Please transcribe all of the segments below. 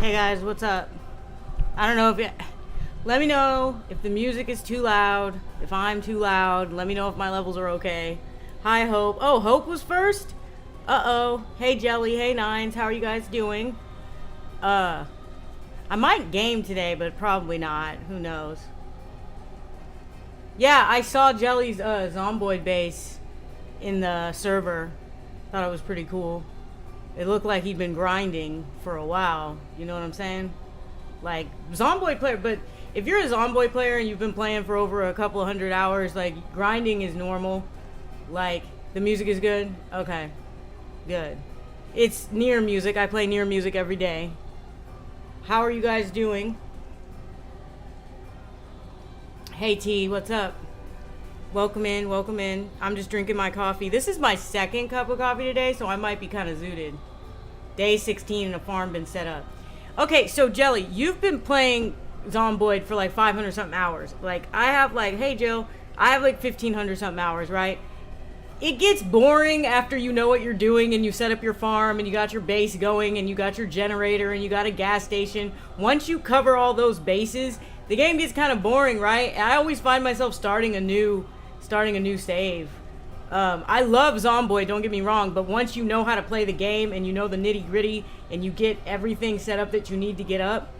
Hey guys, what's up? I don't know if it. Let me know if the music is too loud, if I'm too loud. Let me know if my levels are okay. Hi, Hope. Oh, Hope was first? Uh-oh. Hey, Jelly. Hey, Nines. How are you guys doing? I might game today, but probably not. Who knows? Yeah, I saw Jelly's Zomboid base in the server. Thought it was pretty cool. It looked like he'd been grinding for a while. You know what I'm saying? Like, Zomboid player, but if you're a Zomboid player and you've been playing for over a couple of 100 hours, like, grinding is normal. Like, the music is good? Okay. Good. It's Nier music. I play Nier music every day. How are you guys doing? Hey, T, what's up? Welcome in, welcome in. I'm just drinking my coffee. This is my second cup of coffee today, so I might be kind of zooted. Day 16 and a farm been set up. Okay, so Jelly, you've been playing Zomboid for like 500 something hours. Like, I have like, hey Jill, I have like 1500 something hours, right? It gets boring after you know what you're doing and you set up your farm and you got your base going and you got your generator and you got a gas station. Once you cover all those bases, the game gets kind of boring, right? I always find myself starting a new save. I love Zomboid, don't get me wrong, but once you know how to play the game and you know the nitty gritty and you get everything set up that you need to get up,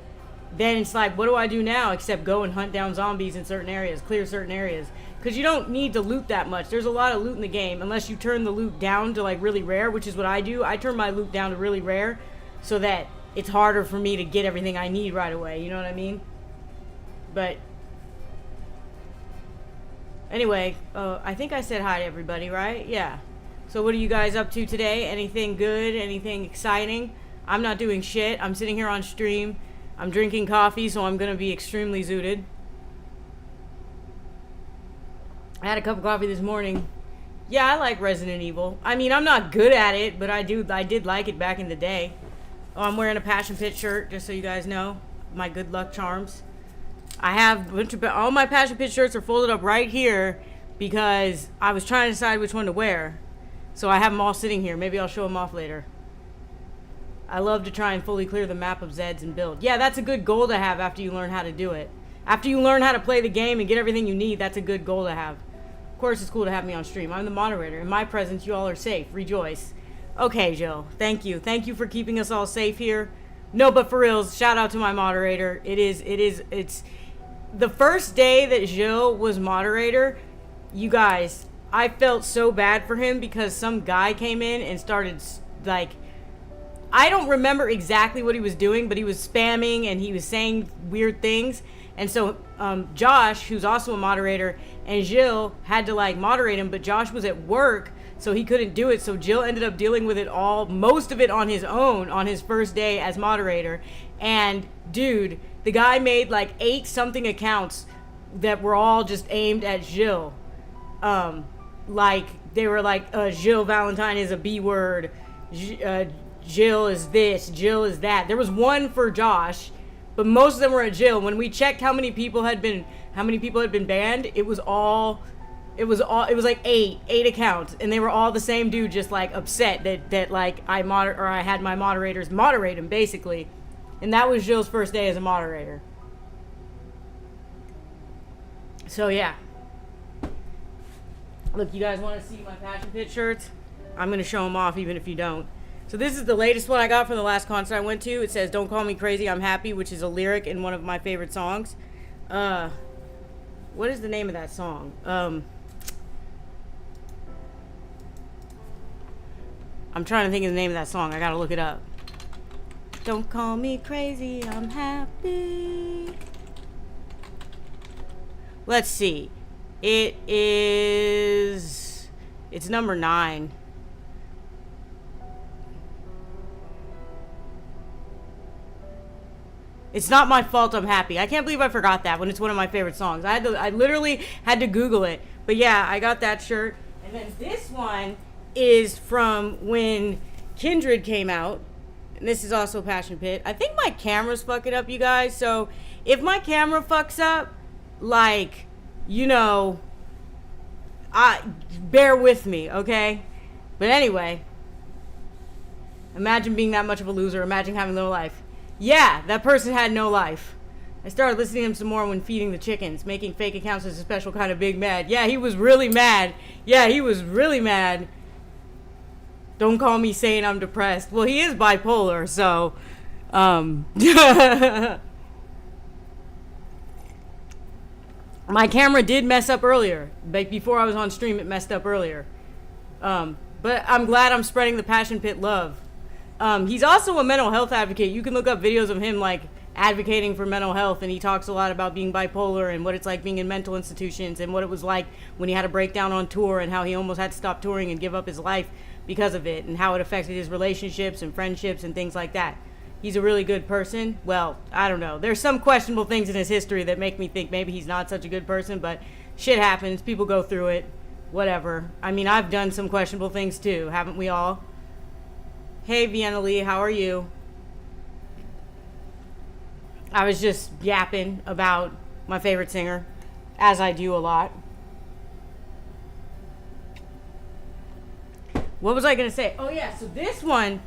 then it's like, what do I do now except go and hunt down zombies in certain areas, clear certain areas? Because you don't need to loot that much. There's a lot of loot in the game, unless you turn the loot down to like really rare, which is what I do. I turn my loot down to really rare so that it's harder for me to get everything I need right away, you know what I mean? But anyway, I think I said hi to everybody, right? Yeah. So what are you guys up to today? Anything good? Anything exciting? I'm not doing shit. I'm sitting here on stream. I'm drinking coffee, so I'm going to be extremely zooted. I had a cup of coffee this morning. Yeah, I like Resident Evil. I mean, I'm not good at it, but I did like it back in the day. Oh, I'm wearing a Passion Pit shirt, just so you guys know. My good luck charms. I have all my Passion Pit shirts are folded up right here because I was trying to decide which one to wear. So I have them all sitting here. Maybe I'll show them off later. I love to try and fully clear the map of Zeds and build. Yeah, that's a good goal to have after you learn how to do it. After you learn how to play the game and get everything you need, that's a good goal to have. Of course, it's cool to have me on stream. I'm the moderator. In my presence, you all are safe. Rejoice. Okay, Jill. Thank you. Thank you for keeping us all safe here. No, but for reals, shout out to my moderator. It's the first day that Jill was moderator, you guys, I felt so bad for him because some guy came in and started, like, I don't remember exactly what he was doing, but he was spamming and he was saying weird things. And so Josh, who's also a moderator, and Jill had to, like, moderate him, but Josh was at work, so he couldn't do it. So Jill ended up dealing with it all, most of it on his own, on his first day as moderator. And, dude, the guy made like 8 something accounts that were all just aimed at Jill. Like, they were like, Jill Valentine is a B word. Jill is this. Jill is that. There was one for Josh, but most of them were at Jill. When we checked how many people had been banned, it was like 8 accounts, and they were all the same dude, just like upset that like I had my moderators moderate him basically. And that was Jill's first day as a moderator. So yeah. Look, you guys want to see my Passion Pit shirts? I'm going to show them off even if you don't. So this is the latest one I got from the last concert I went to. It says, "Don't call me crazy, I'm happy," which is a lyric in one of my favorite songs. What is the name of that song? I'm trying to think of the name of that song. I got to look it up. Don't call me crazy, I'm happy. Let's see. It's number 9. It's Not My Fault I'm Happy. I can't believe I forgot that when it's one of my favorite songs. I literally had to Google it. But yeah, I got that shirt. And then this one is from when Kindred came out. And this is also Passion Pit. I think my camera's fucking up, you guys. So if my camera fucks up, like, you know, bear with me, okay? But anyway, imagine being that much of a loser. Imagine having no life. Yeah, that person had no life. I started listening to him some more when feeding the chickens. Making fake accounts is a special kind of big mad. Yeah, he was really mad. Yeah, he was really mad. Don't call me saying I'm depressed. Well, he is bipolar, so my camera did mess up earlier. Like before I was on stream, it messed up earlier. But I'm glad I'm spreading the Passion Pit love. He's also a mental health advocate. You can look up videos of him like advocating for mental health, and he talks a lot about being bipolar and what it's like being in mental institutions and what it was like when he had a breakdown on tour and how he almost had to stop touring and give up his life because of it and how it affected his relationships and friendships and things like that. He's a really good person. Well, I don't know. There's some questionable things in his history that make me think maybe he's not such a good person, but shit happens. People go through it. Whatever. I mean, I've done some questionable things too, haven't we all? Hey, Vienna Lee, how are you? I was just yapping about my favorite singer, as I do a lot. What was I going to say? Oh, yeah, so this one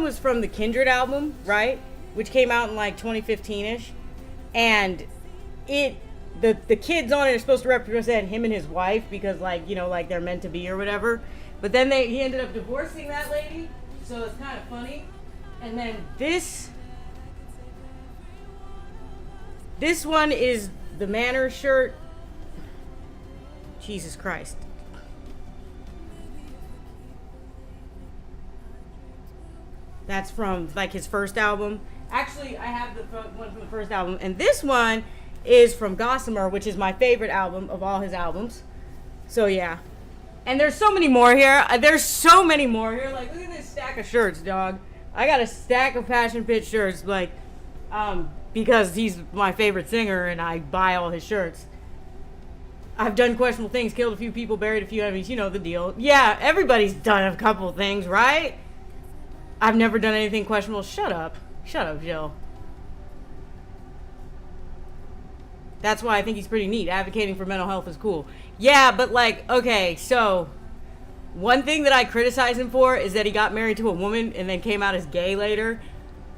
was from the Kindred album, right? Which came out in like 2015-ish. And the kids on it are supposed to represent him and his wife because, like, you know, like they're meant to be or whatever. But then he ended up divorcing that lady, so it's kind of funny. And then this one is the Manor shirt. Jesus Christ. That's from like his first album. Actually, I have the one from the first album, and this one is from Gossamer, which is my favorite album of all his albums. So yeah, and there's so many more here. There's so many more here. Like, look at this stack of shirts, dog. I got a stack of Passion Pit shirts, like, because he's my favorite singer, and I buy all his shirts. I've done questionable things, killed a few people, buried a few enemies. You know the deal. Yeah, everybody's done a couple things, right? I've never done anything questionable. Shut up, Jill. That's why I think he's pretty neat. Advocating for mental health is cool. Yeah, but like, okay, so one thing that I criticize him for is that he got married to a woman and then came out as gay later.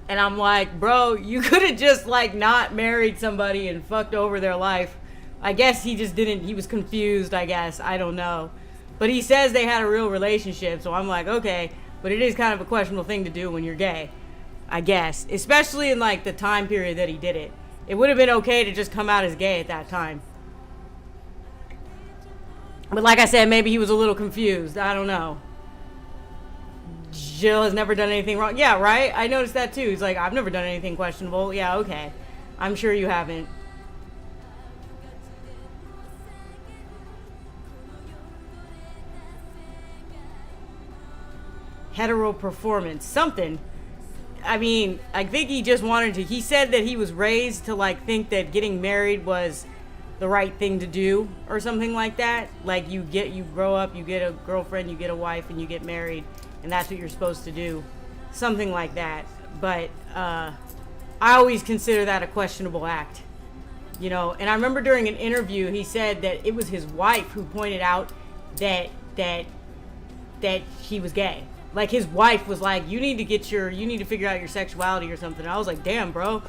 And I'm like, bro, you could have just like not married somebody and fucked over their life. I guess he just didn't, he was confused, I guess. I don't know. But he says they had a real relationship, so I'm like, okay. But it is kind of a questionable thing to do when you're gay, I guess. Especially in like the time period that he did it. It would have been okay to just come out as gay at that time. But like I said, maybe he was a little confused. I don't know. Jill has never done anything wrong. Yeah, right? I noticed that too. He's like, I've never done anything questionable. Yeah, okay. I'm sure you haven't. Hetero performance. Something. I mean, I think he just wanted to. He said that he was raised to like think that getting married was the right thing to do or something like that. Like you grow up, you get a girlfriend, you get a wife, and you get married, and that's what you're supposed to do. Something like that. But I always consider that a questionable act. You know, and I remember during an interview he said that it was his wife who pointed out that he was gay. Like his wife was like, you need to figure out your sexuality or something. And I was like, damn, bro.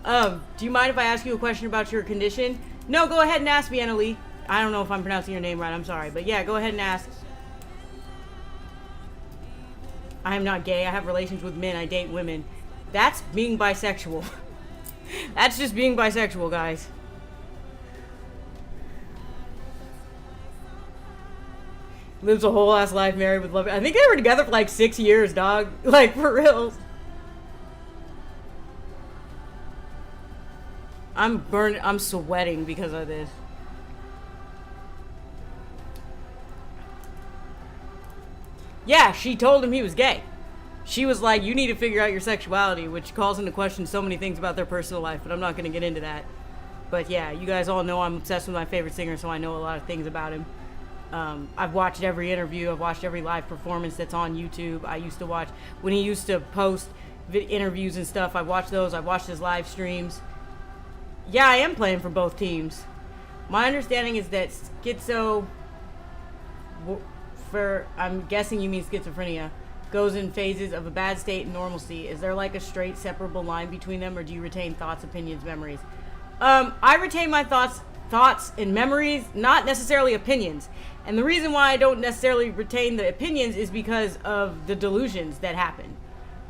Do you mind if I ask you a question about your condition? No, go ahead and ask me, Annalie. I don't know if I'm pronouncing your name right. I'm sorry. But yeah, go ahead and ask. I am not gay. I have relations with men. I date women. That's being bisexual. That's just being bisexual, guys. Lives a whole ass life married with love. I think they were together for like 6 years, dog. Like, for real. I'm burning. I'm sweating because of this. Yeah, she told him he was gay. She was like, you need to figure out your sexuality, which calls into question so many things about their personal life, but I'm not going to get into that. But yeah, you guys all know I'm obsessed with my favorite singer, so I know a lot of things about him. I've watched every interview. I've watched every live performance that's on YouTube. I used to watch when he used to post interviews and stuff. I watched those. I watched his live streams. Yeah, I am playing for both teams. My understanding is that I'm guessing you mean schizophrenia. goes in phases of a bad state and normalcy. Is there like a straight separable line between them, or do you retain thoughts, opinions, memories? I retain my thoughts and memories, not necessarily opinions. And the reason why I don't necessarily retain the opinions is because of the delusions that happen,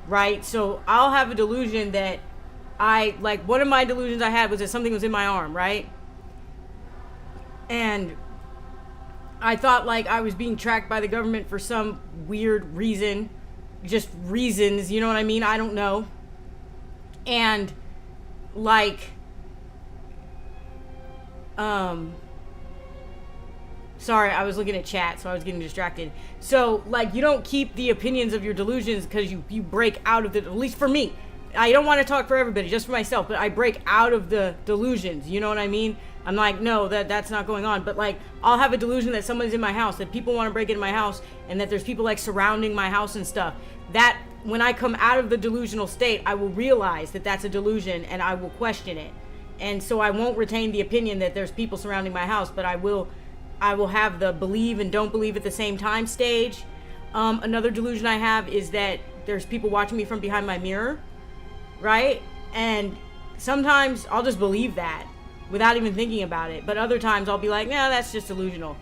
right? So I'll have a delusion that one of my delusions I had was that something was in my arm, right? And I thought like I was being tracked by the government for some weird reason, just reasons, you know what I mean? I don't know. And like, sorry, I was looking at chat, so I was getting distracted. So, like, you don't keep the opinions of your delusions because you break out of the, at least for me. I don't want to talk for everybody, just for myself, but I break out of the delusions, you know what I mean? I'm like, no, that's not going on. But, like, I'll have a delusion that someone's in my house, that people want to break into my house, and that there's people, like, surrounding my house and stuff. That, when I come out of the delusional state, I will realize that that's a delusion, and I will question it. And so I won't retain the opinion that there's people surrounding my house, but I will have the believe and don't believe at the same time stage. Another delusion I have is that there's people watching me from behind my mirror, right? And sometimes I'll just believe that without even thinking about it. But other times I'll be like, nah, that's just delusional.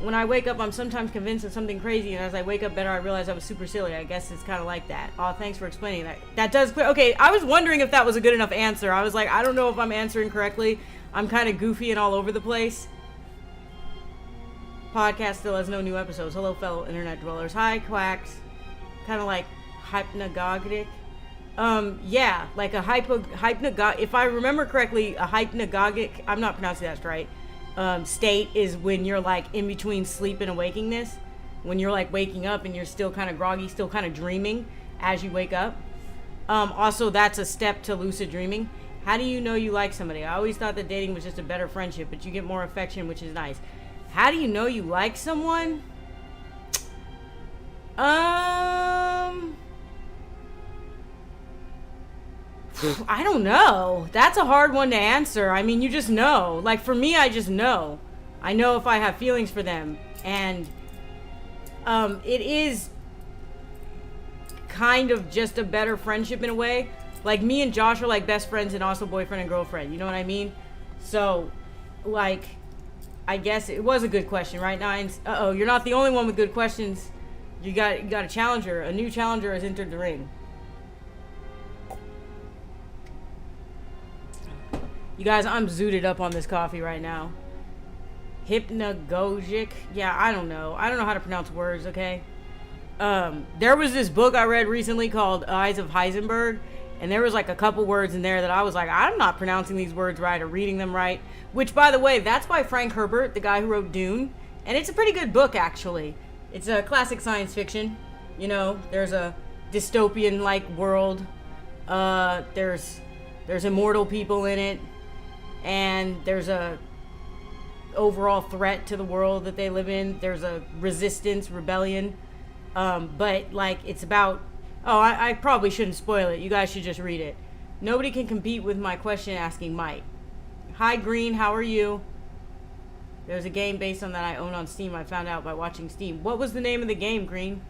When I wake up, I'm sometimes convinced of something crazy, and as I wake up better, I realize I was super silly. I guess it's kind of like that. Oh, thanks for explaining that. That does clear. Okay, I was wondering if that was a good enough answer. I was like, I don't know if I'm answering correctly. I'm kind of goofy and all over the place. Podcast still has no new episodes. Hello, fellow internet dwellers. Hi, quacks. Kind of like hypnagogic. Yeah, like a hypnagogic. If I remember correctly, a hypnagogic. I'm not pronouncing that right. State is when you're like in between sleep and awakingness, when you're like waking up and you're still kind of groggy, still kind of dreaming as you wake up. Also, that's a step to lucid dreaming. How do you know you like somebody? I always thought that dating was just a better friendship, but you get more affection, which is nice. How do you know you like someone? I don't know. That's a hard one to answer. I mean, you just know. Like, for me, I just know. I know if I have feelings for them. And it is kind of just a better friendship in a way. Like, me and Josh are like best friends and also boyfriend and girlfriend. You know what I mean? So, like, I guess it was a good question, right, Nines? Uh-oh, you're not the only one with good questions. You got a challenger. A new challenger has entered the ring. You guys, I'm zooted up on this coffee right now. Hypnagogic. Yeah, I don't know. I don't know how to pronounce words, okay? There was this book I read recently called Eyes of Heisenberg, and there was like a couple words in there that I was like, I'm not pronouncing these words right or reading them right. Which, by the way, that's by Frank Herbert, the guy who wrote Dune. And it's a pretty good book, actually. It's a classic science fiction. You know, there's a dystopian-like world. There's immortal people in it. And there's a overall threat to the world that they live in. There's a resistance, rebellion. But, like, it's about... Oh, I probably shouldn't spoil it. You guys should just read it. Nobody can compete with my question asking Mike. Hi, Green. How are you? There's a game based on that I own on Steam. I found out by watching Steam. What was the name of the game, Green?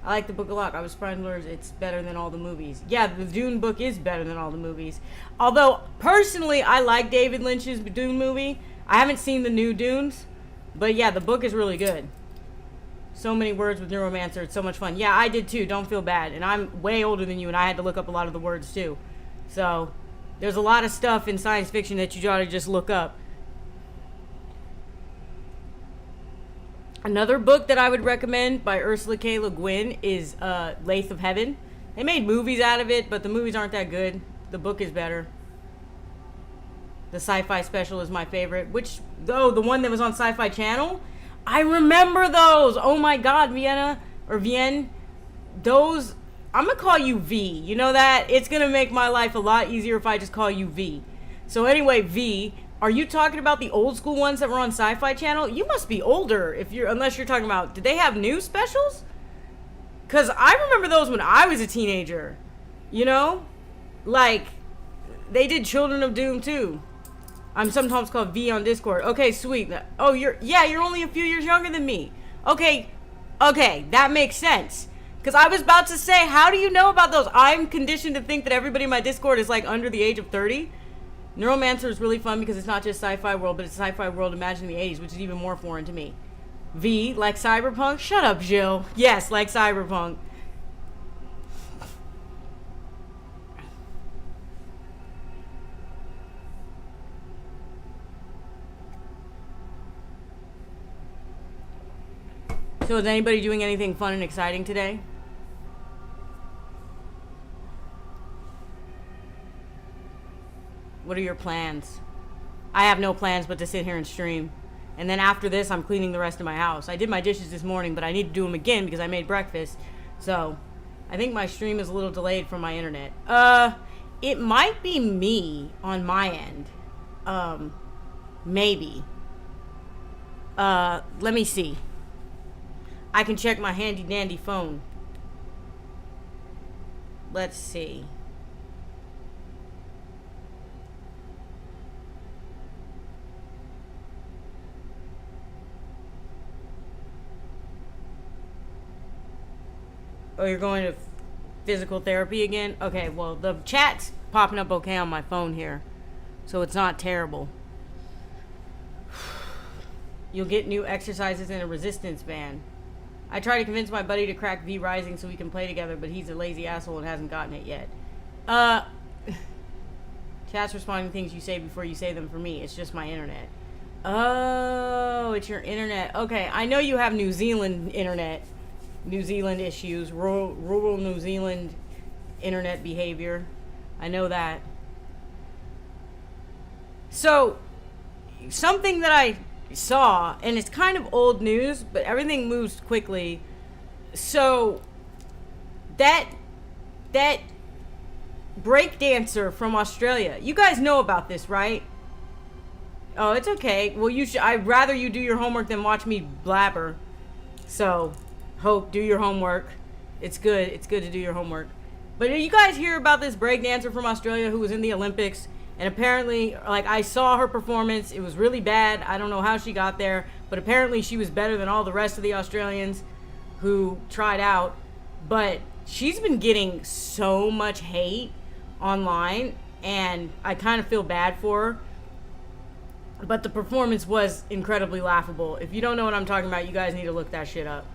I like the book a lot. I was surprised it's better than all the movies. Yeah, the Dune book is better than all the movies. Although, personally, I like David Lynch's Dune movie. I haven't seen the new Dunes. But yeah, the book is really good. So many words with Neuromancer. It's so much fun. Yeah, I did too. Don't feel bad. And I'm way older than you, and I had to look up a lot of the words too. So, there's a lot of stuff in science fiction that you ought to just look up. Another book that I would recommend by Ursula K. Le Guin is Lathe of Heaven. They made movies out of it, but the movies aren't that good. The book is better. The Sci-Fi Special is my favorite. Which, though, the one that was on Sci-Fi Channel? I remember those! Oh my god, Vienne. Those, I'm gonna call you V. You know that? It's gonna make my life a lot easier if I just call you V. So anyway, V... Are you talking about the old school ones that were on Sci-Fi Channel? You must be older unless you're talking about, did they have new specials? Because I remember those when I was a teenager. You know? Like, they did Children of Doom too. I'm sometimes called V on Discord. Okay, sweet. Oh, you're only a few years younger than me. Okay, that makes sense. Because I was about to say, how do you know about those? I'm conditioned to think that everybody in my Discord is like under the age of 30. Neuromancer is really fun because it's not just sci-fi world, but it's sci-fi world imagined in the 80s, which is even more foreign to me. V, like cyberpunk? Shut up, Jill. Yes, like cyberpunk. So is anybody doing anything fun and exciting today? What are your plans? I have no plans but to sit here and stream. And then after this, I'm cleaning the rest of my house. I did my dishes this morning, but I need to do them again because I made breakfast. So, I think my stream is a little delayed from my internet. It might be me on my end. Maybe. Let me see. I can check my handy dandy phone. Let's see. Oh, you're going to physical therapy again? Okay, well, the chat's popping up okay on my phone here. So it's not terrible. You'll get new exercises in a resistance band. I tried to convince my buddy to crack V Rising so we can play together, but he's a lazy asshole and hasn't gotten it yet. Chat's responding to things you say before you say them for me. It's just my internet. Oh, it's your internet. Okay, I know you have New Zealand internet. New Zealand issues, rural New Zealand internet behavior. I know that. So, something that I saw, and it's kind of old news, but everything moves quickly. So, that break dancer from Australia, you guys know about this, right? Oh, it's okay. Well, I'd rather you do your homework than watch me blabber. So, Hope, do your homework. It's good. It's good to do your homework. But did you guys hear about this breakdancer from Australia who was in the Olympics? And apparently, like, I saw her performance. It was really bad. I don't know how she got there. But apparently she was better than all the rest of the Australians who tried out. But she's been getting so much hate online. And I kind of feel bad for her. But the performance was incredibly laughable. If you don't know what I'm talking about, you guys need to look that shit up.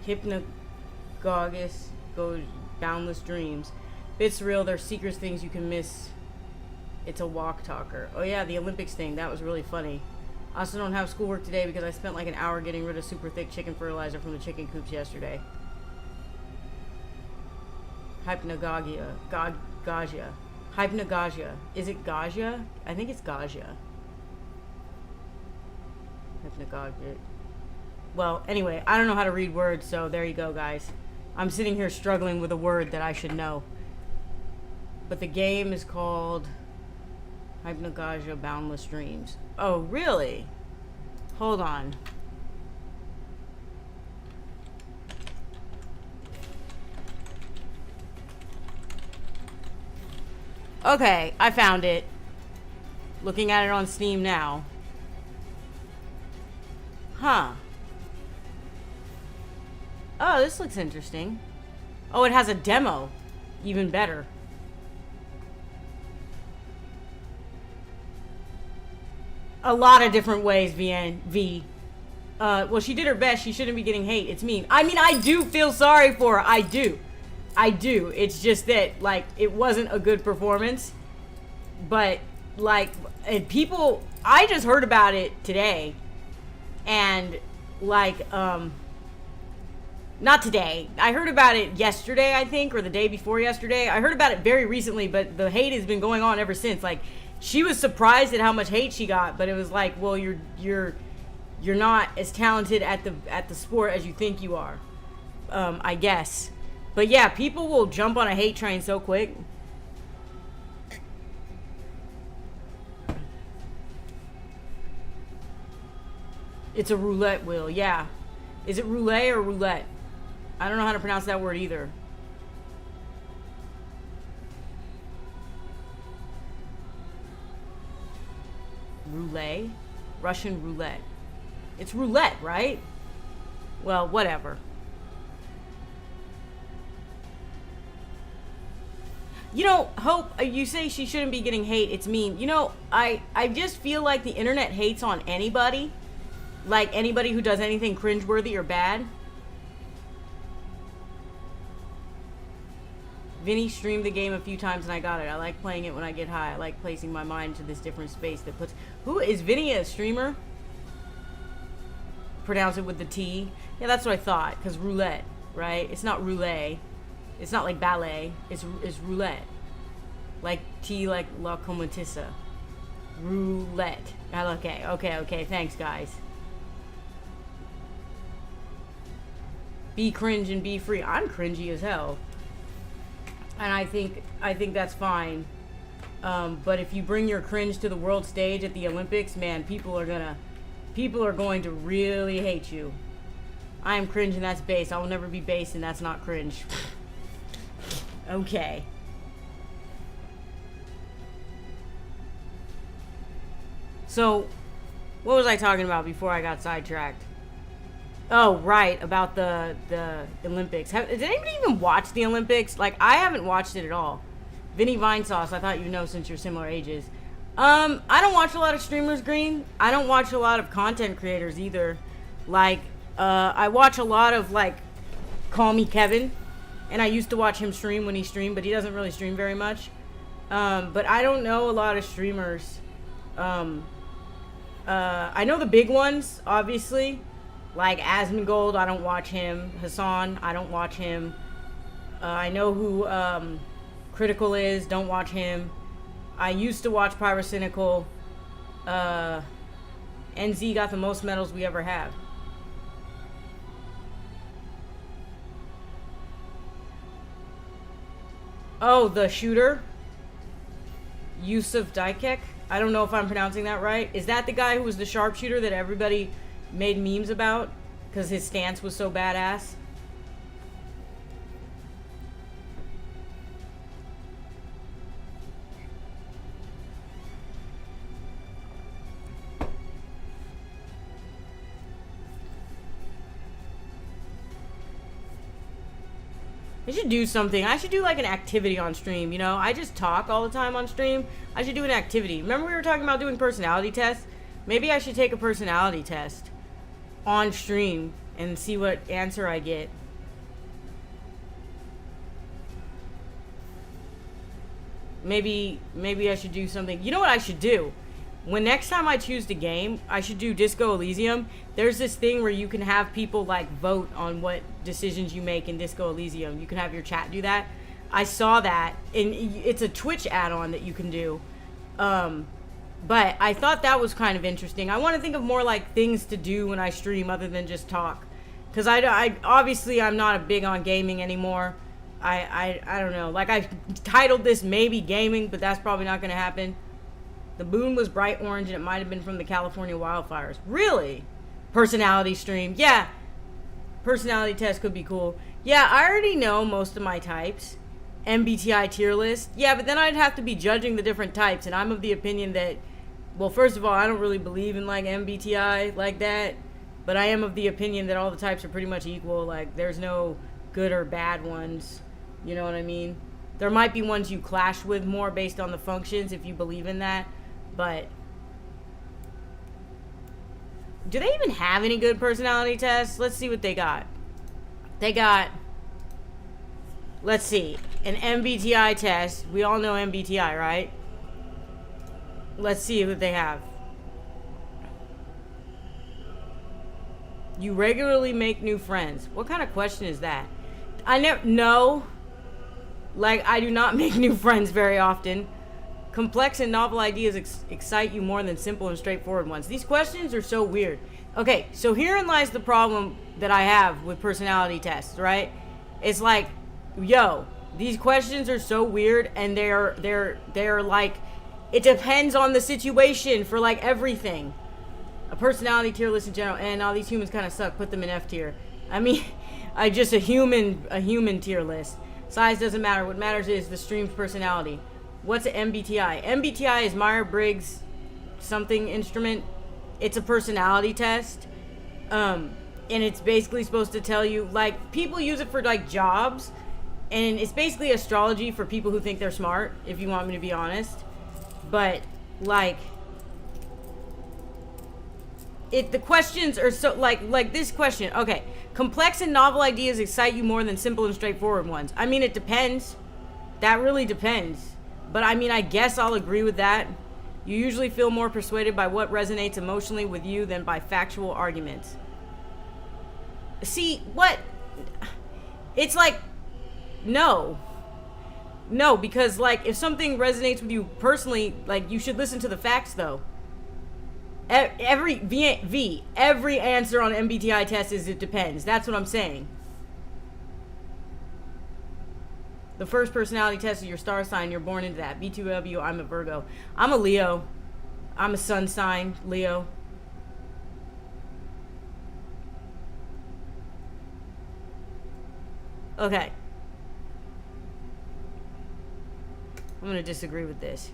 Hypnagogus goes boundless dreams. Bits real, there's secrets, things you can miss. It's a walk talker. Oh yeah, the Olympics thing, that was really funny. I also don't have schoolwork today because I spent like an hour getting rid of super thick chicken fertilizer from the chicken coops yesterday. Hypnagogia. Gaja. Hypnagogia. Is it Gaja? I think it's Gaja. Hypnagogia. Well, anyway, I don't know how to read words, so there you go, guys. I'm sitting here struggling with a word that I should know. But the game is called Hypnagogia Boundless Dreams. Oh, really? Hold on. Okay, I found it. Looking at it on Steam now. Huh. Oh, this looks interesting. Oh, it has a demo. Even better. A lot of different ways, V. Well, she did her best. She shouldn't be getting hate. It's mean. I mean, I do feel sorry for her. I do. It's just that, like, it wasn't a good performance. But, like, and people... I just heard about it today. And, like, not today. I heard about it yesterday, I think, or the day before yesterday. I heard about it very recently, but the hate has been going on ever since. Like, she was surprised at how much hate she got, but it was like, well, you're not as talented at the sport as you think you are. I guess. But yeah, people will jump on a hate train so quick. It's a roulette wheel, yeah. Is it roulette or roulette? I don't know how to pronounce that word either. Roulette? Russian roulette. It's roulette, right? Well, whatever. You know, Hope, you say she shouldn't be getting hate. It's mean. You know, I just feel like the internet hates on anybody. Like anybody who does anything cringeworthy or bad. Vinny streamed the game a few times and I got it. I like playing it when I get high. I like placing my mind to this different space that puts... Who is Vinny, a streamer? Pronounce it with the T. Yeah, that's what I thought. Because roulette, right? It's not roulette. It's not like ballet. It's roulette. Like T, like la comatissa. Roulette. Okay. Thanks, guys. Be cringe and be free. I'm cringy as hell. And I think that's fine. But if you bring your cringe to the world stage at the Olympics, man, people are going to really hate you. I am cringe and that's base. I will never be base and that's not cringe. Okay. So, what was I talking about before I got sidetracked? Oh, right, about the Olympics. Did anybody even watch the Olympics? Like, I haven't watched it at all. Vinny Vinesauce, I thought you know since you're similar ages. I don't watch a lot of streamers, Green. I don't watch a lot of content creators either. Like, I watch a lot of, like, Call Me Kevin. And I used to watch him stream when he streamed, but he doesn't really stream very much. But I don't know a lot of streamers. I know the big ones, obviously. Like Asmongold, I don't watch him. Hassan, I don't watch him. I know who Critical is, don't watch him. I used to watch Pyrocynical. NZ got the most medals we ever have. Oh, the shooter? Yusuf Daikek? I don't know if I'm pronouncing that right. Is that the guy who was the sharpshooter that everybody made memes about? Because his stance was so badass? I should do something. I should do like an activity on stream, you know? I just talk all the time on stream. I should do an activity. Remember we were talking about doing personality tests? Maybe I should take a personality test on stream and see what answer I get. Maybe I should do something. You know what I should do? When next time I choose the game, I should do Disco Elysium. There's this thing where you can have people like vote on what decisions you make in Disco Elysium. You can have your chat do that. I saw that, and it's a Twitch add-on that you can do. But I thought that was kind of interesting. I want to think of more like things to do when I stream other than just talk. Because I obviously I'm not big on gaming anymore. I don't know. Like I titled this maybe gaming, but that's probably not going to happen. The moon was bright orange and it might have been from the California wildfires. Really? Personality stream. Yeah. Personality test could be cool. Yeah, I already know most of my types. MBTI tier list. Yeah, but then I'd have to be judging the different types. And I'm of the opinion that, well, first of all, I don't really believe in like MBTI like that. But I am of the opinion that all the types are pretty much equal. Like there's no good or bad ones. You know what I mean? There might be ones you clash with more based on the functions if you believe in that. But do they even have any good personality tests? Let's see what they got. They got, let's see, an MBTI test. We all know MBTI, right? Let's see what they have. You regularly make new friends. What kind of question is that? I never, no. Like, I do not make new friends very often. Complex and novel ideas excite you more than simple and straightforward ones. These questions are so weird. Okay, so herein lies the problem that I have with personality tests, right? It's like, yo, these questions are so weird, and they're like, it depends on the situation for like everything. A personality tier list in general, and all these humans kind of suck. Put them in F tier. I mean, I just a human tier list. Size doesn't matter. What matters is the stream's personality. What's an MBTI? MBTI is Myers-Briggs something instrument. It's a personality test. And it's basically supposed to tell you, like, people use it for, like, jobs, and it's basically astrology for people who think they're smart, if you want me to be honest. But, like, the questions are so, like this question, okay, complex and novel ideas excite you more than simple and straightforward ones. I mean, it depends. That really depends. But, I mean, I guess I'll agree with that. You usually feel more persuaded by what resonates emotionally with you than by factual arguments. See, what? It's like, no, because, like, if something resonates with you personally, like, you should listen to the facts, though. Every answer on MBTI test is it depends. That's what I'm saying. The first personality test is your star sign. You're born into that. B2W, I'm a Virgo. I'm a Leo. I'm a sun sign, Leo. Okay. I'm going to disagree with this.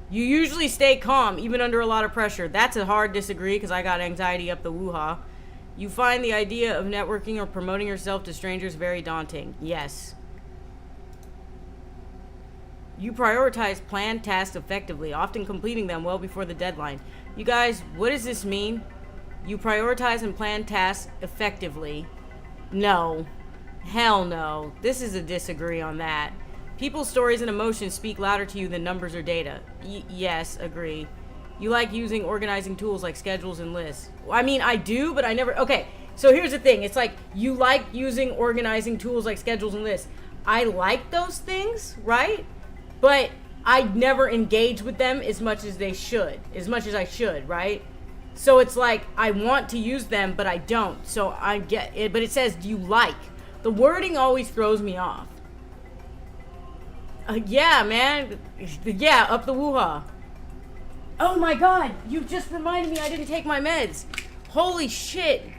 You usually stay calm, even under a lot of pressure. That's a hard disagree, because I got anxiety up the woo-ha. You find the idea of networking or promoting yourself to strangers very daunting. Yes. You prioritize planned tasks effectively, often completing them well before the deadline. You guys, what does this mean? You prioritize and plan tasks effectively. No. Hell no. This is a disagree on that. People's stories and emotions speak louder to you than numbers or data. Yes, agree. You like using organizing tools like schedules and lists. I mean, I do, but I never... Okay, so here's the thing. It's like, you like using organizing tools like schedules and lists. I like those things, right? But I never engage with them as much as I should, right? So it's like, I want to use them, but I don't. So I get it, but it says, do you like? The wording always throws me off. Yeah, man. Yeah, up the woo-ha. Oh my god, you just reminded me I didn't take my meds. Holy shit.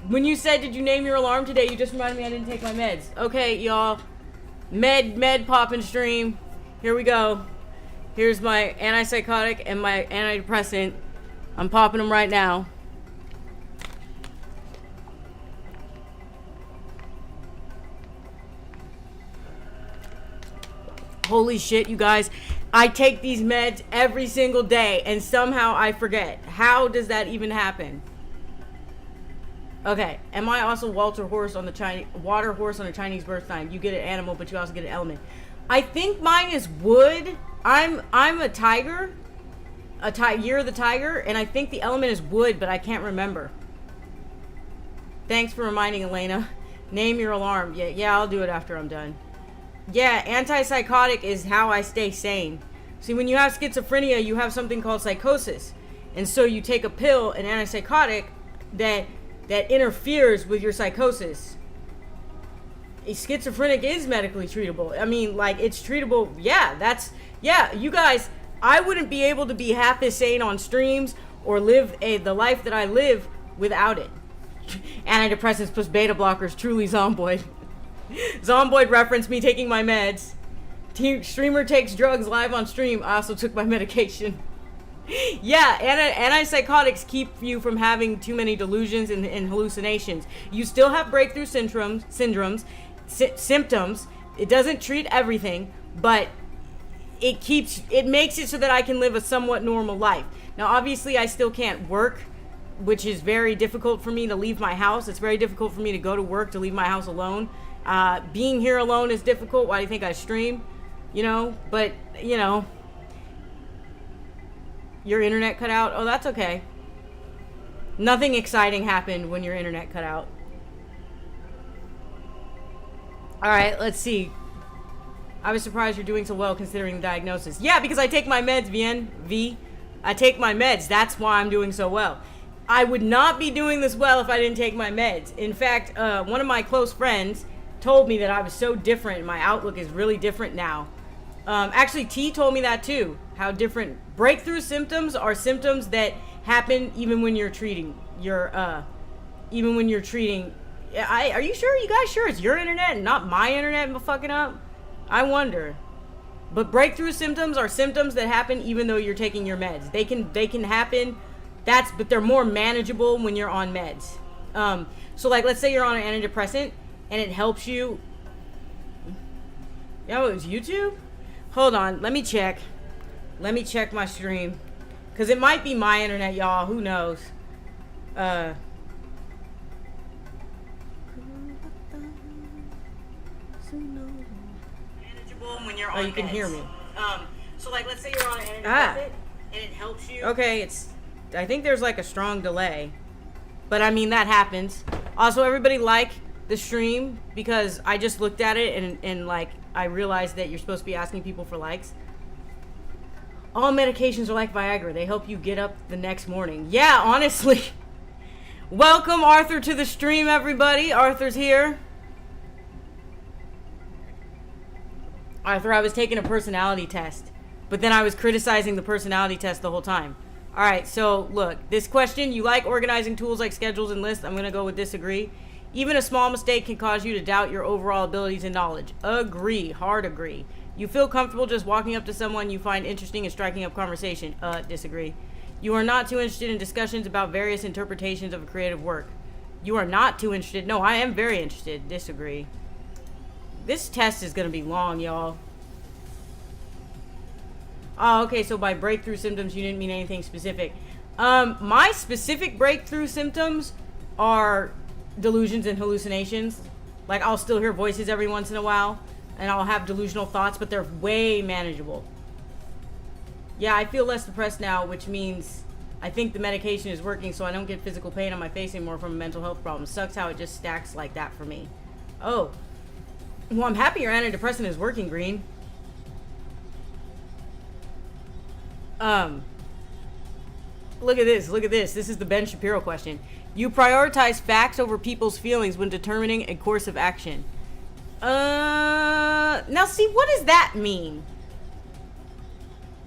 When you said, did you name your alarm today, you just reminded me I didn't take my meds. Okay, y'all. Med poppin' stream. Here we go. Here's my antipsychotic and my antidepressant. I'm popping them right now. Holy shit, you guys. I take these meds every single day and somehow I forget. How does that even happen? Okay, am I also water horse on a Chinese birth sign? You get an animal, but you also get an element. I think mine is wood. I'm a tiger. You're the tiger, and I think the element is wood, but I can't remember. Thanks for reminding, Elena. Name your alarm. Yeah, I'll do it after I'm done. Yeah, antipsychotic is how I stay sane. See, when you have schizophrenia, you have something called psychosis. And so you take a pill, an antipsychotic, that interferes with your psychosis. A schizophrenic is medically treatable. I mean, like, it's treatable. Yeah, you guys, I wouldn't be able to be half as sane on streams or live the life that I live without it. Antidepressants plus beta blockers, truly Zomboid. Zomboid referenced me taking my meds. Streamer takes drugs live on stream. I also took my medication. Yeah, antipsychotics keep you from having too many delusions and hallucinations. You still have breakthrough symptoms. It doesn't treat everything, but it makes it so that I can live a somewhat normal life. Now, obviously, I still can't work, which is very difficult for me to leave my house. It's very difficult for me to go to work, to leave my house alone. Being here alone is difficult. Why do you think I stream? But, your internet cut out? Oh, that's okay. Nothing exciting happened when your internet cut out. Alright, let's see. I was surprised you're doing so well considering the diagnosis. Yeah, because I take my meds, V. I take my meds. That's why I'm doing so well. I would not be doing this well if I didn't take my meds. In fact, one of my close friends told me that I was so different. My outlook is really different now. Actually, T told me that too. How different breakthrough symptoms are symptoms that happen even when you're treating are you sure? You guys sure it's your internet and not my internet fucking up? I wonder. But breakthrough symptoms are symptoms that happen even though you're taking your meds. They can happen. But they're more manageable when you're on meds. So like, let's say you're on an antidepressant and it helps you. Yo, it's YouTube? Hold on, let me check. Let me check my stream. Cause it might be my internet, y'all. Who knows? Manageable when you're on you can hear me. So like, let's say you're on an antidepressant and it helps you. Okay, I think there's like a strong delay. But I mean, that happens. Also, everybody like the stream because I just looked at it and like, I realized that you're supposed to be asking people for likes. All medications are like Viagra. They help you get up the next morning. Yeah, honestly. Welcome, Arthur, to the stream, everybody. Arthur's here. Arthur, I was taking a personality test, but then I was criticizing the personality test the whole time. All right, so look, this question, you like organizing tools like schedules and lists? I'm going to go with disagree. Even a small mistake can cause you to doubt your overall abilities and knowledge. Agree, hard agree. You feel comfortable just walking up to someone you find interesting and striking up conversation. Disagree. You are not too interested in discussions about various interpretations of a creative work. You are not too interested. No, I am very interested. Disagree. This test is going to be long, y'all. Oh, okay, so by breakthrough symptoms, you didn't mean anything specific. My specific breakthrough symptoms are delusions and hallucinations. Like, I'll still hear voices every once in a while, and I'll have delusional thoughts, but they're way manageable. Yeah, I feel less depressed now, which means I think the medication is working, so I don't get physical pain on my face anymore from a mental health problem. Sucks how it just stacks like that for me. Oh. Well, I'm happy your antidepressant is working, Green. Look at this. Look at this. This is the Ben Shapiro question. You prioritize facts over people's feelings when determining a course of action. Now see, what does that mean?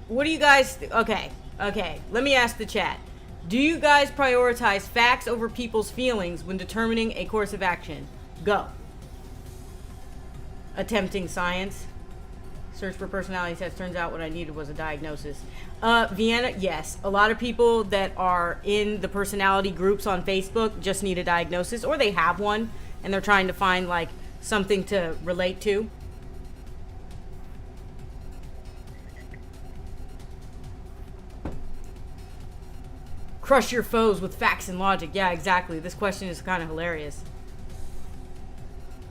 What do you guys... Okay. Let me ask the chat. Do you guys prioritize facts over people's feelings when determining a course of action? Go. Attempting science. Search for personality test. Turns out what I needed was a diagnosis. Vienna, yes. A lot of people that are in the personality groups on Facebook just need a diagnosis, or they have one, and they're trying to find, like, something to relate to. Crush your foes with facts and logic. Yeah, exactly. This question is kind of hilarious.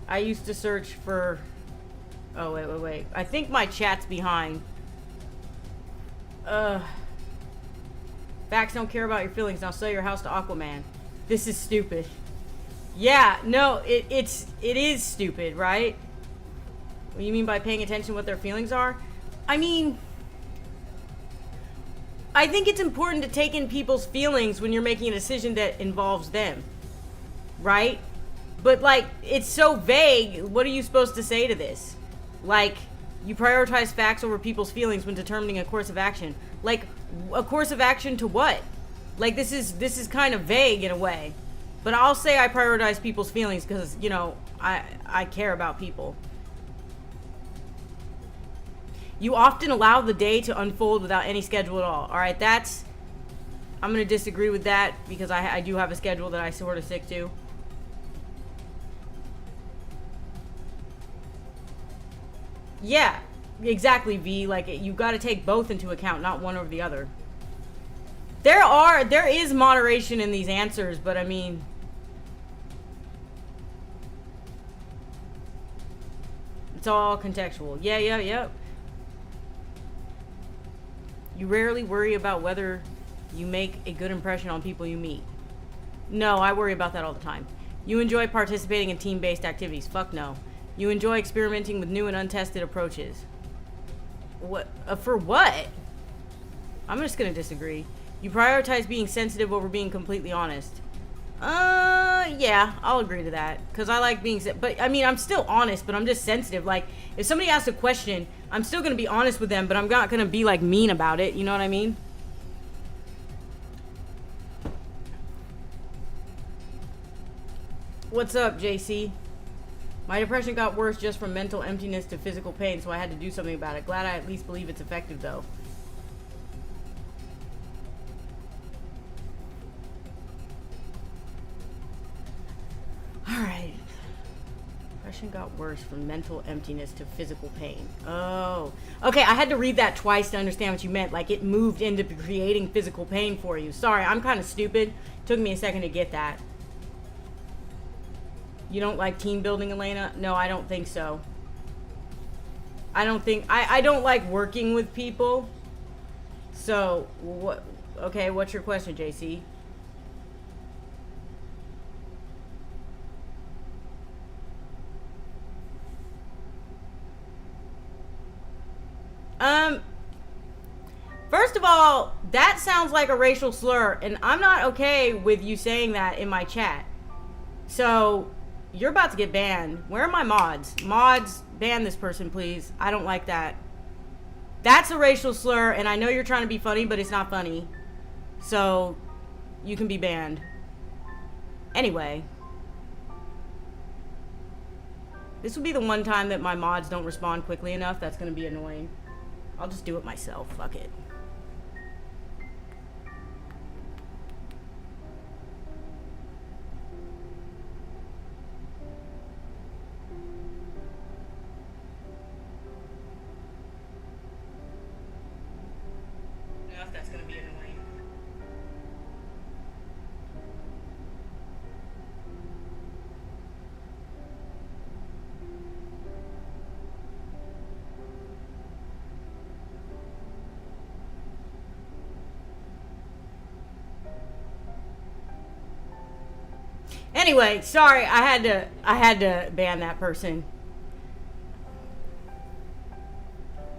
I used to search for... Oh, wait. I think my chat's behind. Facts don't care about your feelings. Now sell your house to Aquaman. This is stupid. Yeah, no, it is stupid, right? What do you mean by paying attention to what their feelings are? I mean... I think it's important to take in people's feelings when you're making a decision that involves them. Right? But, like, it's so vague. What are you supposed to say to this? Like, you prioritize facts over people's feelings when determining a course of action. Like, a course of action to what? Like, this is kind of vague in a way. But I'll say I prioritize people's feelings because, you know, I care about people. You often allow the day to unfold without any schedule at all. All right, I'm going to disagree with that because I do have a schedule that I sort of stick to. Yeah, exactly, V. Like, you got to take both into account, not one over the other. There is moderation in these answers, but I mean... It's all contextual. Yeah. You rarely worry about whether you make a good impression on people you meet. No, I worry about that all the time. You enjoy participating in team-based activities. Fuck no. You enjoy experimenting with new and untested approaches. What? For what? I'm just gonna disagree. You prioritize being sensitive over being completely honest. Yeah, I'll agree to that. Because I like being... But, I mean, I'm still honest, but I'm just sensitive. Like, if somebody asks a question, I'm still going to be honest with them, but I'm not going to be, like, mean about it. You know what I mean? What's up, JC? My depression got worse just from mental emptiness to physical pain, so I had to do something about it. Glad I at least believe it's effective, though. Alright. Depression got worse from mental emptiness to physical pain. Oh. Okay, I had to read that twice to understand what you meant. Like, it moved into creating physical pain for you. Sorry, I'm kind of stupid. Took me a second to get that. You don't like team building, Elena? No, I don't think so. I don't like working with people. So, what? Okay, what's your question, JC? First of all, that sounds like a racial slur, and I'm not okay with you saying that in my chat. So, you're about to get banned. Where are my mods? Mods, ban this person, please. I don't like that. That's a racial slur, and I know you're trying to be funny, but it's not funny. So, you can be banned. Anyway. This will be the one time that my mods don't respond quickly enough. That's going to be annoying. I'll just do it myself. Fuck it. That's going to be annoying. Anyway, sorry, I had to ban that person.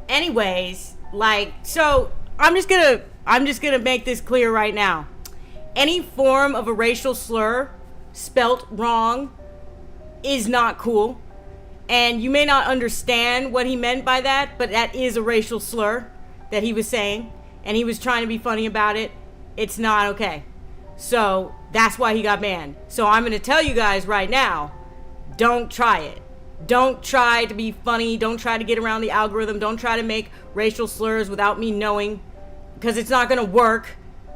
Anyways, like, so I'm just gonna make this clear right now. Any form of a racial slur spelt wrong is not cool. And you may not understand what he meant by that, but that is a racial slur that he was saying. And he was trying to be funny about it. It's not okay. So that's why he got banned. So I'm going to tell you guys right now, don't try it. Don't try to be funny. Don't try to get around the algorithm. Don't try to make racial slurs without me knowing, because it's not going to work.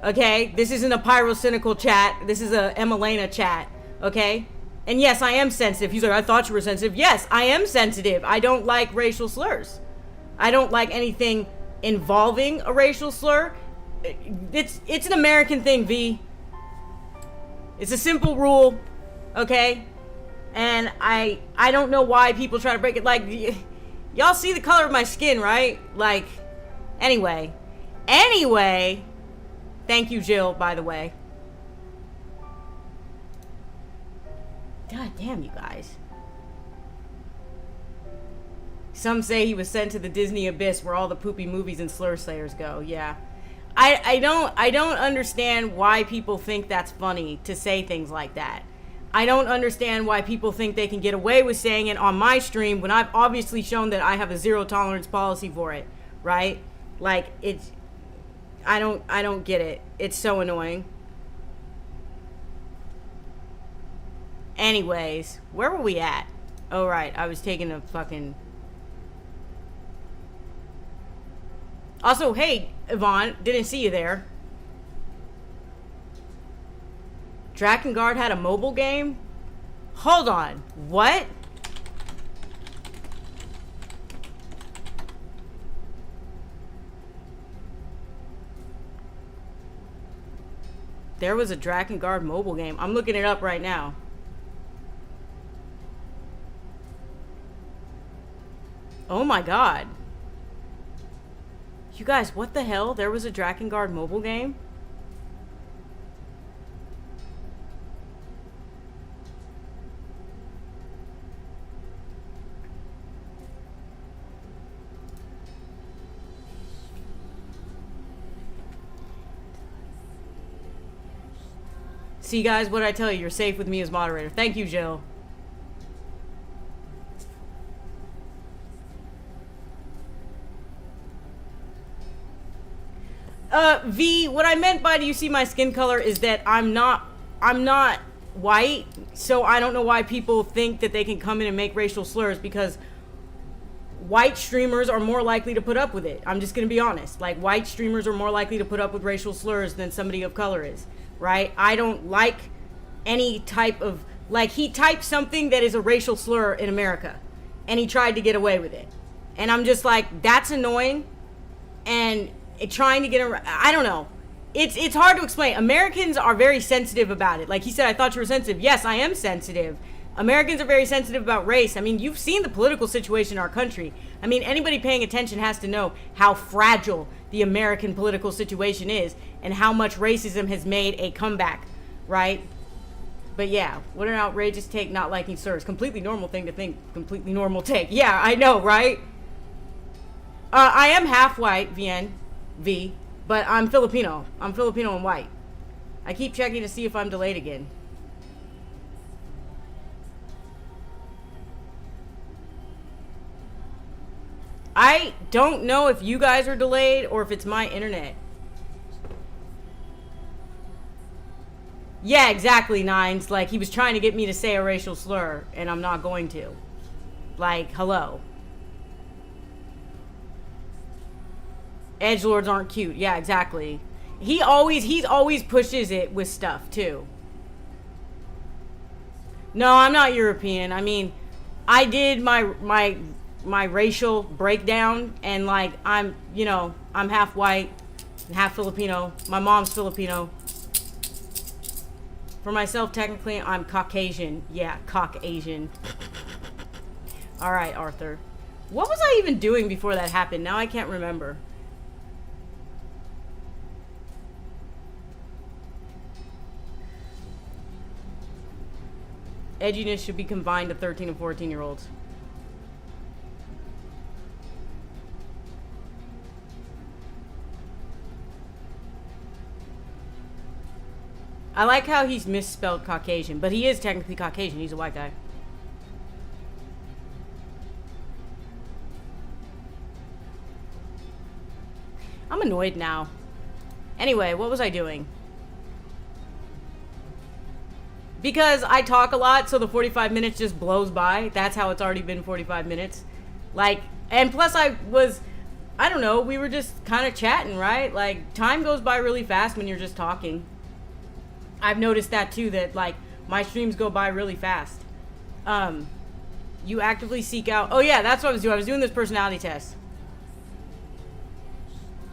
Okay? This isn't a pyrocynical chat. This is a Emelena chat. Okay? And yes, I am sensitive. He's like, I thought you were sensitive. Yes, I am sensitive. I don't like racial slurs. I don't like anything involving a racial slur. It's an American thing, V. It's a simple rule, okay? And I don't know why people try to break it. Like, y'all see the color of my skin, right? Like, anyway. Thank you, Jill, by the way. God damn, you guys. Some say he was sent to the Disney abyss where all the poopy movies and slur slayers go. Yeah. I don't understand why people think that's funny to say things like that. I don't understand why people think they can get away with saying it on my stream when I've obviously shown that I have a zero tolerance policy for it, right? Like, it's, I don't get it. It's so annoying. Anyways, where were we at? Oh, right, I was taking a fucking... Also, hey, Yvonne, didn't see you there. Drakengard had a mobile game? Hold on, what? There was a Drakengard mobile game. I'm looking it up right now. Oh my god. You guys, what the hell? There was a Drakengard mobile game? See, guys, what I tell you, you're safe with me as moderator. Thank you, Jill. V, what I meant by do you see my skin color is that I'm not white, so I don't know why people think that they can come in and make racial slurs, because white streamers are more likely to put up with it. I'm just going to be honest. Like, white streamers are more likely to put up with racial slurs than somebody of color is, right? I don't like any type of, like, he typed something that is a racial slur in America, and he tried to get away with it. And I'm just like, that's annoying. And trying to get around, I don't know. It's hard to explain. Americans are very sensitive about it. Like he said, I thought you were sensitive. Yes, I am sensitive. Americans are very sensitive about race. I mean, you've seen the political situation in our country. I mean, anybody paying attention has to know how fragile the American political situation is and how much racism has made a comeback, right? But yeah, what an outrageous take, not liking slurs. Completely normal thing to think. Completely normal take. Yeah, I know, right? I am half white, V, but I'm Filipino. I'm Filipino and white. I keep checking to see if I'm delayed again. I don't know if you guys are delayed or if it's my internet. Yeah, exactly, Nines. Like, he was trying to get me to say a racial slur, and I'm not going to. Like, hello. Edgelords aren't cute. Yeah, exactly. He's always pushes it with stuff, too. No, I'm not European. I mean, I did my racial breakdown, and like, I'm half white and half Filipino. My mom's Filipino. For myself, technically, I'm Caucasian. Yeah, Caucasian. All right, Arthur. What was I even doing before that happened? Now I can't remember. Edginess should be confined to 13 and 14-year-olds. I like how he's misspelled Caucasian, but he is technically Caucasian. He's a white guy. I'm annoyed now. Anyway, what was I doing? Because I talk a lot, so the 45 minutes just blows by. That's how it's already been 45 minutes. Like, and plus I don't know, we were just kind of chatting, right? Like, time goes by really fast when you're just talking. I've noticed that too, that like my streams go by really fast. You actively seek out, oh yeah, that's what I was doing. I was doing this personality test.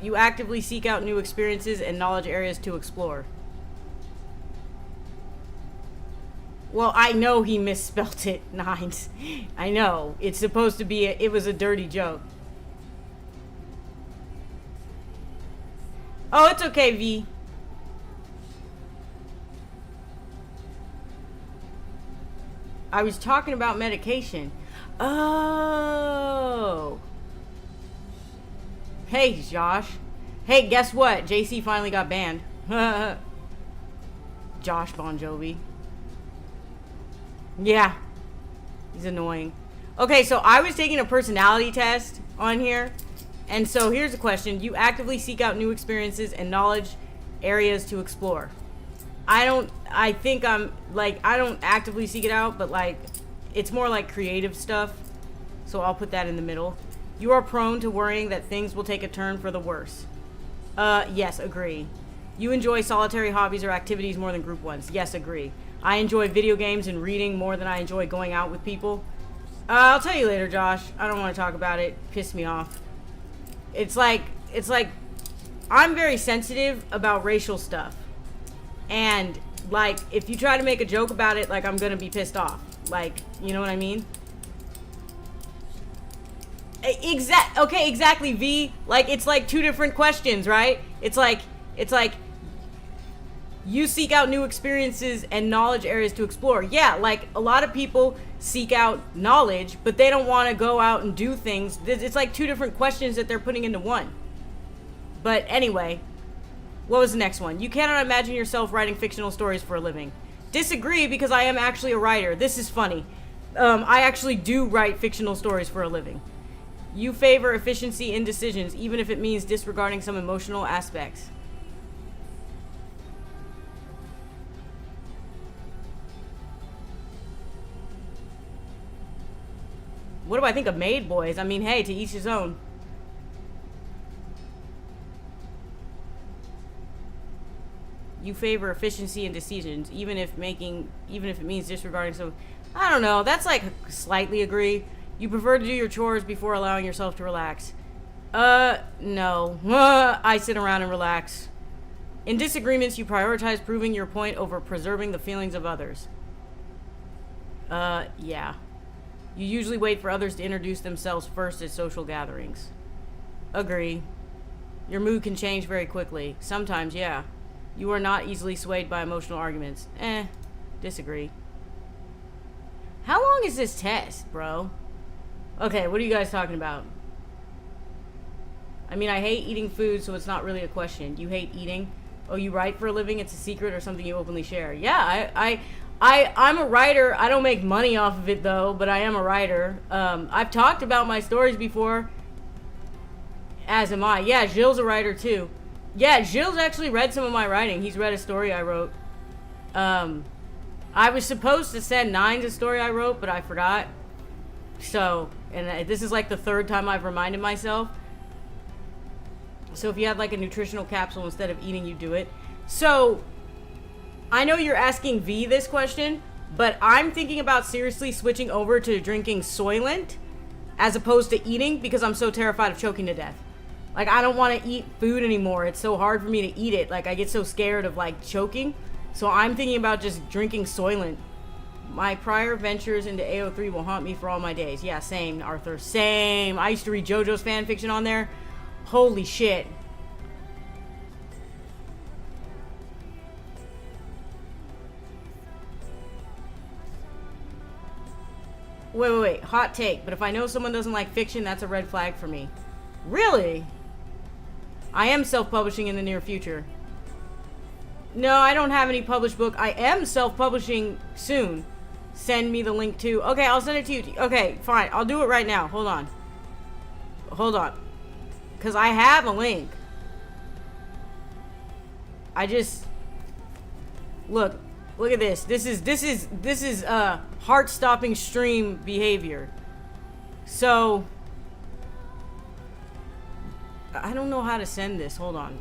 You actively seek out new experiences and knowledge areas to explore. Well, I know he misspelt it, Nines. I know. It's supposed to be, it was a dirty joke. Oh, it's okay, V. I was talking about medication. Oh. Hey, Josh. Hey, guess what? JC finally got banned. Josh Bon Jovi. Yeah. He's annoying. Okay, so I was taking a personality test on here. And so here's the question. You actively seek out new experiences and knowledge areas to explore. I don't actively seek it out, but like, it's more like creative stuff. So I'll put that in the middle. You are prone to worrying that things will take a turn for the worse. Yes, agree. You enjoy solitary hobbies or activities more than group ones. Yes, agree. I enjoy video games and reading more than I enjoy going out with people. I'll tell you later, Josh. I don't want to talk about it. Piss me off. It's like, I'm very sensitive about racial stuff. And, like, if you try to make a joke about it, like, I'm gonna be pissed off. Like, you know what I mean? Okay, exactly, V. Like, it's like two different questions, right? It's like, you seek out new experiences and knowledge areas to explore. Yeah, like, a lot of people seek out knowledge, but they don't want to go out and do things. It's like two different questions that they're putting into one. But anyway... What was the next one? You cannot imagine yourself writing fictional stories for a living. Disagree, because I am actually a writer. This is funny. I actually do write fictional stories for a living. You favor efficiency in decisions, even if it means disregarding some emotional aspects. What do I think of Made Boys? I mean, hey, to each his own. You favor efficiency in decisions, even if it means disregarding some. I don't know. That's like slightly agree. You prefer to do your chores before allowing yourself to relax. No. I sit around and relax. In disagreements, you prioritize proving your point over preserving the feelings of others. Yeah. You usually wait for others to introduce themselves first at social gatherings. Agree. Your mood can change very quickly. Sometimes, yeah. You are not easily swayed by emotional arguments. Disagree. How long is this test, bro? Okay, what are you guys talking about? I mean, I hate eating food, so it's not really a question. You hate eating? Oh, you write for a living? It's a secret or something you openly share? Yeah, I'm a writer. I don't make money off of it, though, but I am a writer. I've talked about my stories before. As am I. Yeah, Gilles a writer, too. Yeah, Gilles actually read some of my writing. He's read a story I wrote. I was supposed to send Nines a story I wrote, but I forgot. So, and this is like the third time I've reminded myself. So if you had like a nutritional capsule instead of eating, you do it. So, I know you're asking V this question, but I'm thinking about seriously switching over to drinking Soylent as opposed to eating because I'm so terrified of choking to death. Like, I don't want to eat food anymore. It's so hard for me to eat it. Like, I get so scared of, like, choking. So I'm thinking about just drinking Soylent. My prior ventures into AO3 will haunt me for all my days. Yeah, same, Arthur. Same. I used to read JoJo's fan fiction on there. Holy shit. Wait. Hot take. But if I know someone doesn't like fiction, that's a red flag for me. Really? I am self-publishing in the near future. No, I don't have any published book. I am self-publishing soon. Send me the link to... Okay, I'll send it to you. Okay, fine. I'll do it right now. Hold on. Because I have a link. I just... Look at this. This is heart-stopping stream behavior. So... I don't know how to send this. Hold on.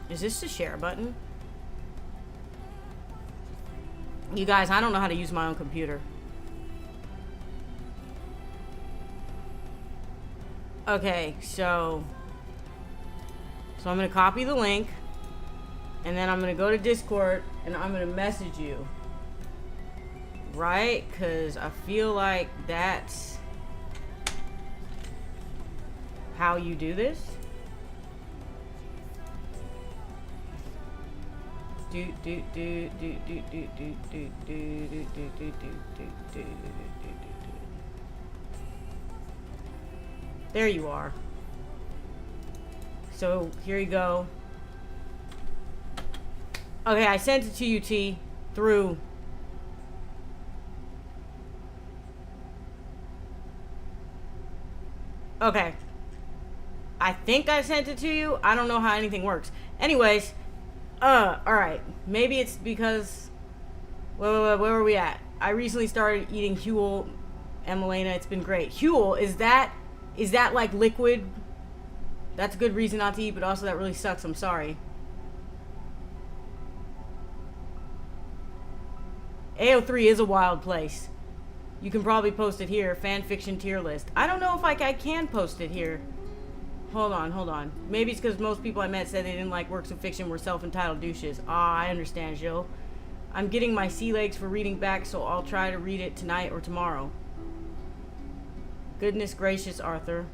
Is this the share button? You guys, I don't know how to use my own computer. Okay, so I'm gonna copy the link, and then I'm gonna go to Discord, and I'm gonna message you. Right? Because I feel like that's how you do this. There you are. So here you go. Okay, I sent it to you, T, through. Okay. I think I sent it to you. I don't know how anything works. Anyways, alright. Maybe it's because... Where were we at? I recently started eating Huel, Emelena. It's been great. Huel, is that like liquid? That's a good reason not to eat, but also that really sucks. I'm sorry. AO3 is a wild place. You can probably post it here. Fanfiction tier list. I don't know if I can post it here. Hold on. Maybe it's because most people I met said they didn't like works of fiction were self-entitled douches. I understand, Jill. I'm getting my sea legs for reading back, so I'll try to read it tonight or tomorrow. Goodness gracious, Arthur.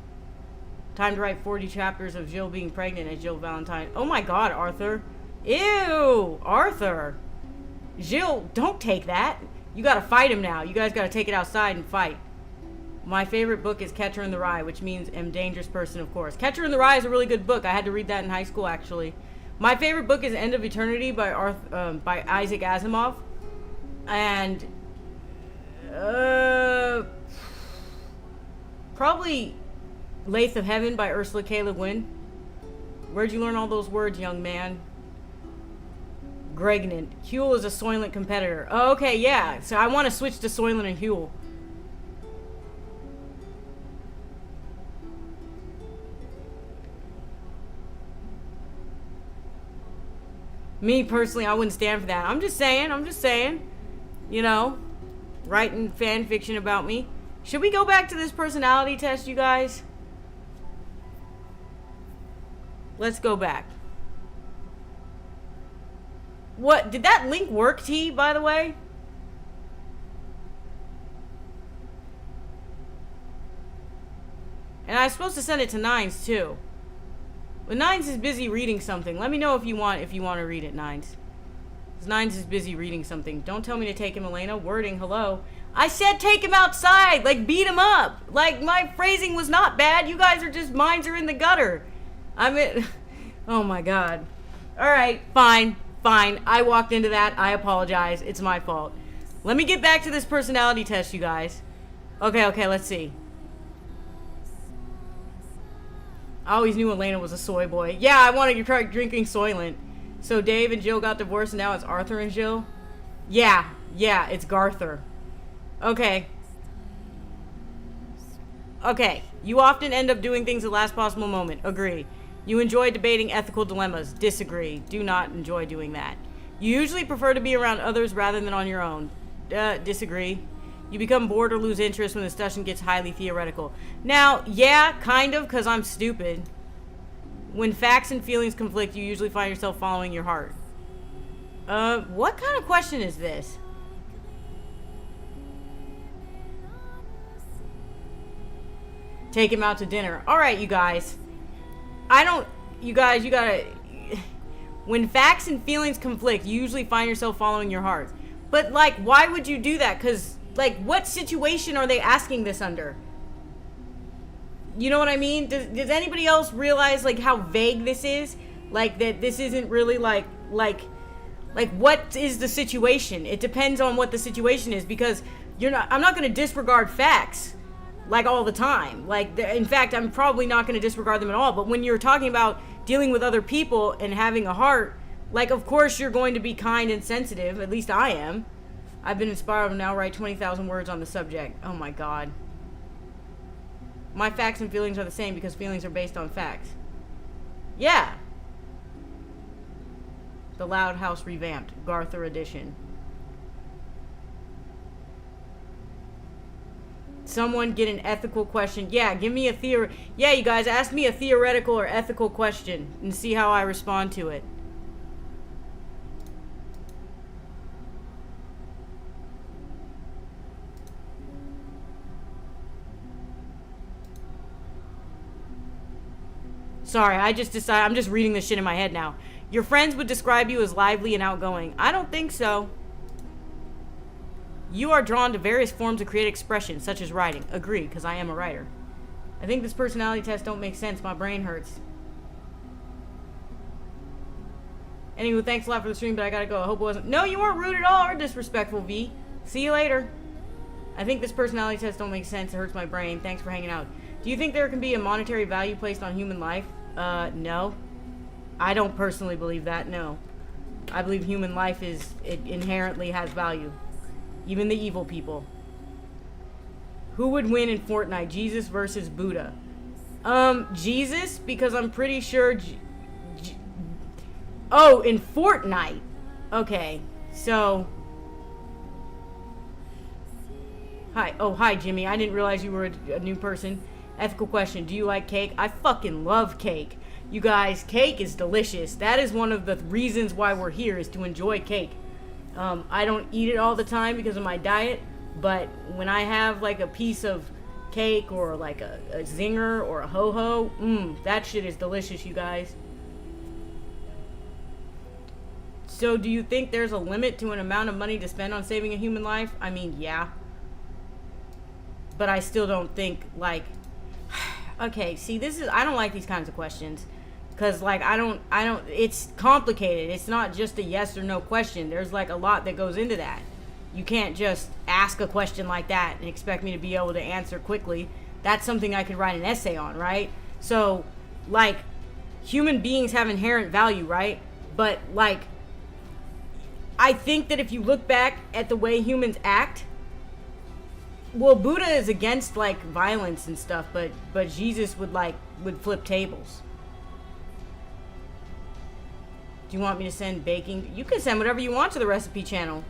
Time to write 40 chapters of Jill being pregnant as Jill Valentine. Oh my god, Arthur. Ew, Arthur. Jill, don't take that. You gotta fight him now. You guys gotta take it outside and fight. My favorite book is Catcher in the Rye, which means am dangerous person, of course. Catcher in the Rye is a really good book. I had to read that in high school, actually. My favorite book is End of Eternity by Isaac Asimov. And probably Lathe of Heaven by Ursula K. Le Guin. Where'd you learn all those words, young man? Gregnant. Huel is a Soylent competitor. Oh, okay, yeah. So I want to switch to Soylent and Huel. Me personally, I wouldn't stand for that. I'm just saying. You know, writing fan fiction about me. Should we go back to this personality test, you guys? Let's go back. What? Did that link work, T, by the way? And I was supposed to send it to Nines, too. But Nines is busy reading something. Let me know if you want to read it, Nines. Because Nines is busy reading something. Don't tell me to take him, Elena. Wording, hello. I said take him outside. Like, beat him up. Like, my phrasing was not bad. You guys are just, minds are in the gutter. I mean, oh my god. Alright, fine. I walked into that. I apologize. It's my fault. Let me get back to this personality test, you guys. Okay, let's see. I always knew Elena was a soy boy. Yeah, I wanted to try drinking Soylent. So Dave and Jill got divorced and now it's Arthur and Jill? Yeah, it's Garther. Okay, you often end up doing things at the last possible moment. Agree. You enjoy debating ethical dilemmas. Disagree. Do not enjoy doing that. You usually prefer to be around others rather than on your own. Disagree. You become bored or lose interest when the discussion gets highly theoretical. Now, yeah, kind of, because I'm stupid. When facts and feelings conflict, you usually find yourself following your heart. What kind of question is this? Take him out to dinner. Alright, you guys. You gotta... When facts and feelings conflict, you usually find yourself following your heart. But, like, why would you do that? Because, like, what situation are they asking this under? You know what I mean? Does anybody else realize, like, how vague this is? Like, that this isn't really, like, what is the situation? It depends on what the situation is, because I'm not going to disregard facts, like, all the time. Like, in fact, I'm probably not going to disregard them at all. But when you're talking about dealing with other people and having a heart, like, of course you're going to be kind and sensitive. At least I am. I've been inspired to now write 20,000 words on the subject. Oh my god. My facts and feelings are the same because feelings are based on facts. Yeah. The Loud House revamped. Garther edition. Someone get an ethical question. Yeah, give me a theory. Yeah, you guys, ask me a theoretical or ethical question and see how I respond to it. Sorry, I just decided, I'm just reading this shit in my head now. Your friends would describe you as lively and outgoing. I don't think so. You are drawn to various forms of creative expression, such as writing. Agree, because I am a writer. I think this personality test don't make sense. My brain hurts. Anywho, thanks a lot for the stream, but I gotta go. I hope it wasn't... No, you weren't rude at all or disrespectful, V. See you later. I think this personality test don't make sense. It hurts my brain. Thanks for hanging out. Do you think there can be a monetary value placed on human life? No. I don't personally believe that, no. I believe human life it inherently has value. Even the evil people. Who would win in Fortnite? Jesus versus Buddha? Jesus, because I'm pretty sure... Oh, in Fortnite. Okay, so... Hi. Oh, hi, Jimmy. I didn't realize you were a new person. Ethical question. Do you like cake? I fucking love cake. You guys, cake is delicious. That is one of the reasons why we're here, is to enjoy cake. I don't eat it all the time because of my diet, but when I have like a piece of cake or like a zinger or a ho-ho, that shit is delicious, you guys. So do you think there's a limit to an amount of money to spend on saving a human life? I mean, yeah. But I still don't think, like... Okay, see, I don't like these kinds of questions. Because, like, I don't, it's complicated. It's not just a yes or no question. There's, like, a lot that goes into that. You can't just ask a question like that and expect me to be able to answer quickly. That's something I could write an essay on, right? So, like, human beings have inherent value, right? But, like, I think that if you look back at the way humans act, well, Buddha is against, like, violence and stuff, but Jesus would flip tables. Do you want me to send baking? You can send whatever you want to the recipe channel.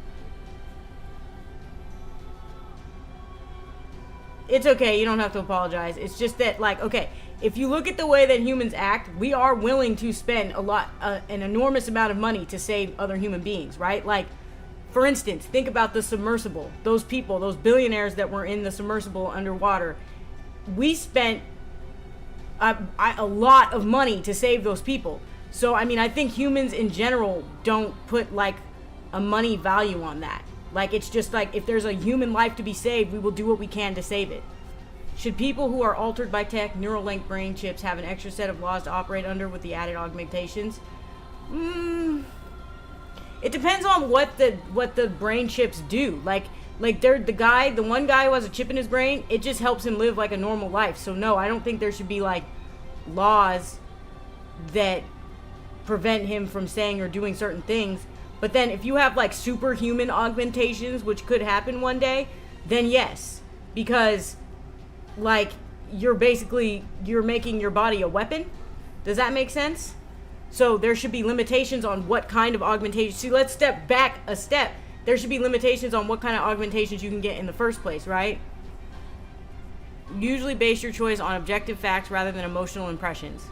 It's okay. You don't have to apologize. It's just that, like, okay, if you look at the way that humans act, we are willing to spend an enormous amount of money to save other human beings, right? Like, for instance, think about the submersible. Those people, those billionaires that were in the submersible underwater. We spent a lot of money to save those people. So, I mean, I think humans in general don't put, like, a money value on that. Like, it's just like, if there's a human life to be saved, we will do what we can to save it. Should people who are altered by tech, neural link brain chips have an extra set of laws to operate under with the added augmentations? It depends on what the brain chips do. Like the one guy who has a chip in his brain, it just helps him live like a normal life. So no, I don't think there should be like laws that prevent him from saying or doing certain things. But then if you have like superhuman augmentations, which could happen one day, then yes, because like you're making your body a weapon. Does that make sense? So there should be limitations on what kind of augmentation. See, let's step back a step. There should be limitations on what kind of augmentations you can get in the first place, right? Usually base your choice on objective facts rather than emotional impressions.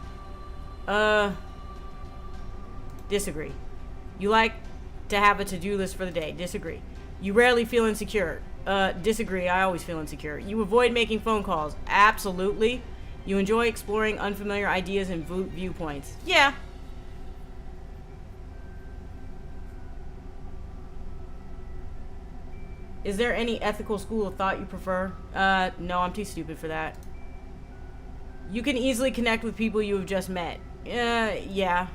Disagree. You like to have a to-do list for the day. Disagree. You rarely feel insecure. Disagree. I always feel insecure. You avoid making phone calls. Absolutely. You enjoy exploring unfamiliar ideas and viewpoints. Yeah. Is there any ethical school of thought you prefer? No, I'm too stupid for that. You can easily connect with people you have just met. Yeah.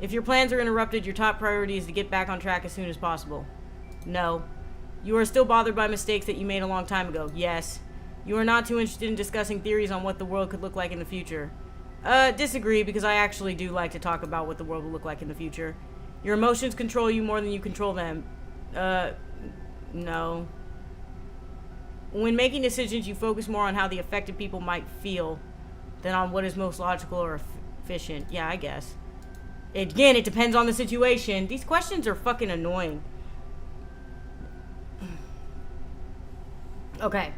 If your plans are interrupted, your top priority is to get back on track as soon as possible. No. You are still bothered by mistakes that you made a long time ago. Yes. You are not too interested in discussing theories on what the world could look like in the future. Disagree, because I actually do like to talk about what the world will look like in the future. Your emotions control you more than you control them. No. When making decisions, you focus more on how the affected people might feel than on what is most logical or efficient. Yeah, I guess. Again, it depends on the situation. These questions are fucking annoying. Okay.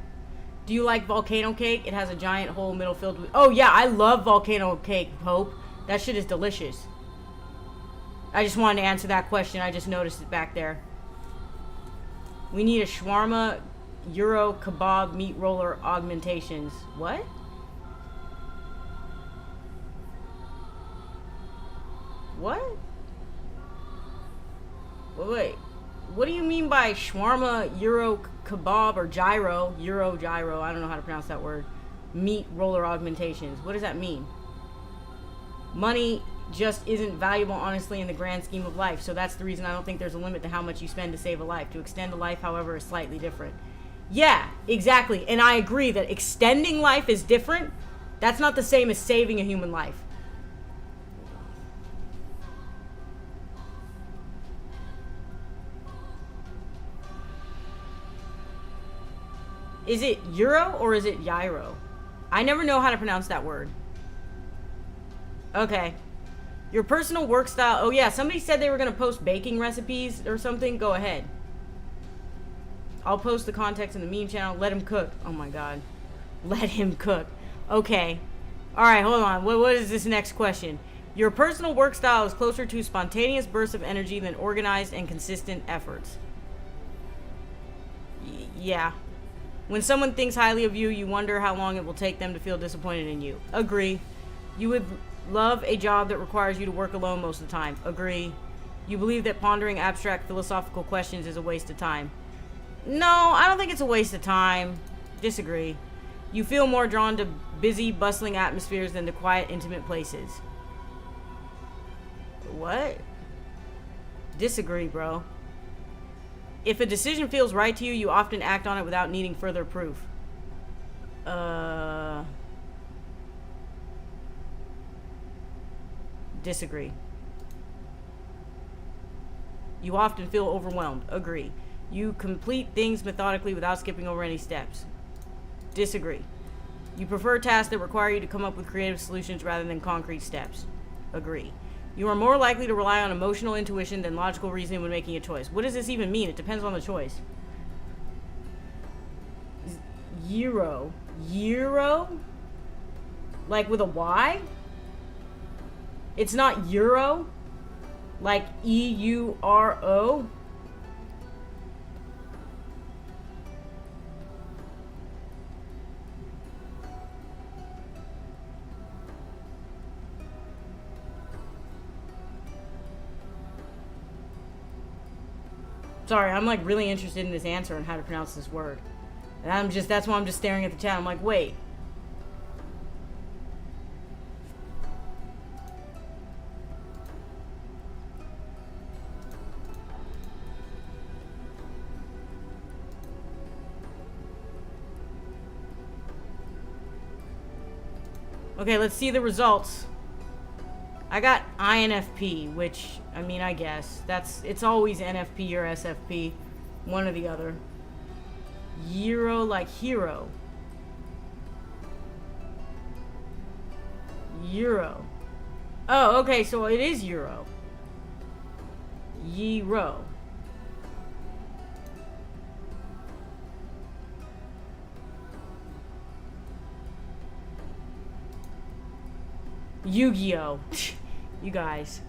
Do you like volcano cake? It has a giant hole middle filled with... Oh, yeah, I love volcano cake, Hope. That shit is delicious. I just wanted to answer that question. I just noticed it back there. We need a shawarma, Euro, kebab, meat roller augmentations. What? What? Wait. What do you mean by shawarma, Euro, kebab, or gyro? Euro, gyro. I don't know how to pronounce that word. Meat roller augmentations. What does that mean? Money just isn't valuable, honestly, in the grand scheme of life. So that's the reason I don't think there's a limit to how much you spend to save a life. To extend a life, however, is slightly different. Yeah, exactly. And I agree that extending life is different. That's not the same as saving a human life. Is it Euro or is it gyro? I never know how to pronounce that word. Okay. Your personal work style. Oh yeah, somebody said they were going to post baking recipes or something. Go ahead. I'll post the context in the meme channel. Let him cook. Oh my god. Let him cook. Okay. Alright, hold on. What is this next question? Your personal work style is closer to spontaneous bursts of energy than organized and consistent efforts. Yeah. When someone thinks highly of you, you wonder how long it will take them to feel disappointed in you. Agree. You would love a job that requires you to work alone most of the time. Agree. You believe that pondering abstract philosophical questions is a waste of time. No, I don't think it's a waste of time. Disagree. You feel more drawn to busy, bustling atmospheres than to quiet, intimate places. What? Disagree, bro. If a decision feels right to you, you often act on it without needing further proof. Disagree. You often feel overwhelmed. Agree. You complete things methodically without skipping over any steps. Disagree. You prefer tasks that require you to come up with creative solutions rather than concrete steps. Agree. You are more likely to rely on emotional intuition than logical reasoning when making a choice. What does this even mean? It depends on the choice. Euro. Euro? Like with a Y? It's not Euro? Like E-U-R-O? Sorry, I'm like really interested in this answer and how to pronounce this word. And that's why I'm just staring at the chat. I'm like, wait. Okay, let's see the results. I got INFP, which, I mean, I guess. It's always NFP or SFP. One or the other. Euro like hero. Euro. Oh, okay, so it is Euro. Euro. Yu-Gi-Oh! You guys.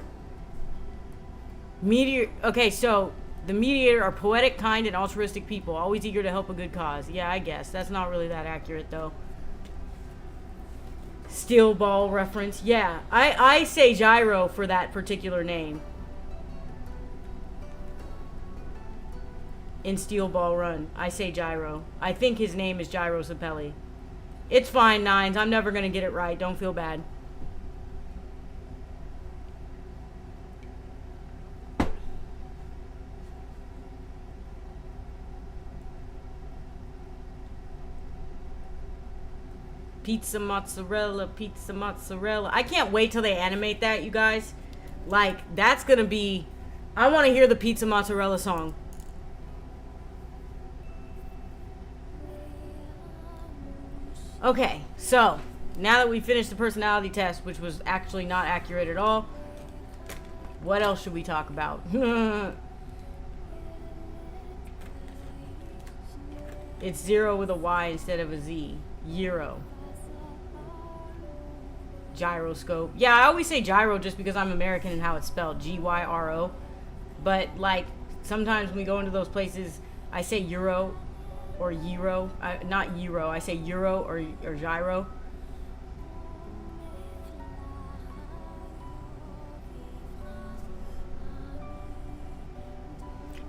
Meteor. Okay, so the Mediator are poetic, kind, and altruistic people, always eager to help a good cause. Yeah, I guess. That's not really that accurate, though. Steel Ball reference. Yeah, I say Gyro for that particular name. In Steel Ball Run, I say Gyro. I think his name is Gyro Zapelli. It's fine, Nines. I'm never going to get it right. Don't feel bad. Pizza mozzarella, pizza mozzarella. I can't wait till they animate that, you guys. Like, that's gonna be... I want to hear the pizza mozzarella song. Okay, so, now that we finished the personality test, which was actually not accurate at all, what else should we talk about? It's 0 with a Y instead of a Z. Euro. Gyroscope. Yeah, I always say gyro just because I'm American and how it's spelled. G-Y-R-O. But, like, sometimes when we go into those places, I say Euro or Euro. Not Euro. I say Euro or gyro.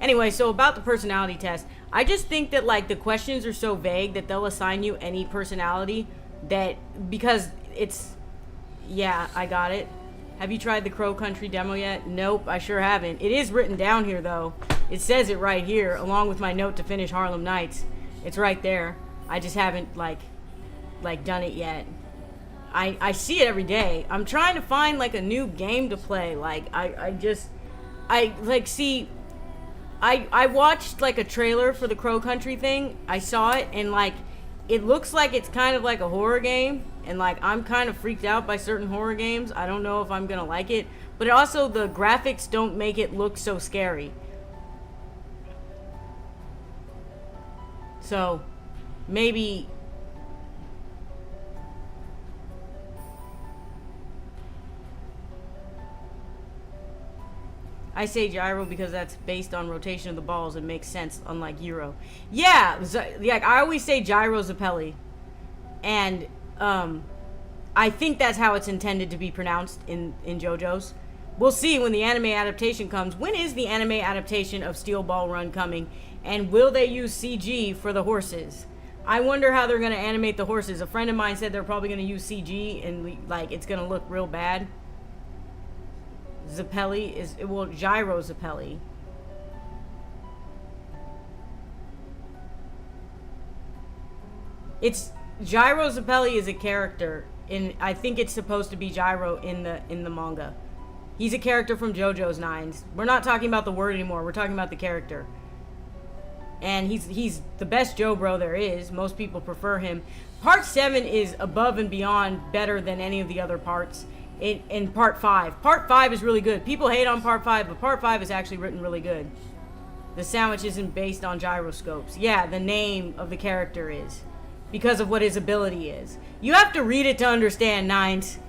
Anyway, so about the personality test, I just think that, like, the questions are so vague that they'll assign you any personality that, because it's... Yeah, I got it. Have you tried the Crow Country demo yet? Nope, I sure haven't. It is written down here, though. It says it right here, along with my note to finish Harlem Nights. It's right there. I just haven't, like done it yet. I see it every day. I'm trying to find, like, a new game to play. Like, I watched, like, a trailer for the Crow Country thing. I saw it, and, like, it looks like it's kind of like a horror game. And, like, I'm kind of freaked out by certain horror games. I don't know if I'm going to like it. But also, the graphics don't make it look so scary. So, maybe... I say gyro because that's based on rotation of the balls and makes sense, unlike Euro. Yeah, like, I always say Gyro Zapelli. And... I think that's how it's intended to be pronounced in JoJo's. We'll see when the anime adaptation comes. When is the anime adaptation of Steel Ball Run coming? And will they use CG for the horses? I wonder how they're going to animate the horses. A friend of mine said they're probably going to use CG and, like, it's going to look real bad. Zapelli is... Well, Gyro Zapelli. It's... Gyro Zapelli is a character in... I think it's supposed to be Gyro in the manga. He's a character from JoJo's Nines. We're not talking about the word anymore. We're talking about the character. And he's the best JoBro there is. Most people prefer him. Part 7 is above and beyond better than any of the other parts. in part 5. Part 5 is really good. People hate on part 5, but part 5 is actually written really good. The sandwich isn't based on gyroscopes. Yeah, the name of the character is. Because of what his ability is. You have to read it to understand, Nines.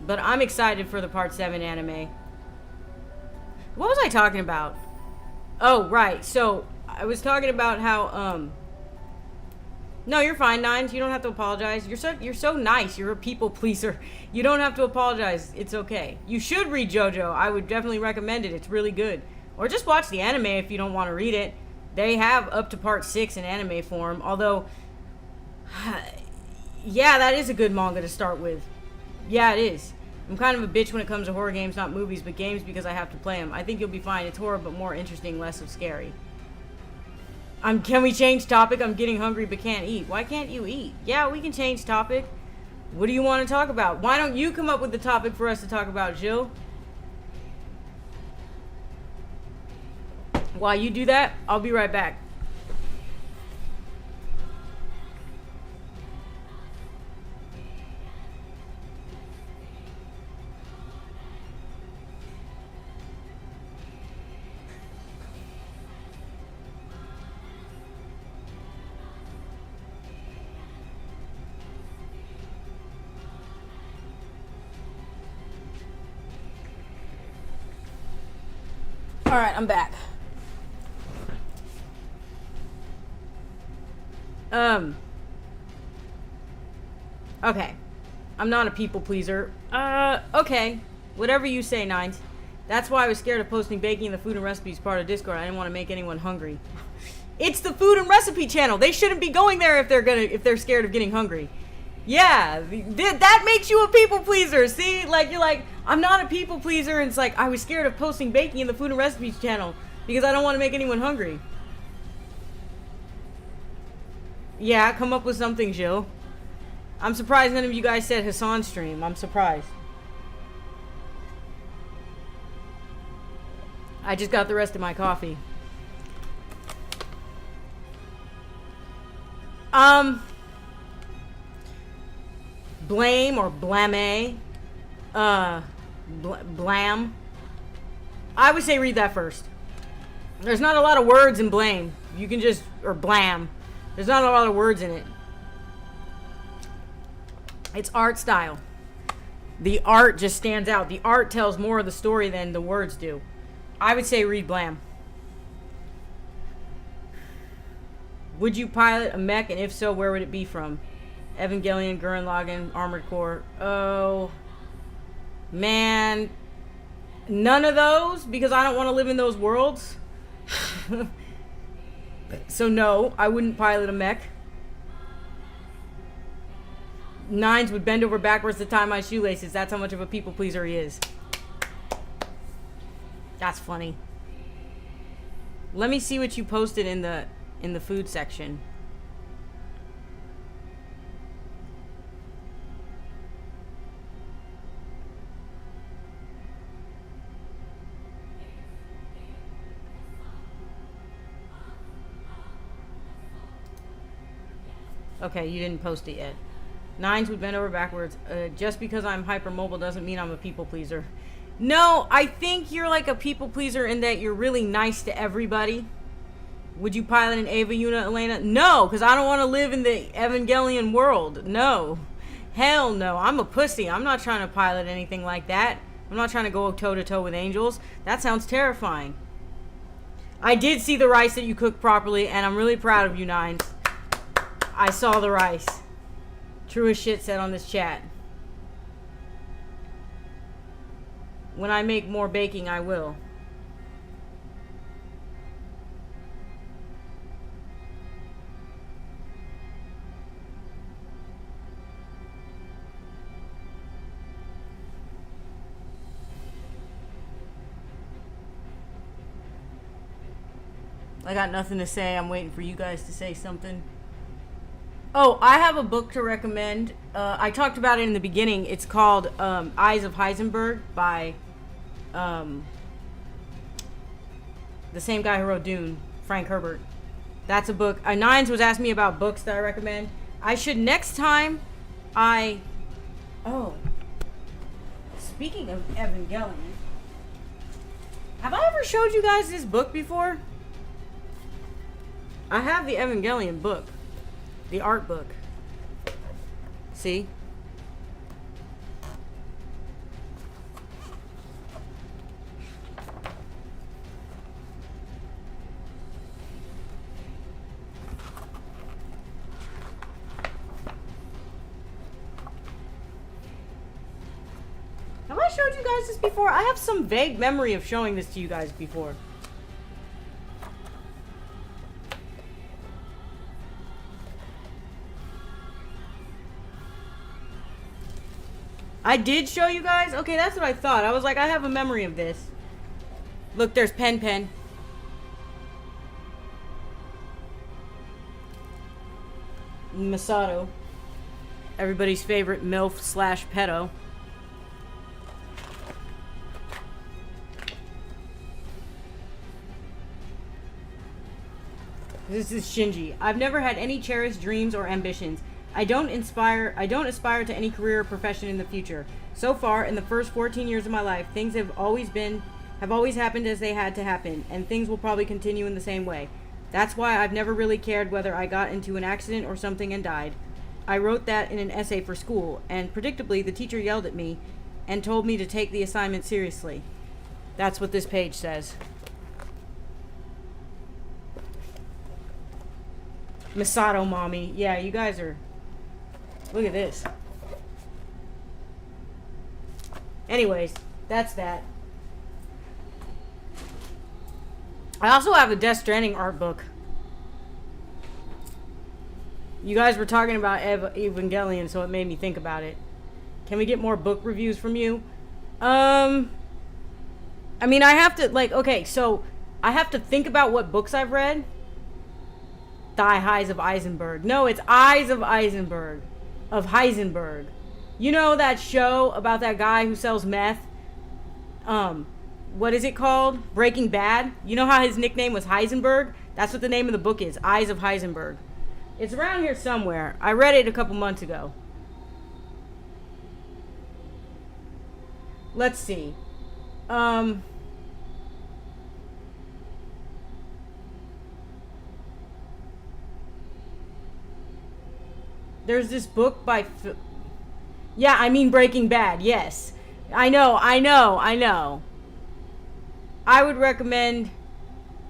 But I'm excited for the part 7 anime. What was I talking about? Oh, right. So, I was talking about how, no, you're fine, Nines. You don't have to apologize. You're so nice. You're a people pleaser. You don't have to apologize. It's okay. You should read JoJo. I would definitely recommend it. It's really good. Or just watch the anime if you don't want to read it. They have up to part 6 in anime form. Although, yeah, that is a good manga to start with. Yeah, it is. I'm kind of a bitch when it comes to horror games, not movies, but games because I have to play them. I think you'll be fine. It's horror, but more interesting, less of scary. Can we change topic? I'm getting hungry but can't eat. Why can't you eat? Yeah, we can change topic. What do you want to talk about? Why don't you come up with the topic for us to talk about, Jill? While you do that, I'll be right back. Alright, I'm back. Okay. I'm not a people pleaser. Okay. Whatever you say, Nines. That's why I was scared of posting baking in the food and recipes part of Discord. I didn't want to make anyone hungry. It's the food and recipe channel. They shouldn't be going there if they're scared of getting hungry. Yeah, that makes you a people pleaser. See, like you're like, I'm not a people pleaser, and it's like I was scared of posting baking in the food and recipes channel because I don't want to make anyone hungry. Yeah, come up with something, Jill. I'm surprised none of you guys said Hassan stream. I'm surprised. I just got the rest of my coffee. Blame or blame. Blam. I would say read that first. There's not a lot of words in blame. You can just, or blam. There's not a lot of words in it. It's art style. The art just stands out. The art tells more of the story than the words do. I would say read blam. Would you pilot a mech, and if so, where would it be from? Evangelion, Gurren Lagann, Armored Core. Oh, man. None of those, because I don't want to live in those worlds. So no, I wouldn't pilot a mech. Nines would bend over backwards to tie my shoelaces. That's how much of a people pleaser he is. That's funny. Let me see what you posted in the food section. Okay, you didn't post it yet. Nines would bend over backwards. Just because I'm hypermobile doesn't mean I'm a people pleaser. No, I think you're like a people pleaser in that you're really nice to everybody. Would you pilot an Ava unit, Elena? No, because I don't want to live in the Evangelion world. No. Hell no. I'm a pussy. I'm not trying to pilot anything like that. I'm not trying to go toe-to-toe with angels. That sounds terrifying. I did see the rice that you cooked properly, and I'm really proud of you, Nines. I saw the rice. True as shit said on this chat. When I make more baking, I will. I got nothing to say. I'm waiting for you guys to say something. Oh, I have a book to recommend. I talked about it in the beginning. It's called Eyes of Heisenberg by The same guy who wrote Dune, Frank Herbert. That's a book. Nines was asking me about books that I recommend. I should next time Oh. Speaking of Evangelion, have I ever showed you guys this book before? I have the Evangelion book. The art book. See? Have I showed you guys this before? I have some vague memory of showing this to you guys before. I did show you guys? Okay, that's what I thought. I was like, I have a memory of this. Look, there's Pen. Masato. Everybody's favorite MILF / pedo. This is Shinji. I've never had any cherished dreams or ambitions. I don't aspire to any career or profession in the future. So far, in the first 14 years of my life, things have always happened as they had to happen, and things will probably continue in the same way. That's why I've never really cared whether I got into an accident or something and died. I wrote that in an essay for school, and predictably, the teacher yelled at me and told me to take the assignment seriously. That's what this page says. Masato mommy. Yeah, you guys are... Look at this. Anyways, that's that. I also have a Death Stranding art book. You guys were talking about Evangelion, so it made me think about it. Can we get more book reviews from you? I mean, I have to, like, okay, so I have to think about what books I've read. Die Eyes of Eisenberg. No, it's Eyes of Eisenberg. Of Heisenberg. You know that show about that guy who sells meth? What is it called? Breaking Bad? You know how his nickname was Heisenberg? That's what the name of the book is. Eyes of Heisenberg. It's around here somewhere. I read it a couple months ago. Let's see. There's this book by... Yeah, I mean Breaking Bad, yes. I know. I would recommend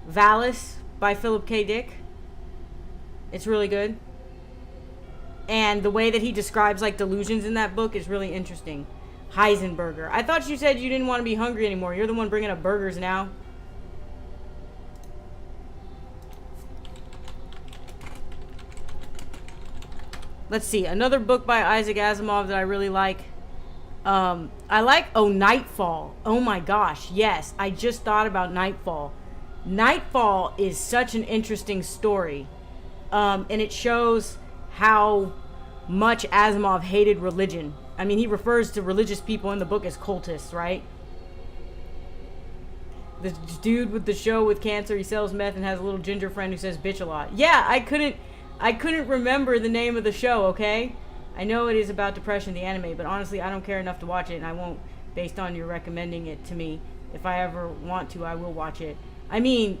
Valis by Philip K. Dick. It's really good. And the way that he describes, like, delusions in that book is really interesting. Heisenberger. I thought you said you didn't want to be hungry anymore. You're the one bringing up burgers now. Let's see. Another book by Isaac Asimov that I really like. I like... Oh, Nightfall. Oh my gosh. Yes. I just thought about Nightfall. Nightfall is such an interesting story. And it shows how much Asimov hated religion. I mean, he refers to religious people in the book as cultists, right? The dude with the show with cancer, he sells meth and has a little ginger friend who says bitch a lot. Yeah, I couldn't remember the name of the show, okay? I know it is about depression, the anime, but honestly, I don't care enough to watch it, and I won't, based on your recommending it to me. If I ever want to, I will watch it. I mean,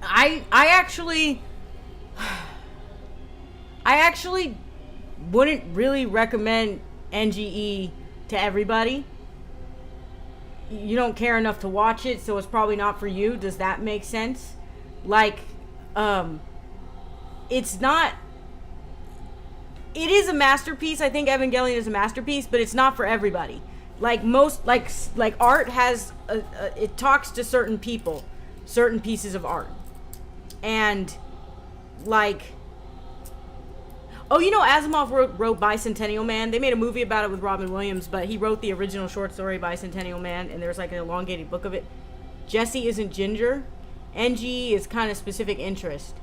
I actually wouldn't really recommend NGE to everybody. You don't care enough to watch it, so it's probably not for you. Does that make sense? Like, it's not... It is a masterpiece. I think Evangelion is a masterpiece, but it's not for everybody. Like most, like art has, it talks to certain people, certain pieces of art. And, like... Oh, you know Asimov wrote Bicentennial Man? They made a movie about it with Robin Williams, but he wrote the original short story Bicentennial Man, and there's like an elongated book of it. Jesse Isn't Ginger. NG is kind of specific interest.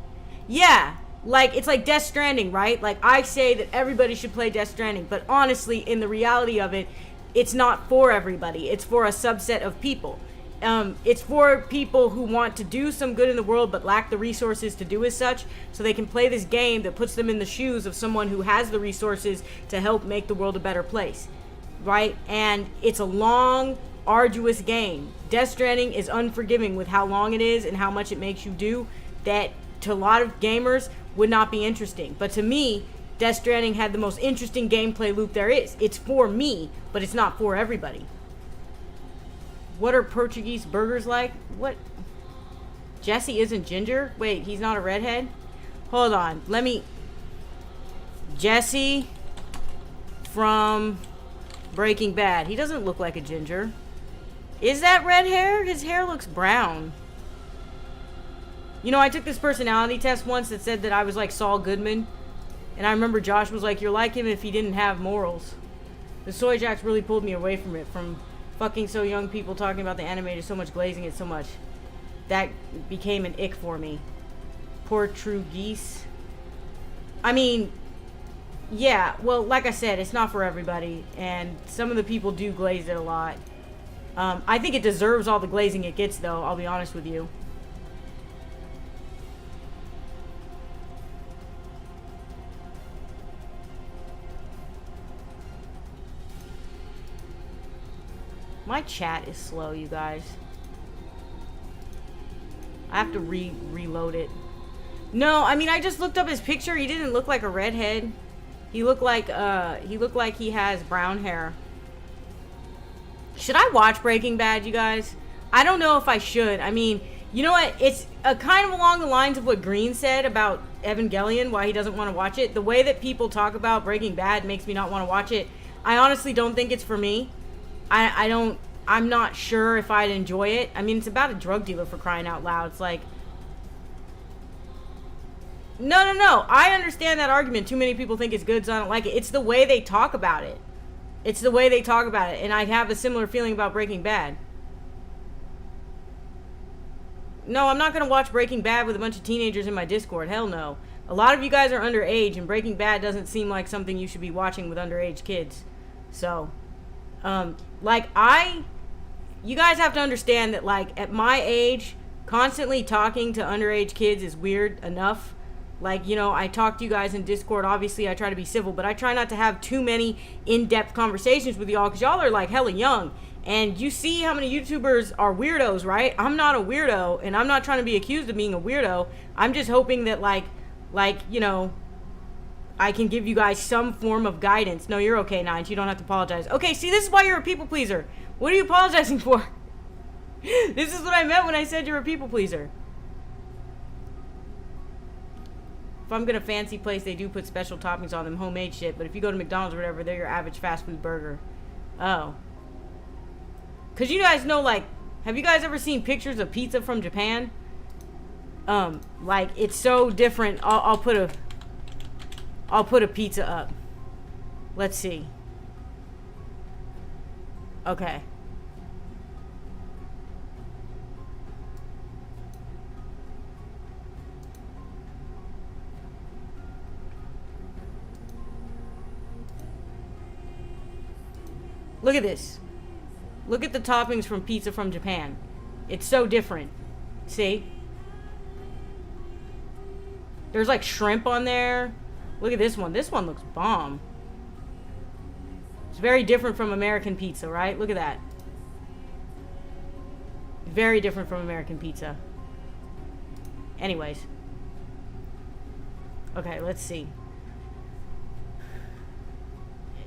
Yeah, like, it's like Death Stranding, right? Like, I say that everybody should play Death Stranding, but honestly, in the reality of it, it's not for everybody. It's for a subset of people. It's for people who want to do some good in the world but lack the resources to do as such, so they can play this game that puts them in the shoes of someone who has the resources to help make the world a better place, right? And it's a long, arduous game. Death Stranding is unforgiving with how long it is and how much it makes you do, that to a lot of gamers would not be interesting. But to me, Death Stranding had the most interesting gameplay loop there is. It's for me, but it's not for everybody. What are Portuguese burgers like? What? Jesse isn't ginger? Wait, he's not a redhead? Hold on. Let me... Jesse from Breaking Bad. He doesn't look like a ginger. Is that red hair? His hair looks brown. You know, I took this personality test once that said that I was like Saul Goodman. And I remember Josh was like, you're like him if he didn't have morals. The Soy Jacks really pulled me away from it. From fucking so young people talking about the animated so much, glazing it so much. That became an ick for me. Portuguese. I mean, yeah, well, like I said, it's not for everybody. And some of the people do glaze it a lot. I think it deserves all the glazing it gets, though, I'll be honest with you. My chat is slow, you guys. I have to reload it. No, I mean, I just looked up his picture. He didn't look like a redhead. He looked like he has brown hair. Should I watch Breaking Bad, you guys? I don't know if I should. I mean, you know what? It's kind of along the lines of what Green said about Evangelion, why he doesn't want to watch it. The way that people talk about Breaking Bad makes me not want to watch it. I honestly don't think it's for me. I'm not sure if I'd enjoy it. I mean, it's about a drug dealer, for crying out loud. It's like, no. I understand that argument. Too many people think it's good, so I don't like it. It's the way they talk about it. It's the way they talk about it. And I have a similar feeling about Breaking Bad. No, I'm not going to watch Breaking Bad with a bunch of teenagers in my Discord. Hell no. A lot of you guys are underage, and Breaking Bad doesn't seem like something you should be watching with underage kids. So... you guys have to understand that, like, at my age, constantly talking to underage kids is weird enough. Like, you know, I talk to you guys in Discord. Obviously, I try to be civil, but I try not to have too many in-depth conversations with y'all, because y'all are, like, hella young. And you see how many YouTubers are weirdos, right? I'm not a weirdo, and I'm not trying to be accused of being a weirdo. I'm just hoping that, like, you know... I can give you guys some form of guidance. No, you're okay, Nines. You don't have to apologize. Okay, see, this is why you're a people pleaser. What are you apologizing for? This is what I meant when I said you're a people pleaser. If I'm gonna fancy place, they do put special toppings on them, homemade shit. But if you go to McDonald's or whatever, they're your average fast food burger. Oh. Because you guys know, like, have you guys ever seen pictures of pizza from Japan? Like, it's so different. I'll put a pizza up. Let's see. Okay. Look at this. Look at the toppings from pizza from Japan. It's so different. See? There's like shrimp on there. Look at this one. This one looks bomb. It's very different from American pizza, right? Look at that. Very different from American pizza. Anyways. Okay, let's see.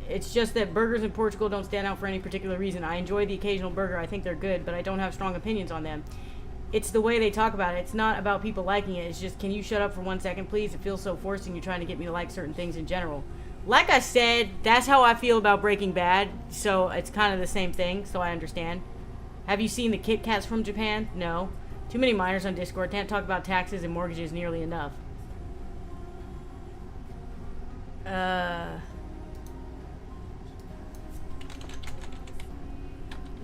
It's just that burgers in Portugal don't stand out for any particular reason. I enjoy the occasional burger. I think they're good, but I don't have strong opinions on them. It's the way they talk about it. It's not about people liking it. It's just, can you shut up for 1 second, please? It feels so forced and you're trying to get me to like certain things in general. Like I said, that's how I feel about Breaking Bad. So it's kind of the same thing, so I understand. Have you seen the Kit Kats from Japan? No. Too many minors on Discord. Can't talk about taxes and mortgages nearly enough.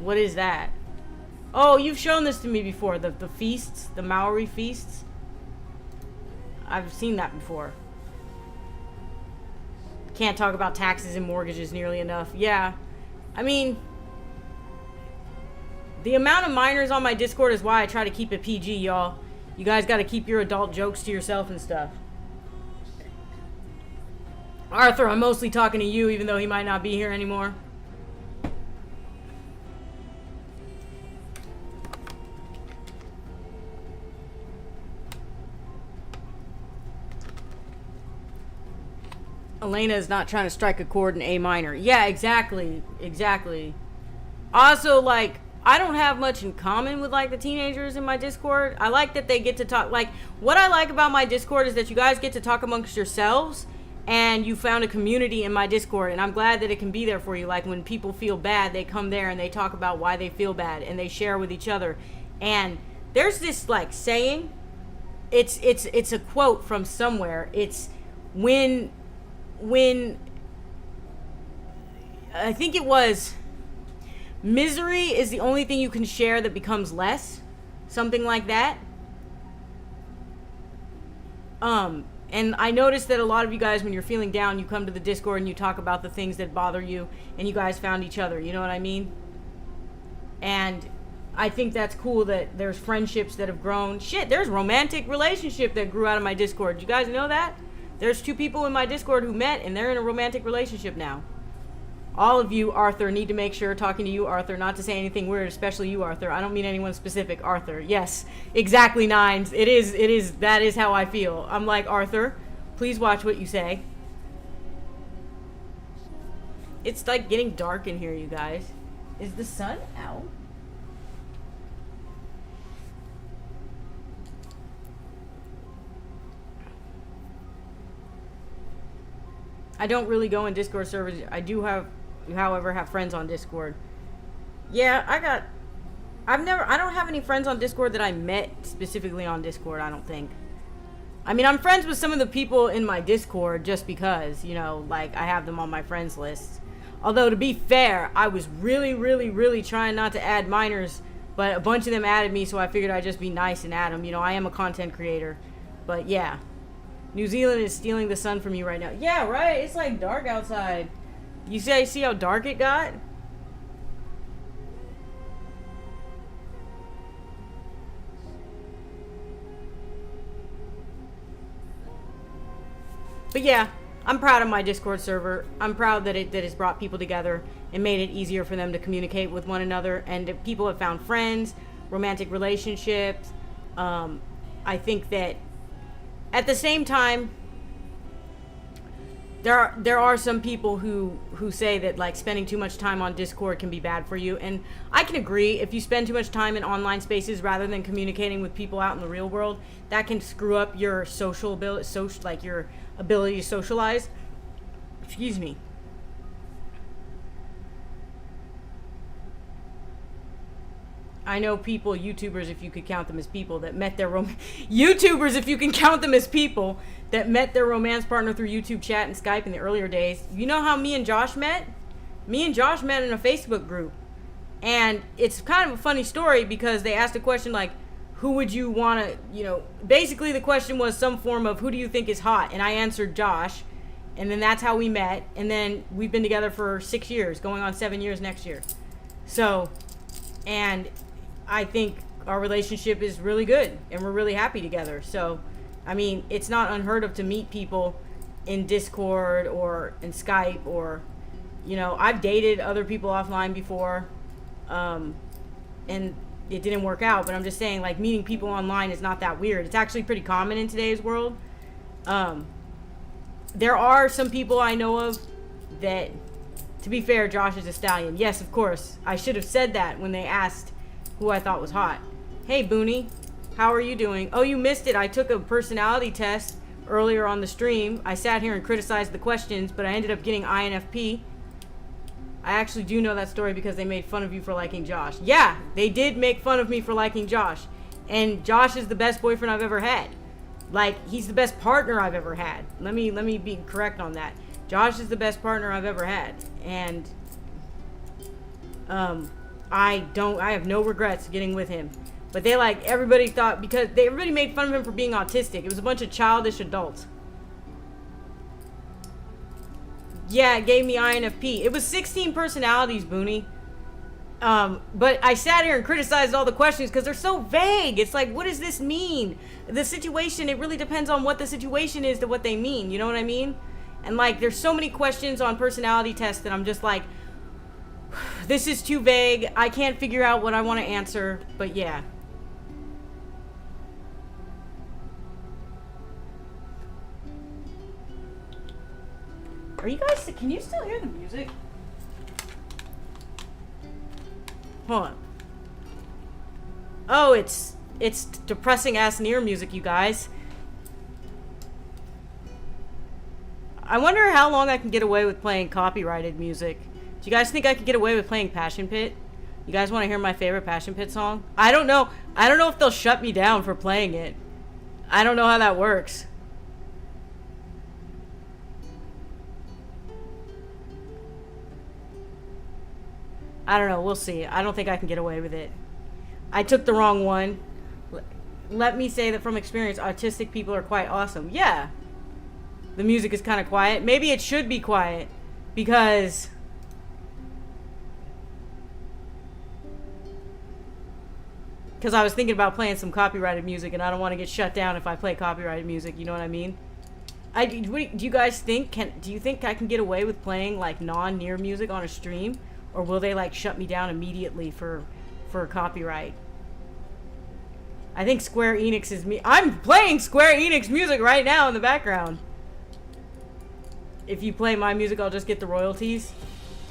What is that? Oh, you've shown this to me before. The feasts, the Maori feasts. I've seen that before. Can't talk about taxes and mortgages nearly enough. Yeah. I mean, The amount of minors on my Discord is why I try to keep it PG, y'all. You guys got to keep your adult jokes to yourself and stuff. Arthur, I'm mostly talking to you, even though he might not be here anymore. Elena is not trying to strike a chord in A minor. Yeah, exactly. Exactly. Also, like, I don't have much in common with, like, the teenagers in my Discord. I like that they get to talk. Like, what I like about my Discord is that you guys get to talk amongst yourselves, and you found a community in my Discord, and I'm glad that it can be there for you. Like, when people feel bad, they come there and they talk about why they feel bad, and they share with each other. And there's this, like, saying. It's a quote from somewhere. It's when I think it was, misery is the only thing you can share that becomes less, something like that. And I noticed that a lot of you guys, when you're feeling down, you come to the Discord and you talk about the things that bother you, and you guys found each other, you know what I mean? And I think that's cool that there's friendships that have grown. Shit, there's romantic relationship that grew out of my Discord. You guys know that? There's 2 people in my Discord who met, and they're in a romantic relationship now. All of you, Arthur, need to make sure, talking to you, Arthur, not to say anything weird, especially you, Arthur. I don't mean anyone specific, Arthur. Yes, exactly, Nines. It is, that is how I feel. I'm like, Arthur, please watch what you say. It's like getting dark in here, you guys. Is the sun out? I don't really go in Discord servers. I do have, however, have friends on Discord. Yeah, I don't have any friends on Discord that I met specifically on Discord, I don't think. I mean, I'm friends with some of the people in my Discord just because, you know, like, I have them on my friends list. Although, to be fair, I was really trying not to add minors, but a bunch of them added me, so I figured I'd just be nice and add them. You know, I am a content creator. But, yeah. New Zealand is stealing the sun from you right now. Yeah, right? It's like dark outside. You see how dark it got? But yeah, I'm proud of my Discord server. I'm proud that it's brought people together and made it easier for them to communicate with one another. And people have found friends, romantic relationships. I think that at the same time, there are some people who say that, like, spending too much time on Discord can be bad for you, and I can agree. If you spend too much time in online spaces rather than communicating with people out in the real world, that can screw up your social ability, like your ability to socialize. Excuse me. I know people, YouTubers, if you could count them as people, that met their YouTubers, if you can count them as people, that met their romance partner through YouTube chat and Skype in the earlier days. You know how me and Josh met? Me and Josh met in a Facebook group. And it's kind of a funny story because they asked a question like, who would you want to, you know, basically the question was some form of who do you think is hot? And I answered Josh. And then that's how we met. And then we've been together for 6 years, going on 7 years next year. So, and I think our relationship is really good and we're really happy together. So, I mean, it's not unheard of to meet people in Discord or in Skype or, you know, I've dated other people offline before, and it didn't work out, but I'm just saying, like, meeting people online is not that weird. It's actually pretty common in today's world. There are some people I know of that, to be fair, Josh is a stallion. Yes, of course. I should have said that when they asked who I thought was hot. Hey, Booney, how are you doing? Oh, you missed it. I took a personality test earlier on the stream. I sat here and criticized the questions, but I ended up getting INFP. I actually do know that story because they made fun of you for liking Josh. Yeah, they did make fun of me for liking Josh. And Josh is the best boyfriend I've ever had. Like, he's the best partner I've ever had. Let me be correct on that. Josh is the best partner I've ever had. And I have no regrets getting with him. But they, like, everybody thought, because everybody made fun of him for being autistic. It was a bunch of childish adults. Yeah, it gave me INFP. It was 16 personalities, Booney. But I sat here and criticized all the questions because they're so vague. It's like, what does this mean? The situation, it really depends on what the situation is to what they mean. You know what I mean? And like, there's so many questions on personality tests that I'm just like, this is too vague. I can't figure out what I want to answer. But yeah. Are you guys, can you still hear the music? Hold on. Oh, it's depressing ass Nier music, you guys. I wonder how long I can get away with playing copyrighted music. Do you guys think I could get away with playing Passion Pit? You guys want to hear my favorite Passion Pit song? I don't know. I don't know if they'll shut me down for playing it. I don't know how that works. I don't know. We'll see. I don't think I can get away with it. I took the wrong one. Let me say that from experience, autistic people are quite awesome. Yeah. The music is kind of quiet. Maybe it should be quiet because I was thinking about playing some copyrighted music and I don't want to get shut down if I play copyrighted music. You know what I mean? Do you guys think, do you think I can get away with playing like non-Nier music on a stream? Or will they like shut me down immediately for copyright? I think Square Enix is me. I'm playing Square Enix music right now in the background. If you play my music, I'll just get the royalties.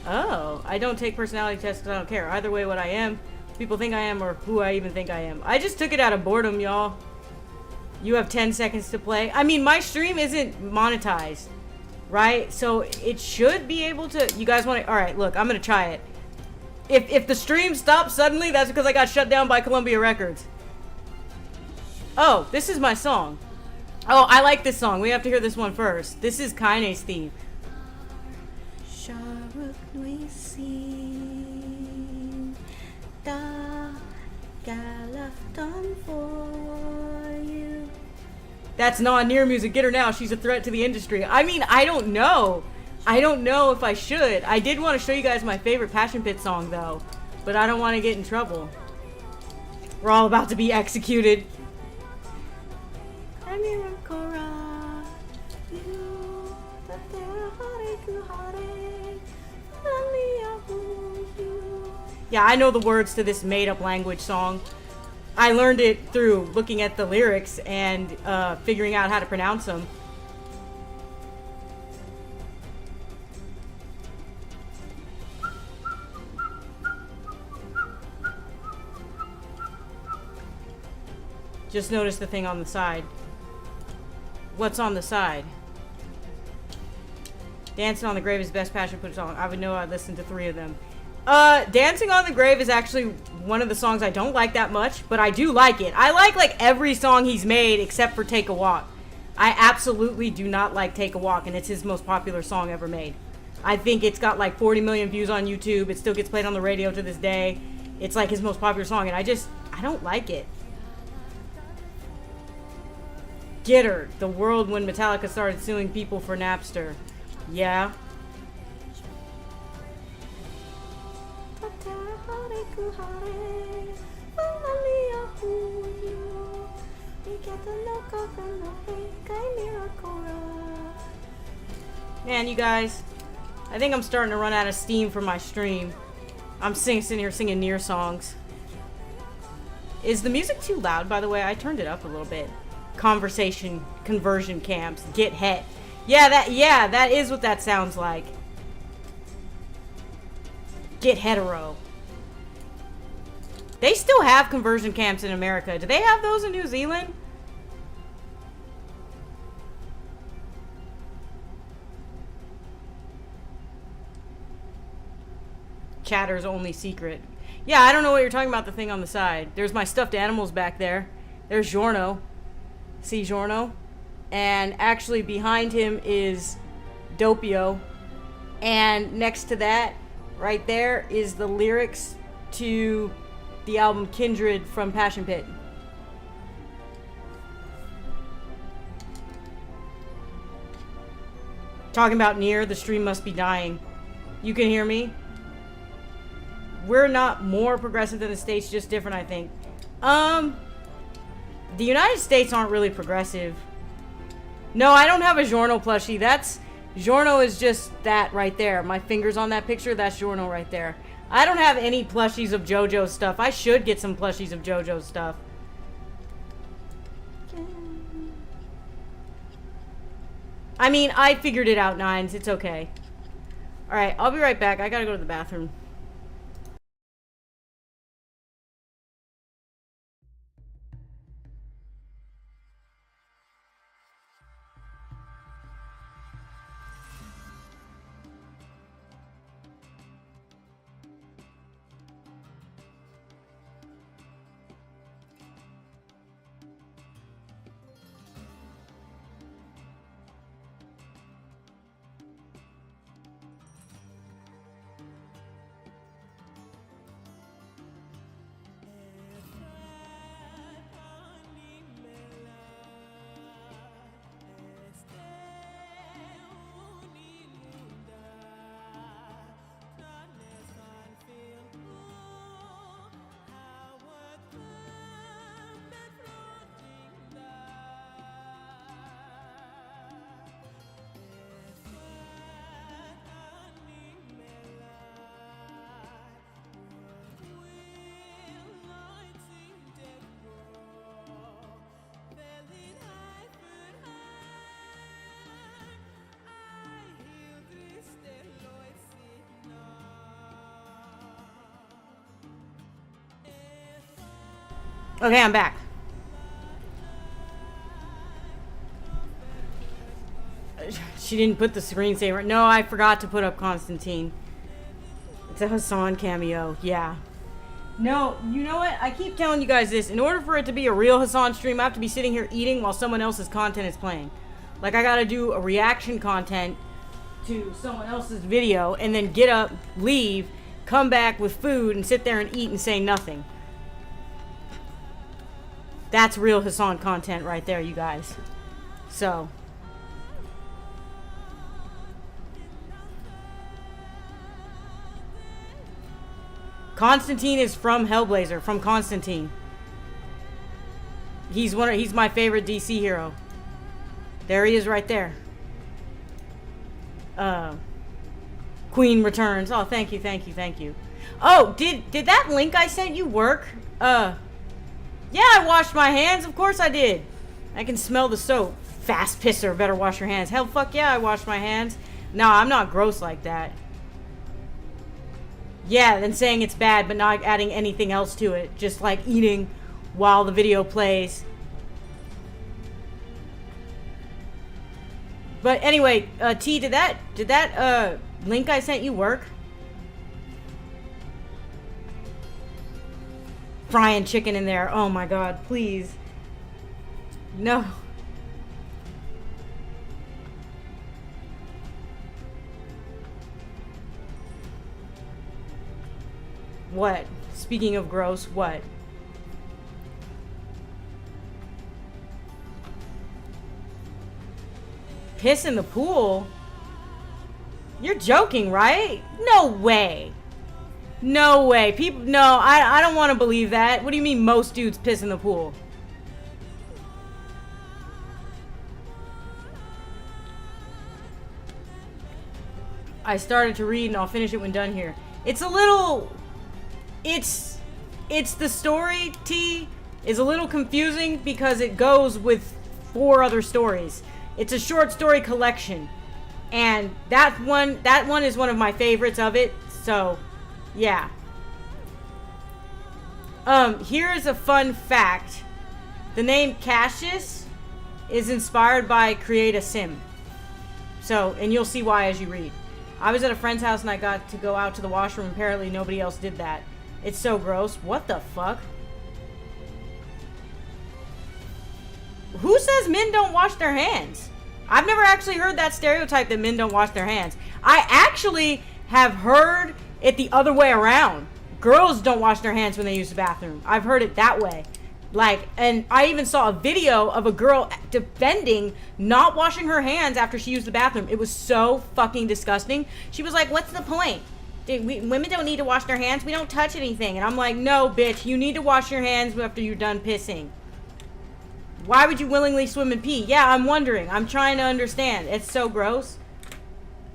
Oh, I don't take personality tests because I don't care. Either way, what I am, people think I am or who I even think I am. I just took it out of boredom, y'all. You have 10 seconds to play. I mean, my stream isn't monetized. Right? So it should be able to. You guys want to? All right, look, I'm going to try it. If the stream stops suddenly, that's because I got shut down by Columbia Records. Oh, this is my song. Oh, I like this song. We have to hear this one first. This is Kaine's theme. That's non-Nier music. Get her now. She's a threat to the industry. I mean, I don't know. I don't know if I should. I did want to show you guys my favorite Passion Pit song, though. But I don't want to get in trouble. We're all about to be executed. Yeah, I know the words to this made-up language song. I learned it through looking at the lyrics and figuring out how to pronounce them. Just notice the thing on the side. What's on the side? Dancing on the Grave is best Passion Pit song. I would know. I listened to 3 of them. Dancing on the Grave is actually one of the songs I don't like that much, but I do like it. I like every song he's made except for Take a Walk. I absolutely do not like Take a Walk, and it's his most popular song ever made. I think it's got like 40 million views on YouTube. It still gets played on the radio to this day. It's like his most popular song, and I don't like it. Get Her, the world when Metallica started suing people for Napster. Yeah. Man, you guys, I think I'm starting to run out of steam for my stream. I'm sitting here singing Nier songs. Is the music too loud, by the way? I turned it up a little bit. Conversation, conversion camps, get het. Yeah, that is what that sounds like. Get hetero. They still have conversion camps in America. Do they have those in New Zealand? Chatter's only secret. Yeah, I don't know what you're talking about, the thing on the side. There's my stuffed animals back there. There's Giorno. See Giorno? And actually behind him is Doppio. And next to that, right there, is the lyrics to the album Kindred from Passion Pit. Talking about Nier, the stream must be dying. You can hear me? We're not more progressive than the States, just different, I think. The United States aren't really progressive. No, I don't have a Giorno plushie. Giorno is just that right there. My finger's on that picture. That's Giorno right there. I don't have any plushies of JoJo's stuff. I should get some plushies of JoJo's stuff. I mean, I figured it out, Nines. It's okay. Alright, I'll be right back. I gotta go to the bathroom. Okay, I'm back. She didn't put the screensaver. No, I forgot to put up Constantine. It's a Hassan cameo. Yeah. No, you know what? I keep telling you guys this. In order for it to be a real Hassan stream, I have to be sitting here eating while someone else's content is playing. Like, I gotta do a reaction content to someone else's video and then get up, leave, come back with food and sit there and eat and say nothing. That's real Hassan content right there, you guys. So. Constantine is from Hellblazer, from Constantine. He's my favorite DC hero. There he is right there. Queen returns. Oh, thank you, thank you, thank you. Oh, did that link I sent you work? Yeah, I washed my hands. Of course I did. I can smell the soap. Fast pisser. Better wash your hands. Hell, fuck yeah, I washed my hands. No, I'm not gross like that. Yeah, then saying it's bad, but not adding anything else to it. Just like eating while the video plays. But anyway, T, did that link I sent you work? Frying chicken in there. Oh my god, please. No. What? Speaking of gross, what? Piss in the pool? You're joking, right? No way. No way. People, no, I don't want to believe that. What do you mean most dudes piss in the pool? I started to read and I'll finish it when done here. It's a little... It's the story, T, is a little confusing because it goes with 4 other stories. It's a short story collection. And that one is one of my favorites of it. So... yeah. Here's a fun fact. The name Cassius is inspired by Create a Sim. So, and you'll see why as you read. I was at a friend's house and I got to go out to the washroom. Apparently nobody else did that. It's so gross. What the fuck? Who says men don't wash their hands? I've never actually heard that stereotype that men don't wash their hands. I actually have heard it the other way around. Girls don't wash their hands when they use the bathroom. I've heard it that way. Like, and I even saw a video of a girl defending not washing her hands after she used the bathroom. It was so fucking disgusting. She was like, what's the point? Women don't need to wash their hands. We don't touch anything. And I'm like, no, bitch. You need to wash your hands after you're done pissing. Why would you willingly swim and pee? Yeah, I'm wondering. I'm trying to understand. It's so gross.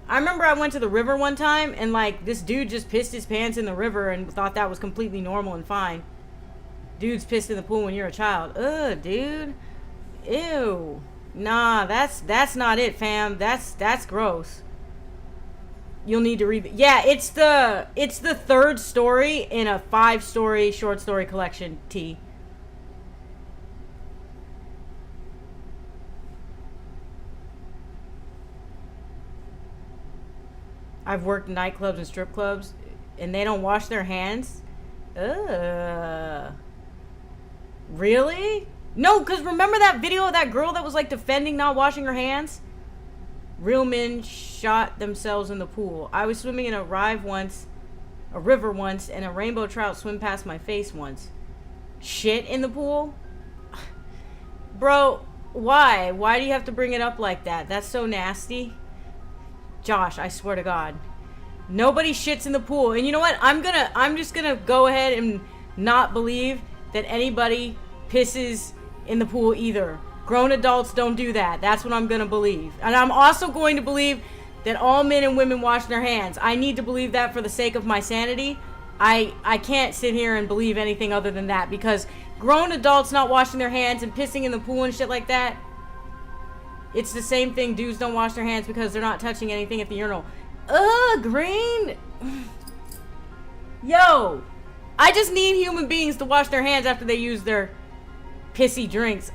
I remember I went to the river one time and like this dude just pissed his pants in the river and thought that was completely normal and fine. Dudes pissed in the pool when you're a child. Ugh, dude. Ew. Nah, that's not it, fam. That's gross. You'll need to read. Yeah, it's the 3rd story in a 5-story short story collection, T. I've worked in nightclubs and strip clubs, and they don't wash their hands. Really? No, because remember that video of that girl that was like defending not washing her hands? Real men shot themselves in the pool. I was swimming in a river once, and a rainbow trout swim past my face once. Shit in the pool? Bro, why? Why do you have to bring it up like that? That's so nasty. Josh, I swear to God. Nobody shits in the pool. And you know what? I'm just gonna go ahead and not believe that anybody pisses in the pool either. Grown adults don't do that. That's what I'm gonna believe. And I'm also going to believe that all men and women wash their hands. I need to believe that for the sake of my sanity. I can't sit here and believe anything other than that, because grown adults not washing their hands and pissing in the pool and shit like that, it's the same thing. Dudes don't wash their hands because they're not touching anything at the urinal. Ugh, Green. Yo, I just need human beings to wash their hands after they use their pissy drinks.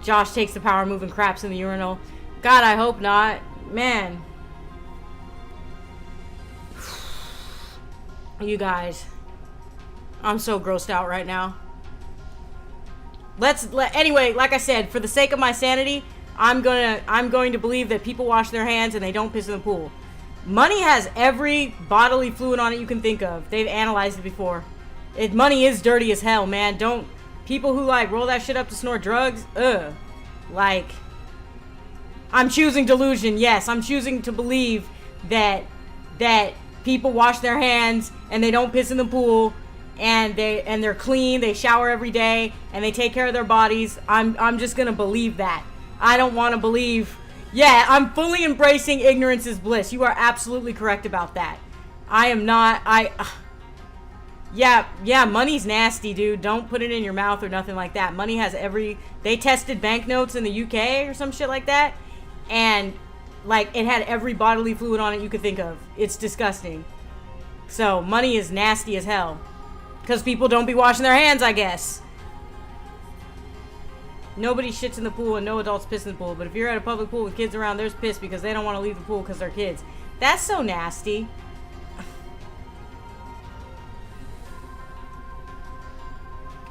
Josh takes the power move and craps in the urinal. God, I hope not. Man. You guys. I'm so grossed out right now. Anyway, like I said, for the sake of my sanity, I'm going to believe that people wash their hands and they don't piss in the pool. Money has every bodily fluid on it you can think of. They've analyzed it before. Money is dirty as hell, man. People who like roll that shit up to snort drugs, like, I'm choosing delusion. Yes, I'm choosing to believe that people wash their hands and they don't piss in the pool, and they're clean, they shower every day, and they take care of their bodies. I'm just gonna believe that. I don't want to believe. Yeah, I'm fully embracing ignorance is bliss. You are absolutely correct about that. I am not. Yeah, money's nasty, dude. Don't put it in your mouth or nothing like that. Money has they tested banknotes in the UK or some shit like that, and like it had every bodily fluid on it you could think of. It's disgusting. So money is nasty as hell. Because people don't be washing their hands, I guess. Nobody shits in the pool and no adults piss in the pool. But if you're at a public pool with kids around, there's piss because they don't want to leave the pool because they're kids. That's so nasty.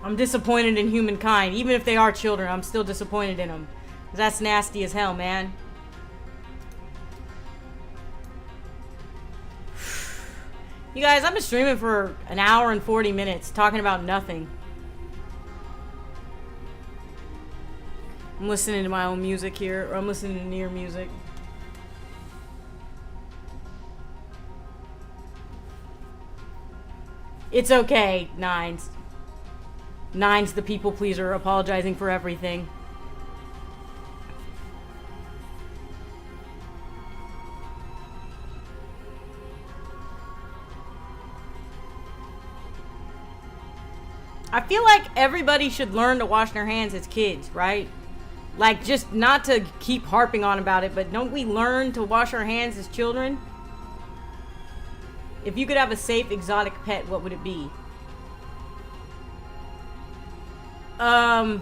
I'm disappointed in humankind. Even if they are children, I'm still disappointed in them. That's nasty as hell, man. You guys, I've been streaming for an hour and 40 minutes talking about nothing. I'm listening to my own music here, or I'm listening to Nier music. It's okay, Nines. Nines the people pleaser, apologizing for everything. I feel like everybody should learn to wash their hands as kids, right? Like, just not to keep harping on about it, but don't we learn to wash our hands as children? If you could have a safe exotic pet, what would it be? No,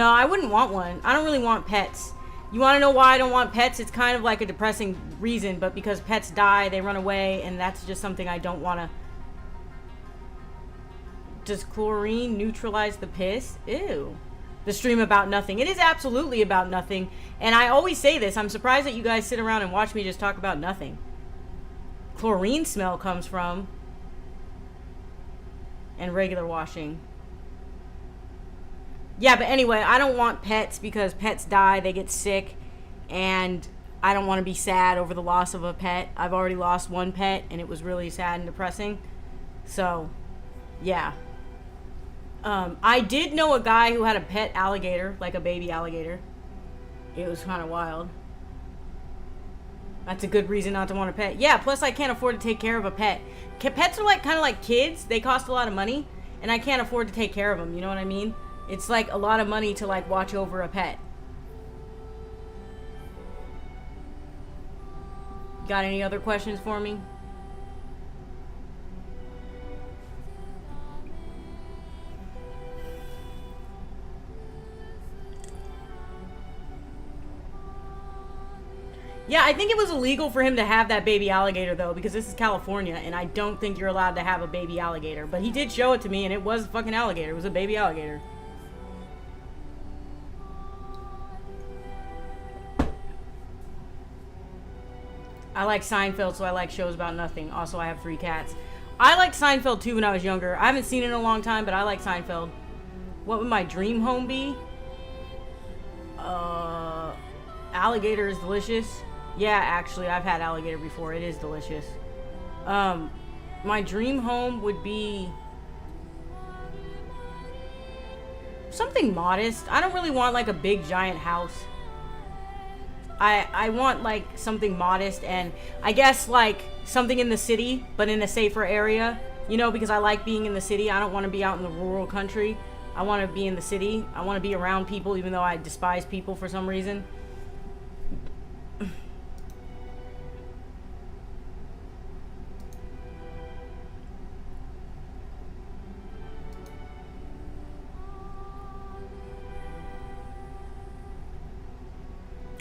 I wouldn't want one. I don't really want pets. You want to know why I don't want pets? It's kind of like a depressing reason, but because pets die, they run away, and that's just something I don't want to. Does chlorine neutralize the piss? Ew. The stream about nothing. It is absolutely about nothing. And I always say this. I'm surprised that you guys sit around and watch me just talk about nothing. Chlorine smell comes from. And regular washing. Yeah, but anyway, I don't want pets because pets die. They get sick. And I don't want to be sad over the loss of a pet. I've already lost one pet, and it was really sad and depressing. So, yeah. I did know a guy who had a pet alligator, like a baby alligator. It was kind of wild. That's a good reason not to want a pet. Yeah, plus I can't afford to take care of a pet. Pets are like kind of like kids. They cost a lot of money, and I can't afford to take care of them. You know what I mean? It's like a lot of money to like watch over a pet. Got any other questions for me? Yeah, I think it was illegal for him to have that baby alligator, though, because this is California, and I don't think you're allowed to have a baby alligator. But he did show it to me, and it was a fucking alligator. It was a baby alligator. I like Seinfeld, so I like shows about nothing. Also, I have 3 cats. I liked Seinfeld, too, when I was younger. I haven't seen it in a long time, but I like Seinfeld. What would my dream home be? Alligator is delicious. Yeah, actually, I've had alligator before. It is delicious. My dream home would be something modest. I don't really want like a big giant house. I want like something modest, and I guess like something in the city, but in a safer area. You know, because I like being in the city. I don't want to be out in the rural country. I want to be in the city. I want to be around people, even though I despise people for some reason.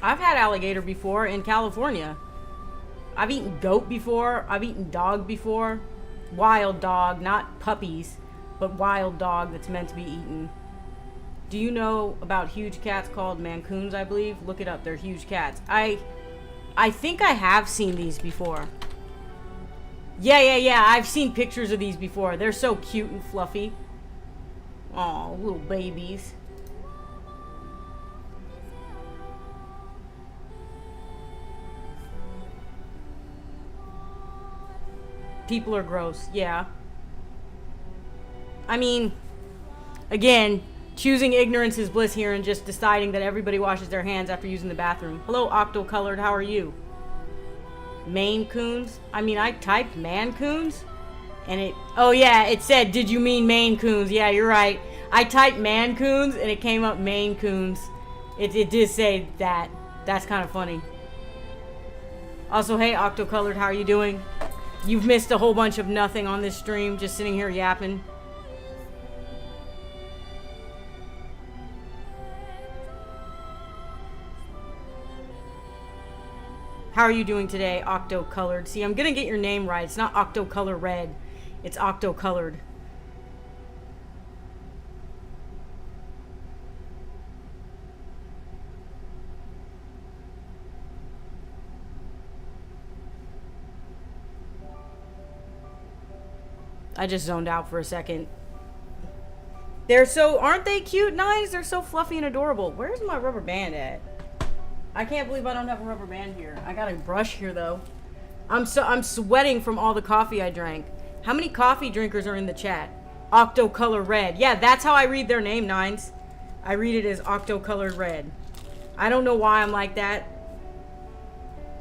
I've had alligator before in California. I've eaten goat before. I've eaten dog before. Wild dog, not puppies, but wild dog that's meant to be eaten. Do you know about huge cats called Mancoons, I believe? Look it up. They're huge cats. I think I have seen these before. Yeah. I've seen pictures of these before. They're so cute and fluffy. Aw, little babies. People are gross, yeah. I mean, again, choosing ignorance is bliss here and just deciding that everybody washes their hands after using the bathroom. Hello, Octo-Colored, how are you? Maine Coons? I mean, I typed Mancoons, and it... Oh, yeah, it said, did you mean Maine Coons? Yeah, you're right. I typed Mancoons, and it came up Maine Coons. It did say that. That's kind of funny. Also, hey, Octo-Colored, how are you doing? You've missed a whole bunch of nothing on this stream, just sitting here yapping. How are you doing today, Octo-Colored? See, I'm gonna get your name right. It's not Octo-Color Red. It's Octo-Colored. I just zoned out for a second. They're so... Aren't they cute, Nines? They're so fluffy and adorable. Where's my rubber band at? I can't believe I don't have a rubber band here. I got a brush here, though. I'm sweating from all the coffee I drank. How many coffee drinkers are in the chat? Octo-Color Red. Yeah, that's how I read their name, Nines. I read it as Octo-Colored Red. I don't know why I'm like that.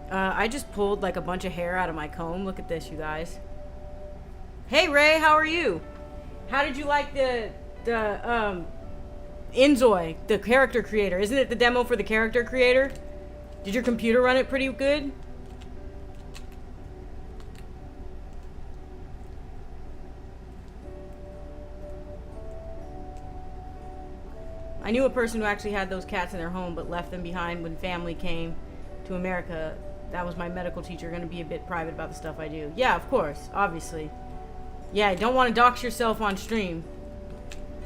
I just pulled, like, a bunch of hair out of my comb. Look at this, you guys. Hey Ray, how are you? How did you like the Inzoi, the character creator? Isn't it the demo for the character creator? Did your computer run it pretty good? I knew a person who actually had those cats in their home but left them behind when family came to America. That was my medical teacher. Going to be a bit private about the stuff I do. Yeah, of course, obviously. Yeah, don't want to dox yourself on stream.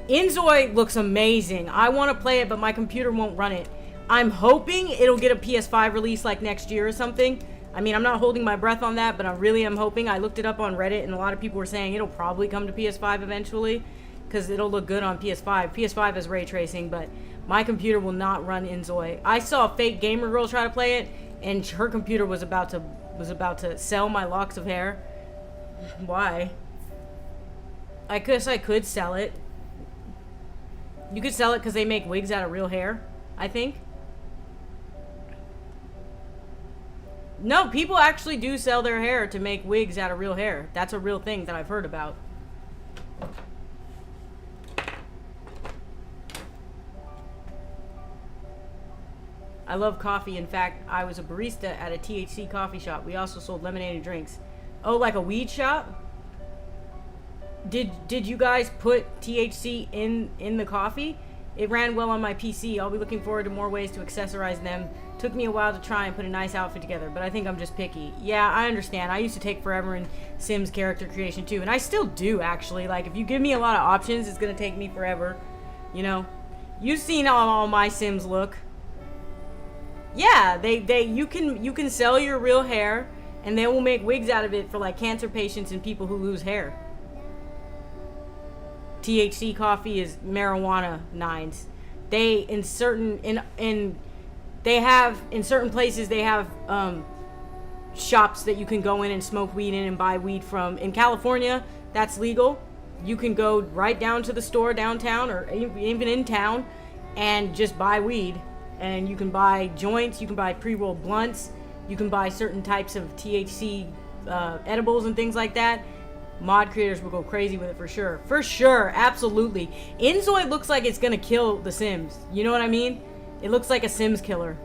Inzoi looks amazing. I want to play it, but my computer won't run it. I'm hoping it'll get a PS5 release like next year or something. I mean, I'm not holding my breath on that, but I really am hoping. I looked it up on Reddit, and a lot of people were saying it'll probably come to PS5 eventually because it'll look good on PS5. PS5 has ray tracing, but my computer will not run Inzoi. I saw a fake gamer girl try to play it, and her computer was about to sell my locks of hair. Why? I guess I could sell it. You could sell it because they make wigs out of real hair, I think. No, people actually do sell their hair to make wigs out of real hair. That's a real thing that I've heard about. I love coffee. In fact, I was a barista at a THC coffee shop. We also sold lemonade and drinks. Oh, like a weed shop? Did you guys put THC in the coffee? It ran well on my PC. I'll be looking forward to more ways to accessorize them. Took me a while to try and put a nice outfit together, but I think I'm just picky. Yeah, I understand. I used to take forever in Sims character creation too, and I still do actually. Like, if you give me a lot of options, it's gonna take me forever. You know, you've seen how all my Sims look. Yeah, you can sell your real hair, and they will make wigs out of it for like cancer patients and people who lose hair. THC coffee is marijuana nines. They in certain places they have shops that you can go in and smoke weed in and buy weed from. In California, that's legal. You can go right down to the store downtown or even in town and just buy weed. And you can buy joints, you can buy pre-rolled blunts, you can buy certain types of THC edibles and things like that. Mod creators will go crazy with it for sure. For sure, absolutely. Inzoid looks like it's gonna kill The Sims. You know what I mean? It looks like a Sims killer.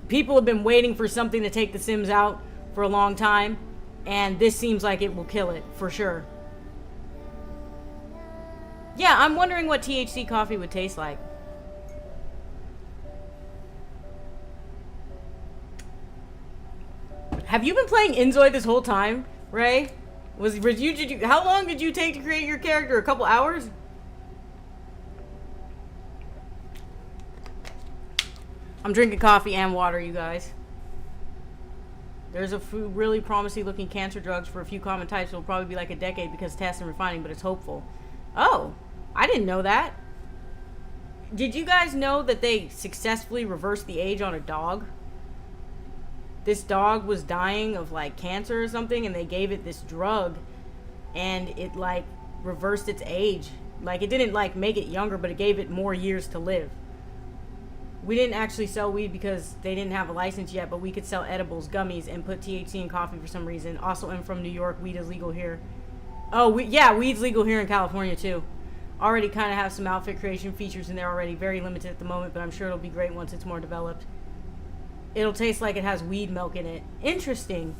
People have been waiting for something to take The Sims out for a long time, and this seems like it will kill it, for sure. Yeah, I'm wondering what THC coffee would taste like. Have you been playing Inzoid this whole time, Ray? How long did you take to create your character? A couple hours? I'm drinking coffee and water, you guys. There's a few really promising looking cancer drugs for a few common types. It'll probably be like a decade because tests and refining, but it's hopeful. Oh, I didn't know that. Did you guys know that they successfully reversed the age on a dog? This dog was dying of like cancer or something, and they gave it this drug, and it like reversed its age. Like, it didn't like make it younger, but it gave it more years to live. We didn't actually sell weed because they didn't have a license yet, but we could sell edibles, gummies, and put THC in coffee for some reason. Also, I'm from New York. Weed is legal here. Oh, yeah, weed's legal here in California too. Already kind of have some outfit creation features in there already. Very limited at the moment, but I'm sure it'll be great once it's more developed. It'll taste like it has weed milk in it. Interesting.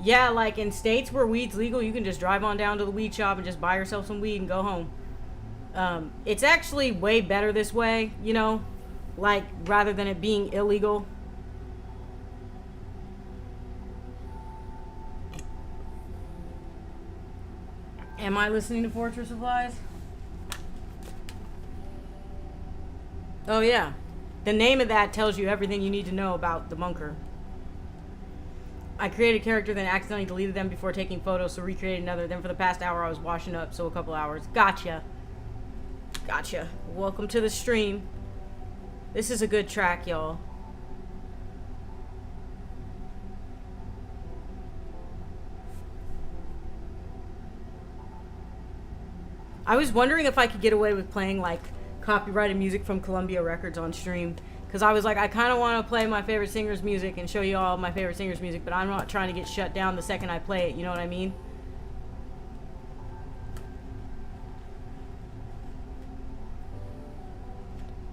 Yeah, like in states where weed's legal, you can just drive on down to the weed shop and just buy yourself some weed and go home. It's actually way better this way, you know, like rather than it being illegal. Am I listening to Fortress of Lies? Oh yeah. The name of that tells you everything you need to know about the bunker. I created a character, then accidentally deleted them before taking photos, so recreated another. Then for the past hour I was washing up, so a couple hours. Gotcha. Gotcha. Welcome to the stream. This is a good track, y'all. I was wondering if I could get away with playing like copyrighted music from Columbia Records on stream, because I was like, I kind of want to play my favorite singer's music and show you all my favorite singer's music, but I'm not trying to get shut down the second I play it, you know what I mean?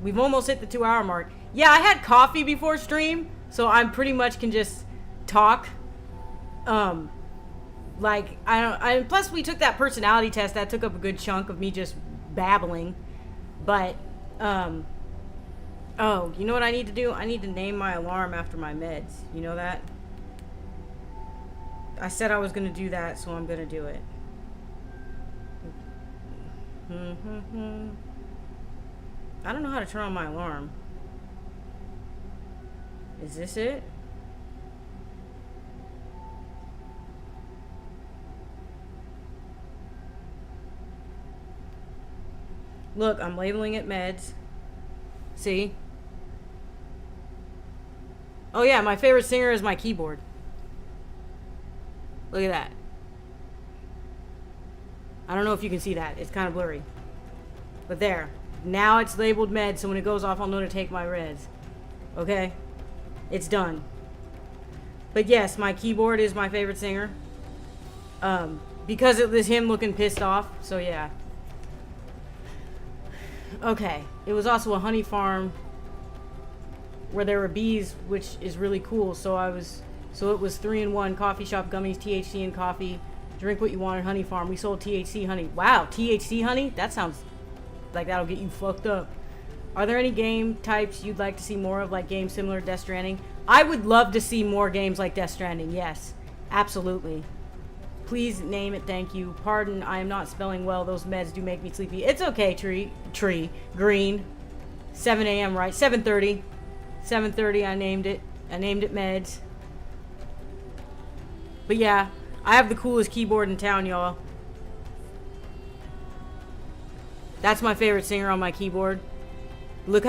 We've almost hit the 2-hour mark. Yeah, I had coffee before stream, so I pretty much can just talk. Like, plus we took that personality test. That took up a good chunk of me just babbling. But, oh, you know what I need to do? I need to name my alarm after my meds. You know that? I said I was going to do that, so I'm going to do it. I don't know how to turn on my alarm. Is this it? Look, I'm labeling it meds. See? Oh yeah, my favorite singer is my keyboard. Look at that. I don't know if you can see that. It's kind of blurry. But there. Now it's labeled med, so when it goes off, I'll know to take my res. Okay? It's done. But yes, my keyboard is my favorite singer. Because it was him looking pissed off. So yeah. Okay. It was also a honey farm where there were bees, which is really cool. So it was 3-in-1 coffee shop, gummies, THC and coffee. Drink what you want at Honey Farm. We sold THC honey. Wow, THC honey? That sounds like that'll get you fucked up. Are there any game types you'd like to see more of, like games similar to Death Stranding? I would love to see more games like Death Stranding. Yes, absolutely. Please name it, thank you. Pardon, I am not spelling well. Those meds do make me sleepy. It's okay, tree, green. 7 a.m., right? 7:30. 7:30, I named it. I named it meds. But yeah, I have the coolest keyboard in town, y'all. That's my favorite singer on my keyboard. Look,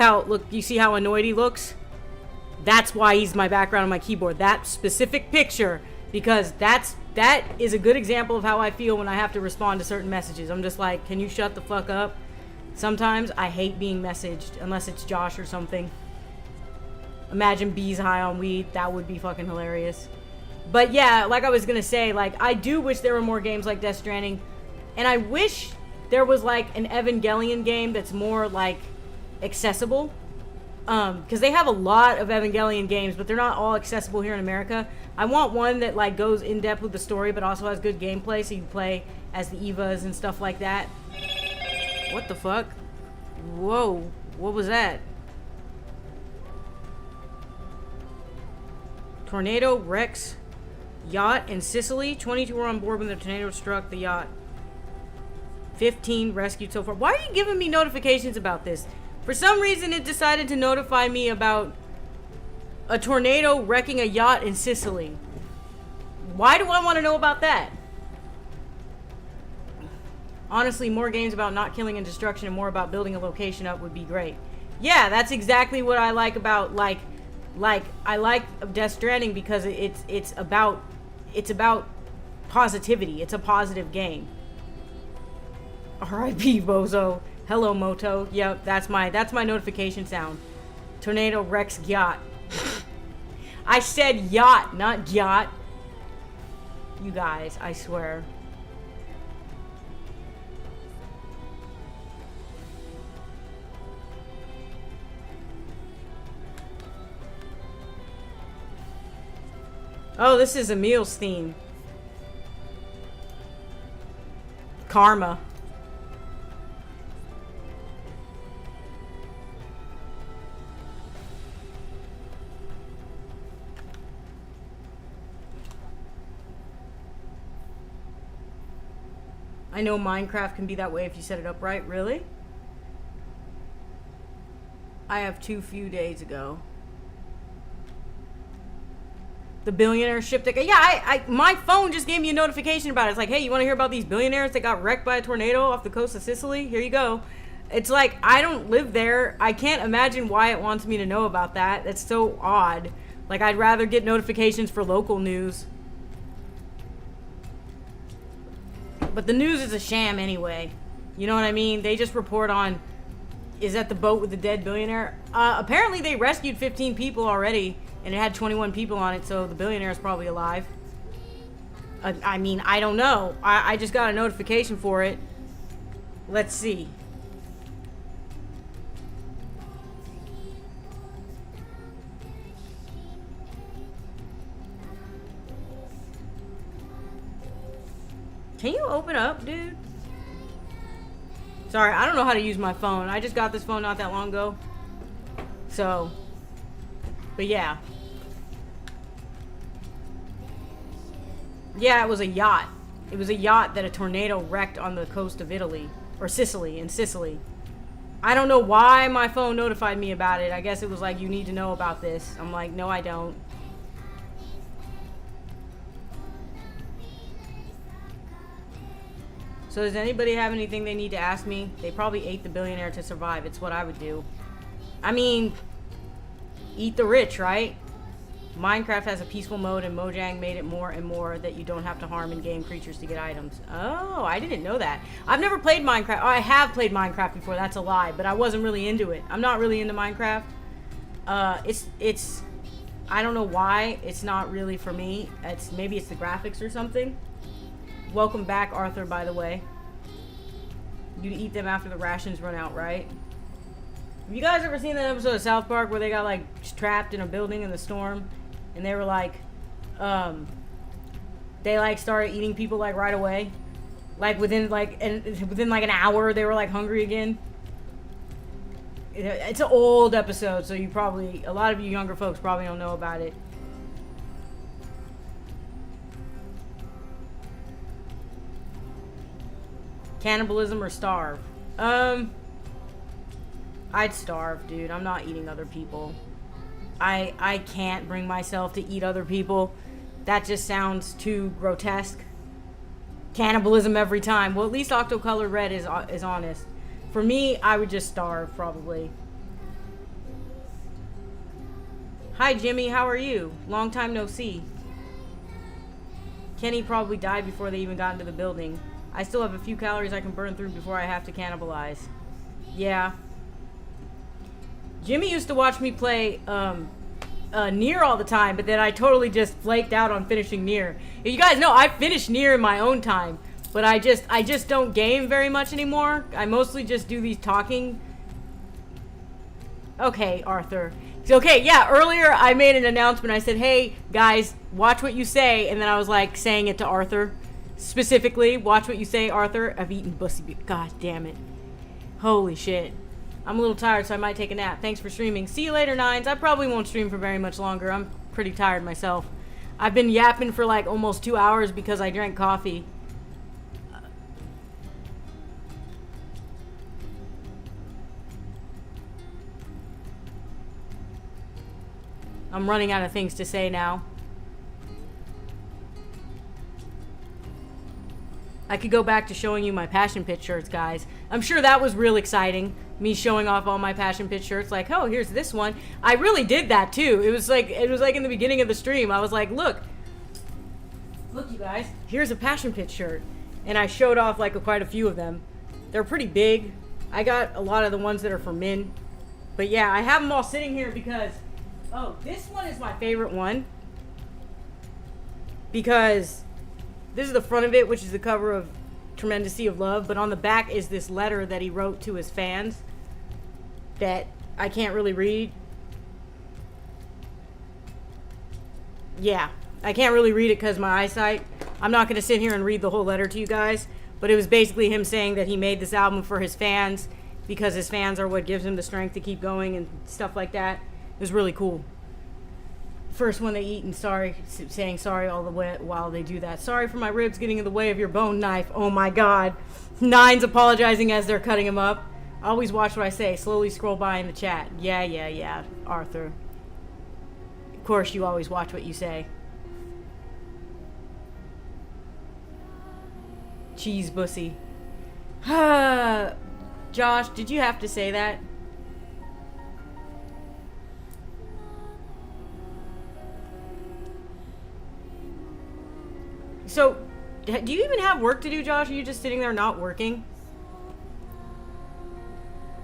you see how annoyed he looks? That's why he's my background on my keyboard. That specific picture, because that is a good example of how I feel when I have to respond to certain messages. I'm just like, can you shut the fuck up? Sometimes I hate being messaged, unless it's Josh or something. Imagine bees high on weed. That would be fucking hilarious. But yeah, like I was gonna say, like, I do wish there were more games like Death Stranding. And I wish there was, like, an Evangelion game that's more, like, accessible. Because they have a lot of Evangelion games, but they're not all accessible here in America. I want one that, like, goes in-depth with the story, but also has good gameplay, so you play as the Evas and stuff like that. What the fuck? Whoa. What was that? Tornado wrecks yacht in Sicily. 22 were on board when the tornado struck the yacht. 15 rescued so far. Why are you giving me notifications about this? For some reason, it decided to notify me about a tornado wrecking a yacht in Sicily. Why do I want to know about that? Honestly, more games about not killing and destruction and more about building a location up would be great. Yeah, that's exactly what I like about, like I like Death Stranding, because it's about positivity. It's a positive game. R.I.P. Bozo. Hello, Moto. Yep, that's my notification sound. Tornado wrecks yacht. I said yacht, not yacht. You guys, I swear. Oh, this is Emil's theme. Karma. I know Minecraft can be that way if you set it up right. Really? I have 2 few days ago. The billionaire ship that... Yeah, my phone just gave me a notification about it. It's like, hey, you want to hear about these billionaires that got wrecked by a tornado off the coast of Sicily? Here you go. It's like, I don't live there. I can't imagine why it wants me to know about that. That's so odd. Like, I'd rather get notifications for local news. But the news is a sham anyway. You know what I mean? They just report on, is that the boat with the dead billionaire? Apparently they rescued 15 people already, and it had 21 people on it, so the billionaire is probably alive. I mean, I don't know. I just got a notification for it. Let's see. Can you open up, dude? Sorry, I don't know how to use my phone. I just got this phone not that long ago. So, but yeah. Yeah, it was a yacht. It was a yacht that a tornado wrecked on the coast of Italy. Or Sicily, in Sicily. I don't know why my phone notified me about it. I guess it was like, you need to know about this. I'm like, no, I don't. So does anybody have anything they need to ask me? They probably ate the billionaire to survive. It's what I would do. I mean, eat the rich, right? Minecraft has a peaceful mode, and Mojang made it more and more that you don't have to harm in-game creatures to get items. Oh, I didn't know that. I've never played Minecraft. Oh, I have played Minecraft before. That's a lie, but I wasn't really into it. I'm not really into Minecraft. It's I don't know why it's not really for me. Maybe it's the graphics or something. Welcome back, Arthur, by the way. You eat them after the rations run out, right? Have you guys ever seen that episode of South Park where they got like trapped in a building in the storm, and they were like, they like started eating people like right away, like within like an hour they were like hungry again. It's an old episode, so a lot of you younger folks probably don't know about it. Cannibalism or starve? I'd starve, dude. I'm not eating other people. I can't bring myself to eat other people. That just sounds too grotesque. Cannibalism every time. Well, at least Octocolor Red is honest. For me, I would just starve, probably. Hi, Jimmy. How are you? Long time no see. Kenny probably died before they even got into the building. I still have a few calories I can burn through before I have to cannibalize. Yeah. Jimmy used to watch me play Nier all the time, but then I totally just flaked out on finishing Nier. You guys know I finished Nier in my own time, but I just don't game very much anymore. I mostly just do these talking. Okay, Arthur. Okay, yeah, earlier I made an announcement. I said, hey, guys, watch what you say, and then I was like saying it to Arthur. Specifically, watch what you say, Arthur. I've eaten bussy. God damn it. Holy shit. I'm a little tired, so I might take a nap. Thanks for streaming. See you later, Nines. I probably won't stream for very much longer. I'm pretty tired myself. I've been yapping for like almost 2 hours because I drank coffee. I'm running out of things to say now. I could go back to showing you my Passion Pit shirts, guys. I'm sure that was real exciting. Me showing off all my Passion Pit shirts. Like, oh, here's this one. I really did that, too. It was like in the beginning of the stream. I was like, look, you guys. Here's a Passion Pit shirt. And I showed off, like, quite a few of them. They're pretty big. I got a lot of the ones that are for men. But, yeah, I have them all sitting here because... Oh, this one is my favorite one. Because... This is the front of it, which is the cover of Tremendous Sea of Love. But on the back is this letter that he wrote to his fans that I can't really read. Yeah, I can't really read it because my eyesight. I'm not going to sit here and read the whole letter to you guys. But it was basically him saying that he made this album for his fans because his fans are what gives him the strength to keep going and stuff like that. It was really cool. First one they eat and saying sorry all the way while they do that. Sorry for my ribs getting in the way of your bone knife. Oh my god. Nines apologizing as they're cutting him up. Always watch what I say. Slowly scroll by in the chat. Yeah, Arthur. Of course you always watch what you say. Cheese bussy. Josh, did you have to say that? So, do you even have work to do, Josh? Or are you just sitting there not working?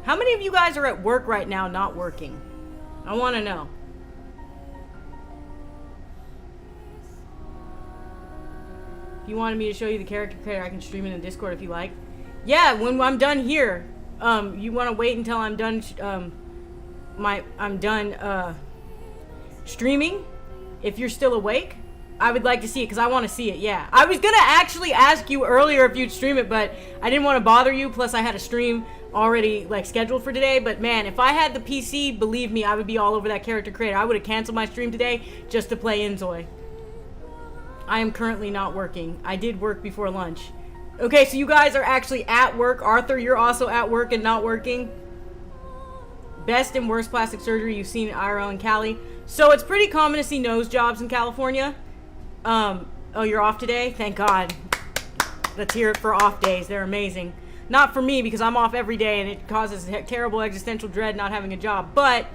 How many of you guys are at work right now not working? I want to know. If you wanted me to show you the character creator, I can stream it in Discord if you like. Yeah, when I'm done here, you want to wait until I'm done, streaming? If you're still awake? I would like to see it because I want to see it, yeah. I was going to actually ask you earlier if you'd stream it, but I didn't want to bother you. Plus, I had a stream already like scheduled for today. But man, if I had the PC, believe me, I would be all over that character creator. I would have canceled my stream today just to play Inzoi. I am currently not working. I did work before lunch. Okay, so you guys are actually at work. Arthur, you're also at work and not working. Best and worst plastic surgery you've seen in IRL and Cali. So it's pretty common to see nose jobs in California. Oh, you're off today? Thank God. Let's hear it for off days. They're amazing. Not for me, because I'm off every day and it causes terrible existential dread not having a job. But,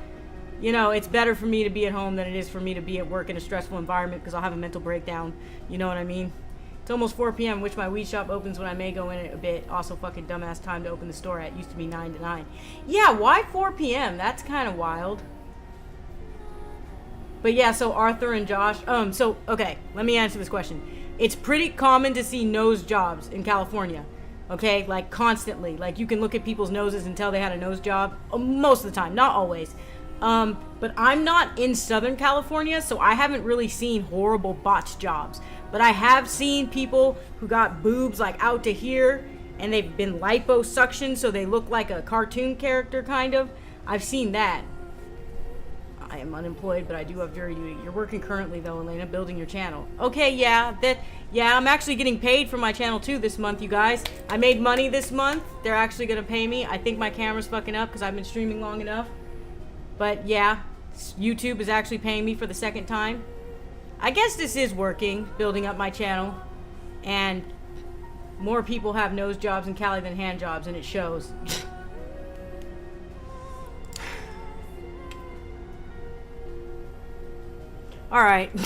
you know, it's better for me to be at home than it is for me to be at work in a stressful environment, because I'll have a mental breakdown. You know what I mean? It's almost 4 p.m., which my weed shop opens when I may go in it a bit. Also fucking dumbass time to open the store at. Used to be 9 to 9. Yeah, why 4 p.m.? That's kind of wild. But yeah, so Arthur and Josh, okay, let me answer this question. It's pretty common to see nose jobs in California, okay? Like, constantly. Like, you can look at people's noses and tell they had a nose job. Most of the time, not always. But I'm not in Southern California, so I haven't really seen horrible botched jobs. But I have seen people who got boobs, like, out to here, and they've been liposuctioned, so they look like a cartoon character, kind of. I've seen that. I am unemployed, but I do have jury duty. You're working currently, though, Elena, building your channel. Okay, yeah, I'm actually getting paid for my channel, too, this month, you guys. I made money this month. They're actually going to pay me. I think my camera's fucking up because I've been streaming long enough. But, yeah, YouTube is actually paying me for the second time. I guess this is working, building up my channel. And more people have nose jobs in Cali than hand jobs, and it shows. Alright.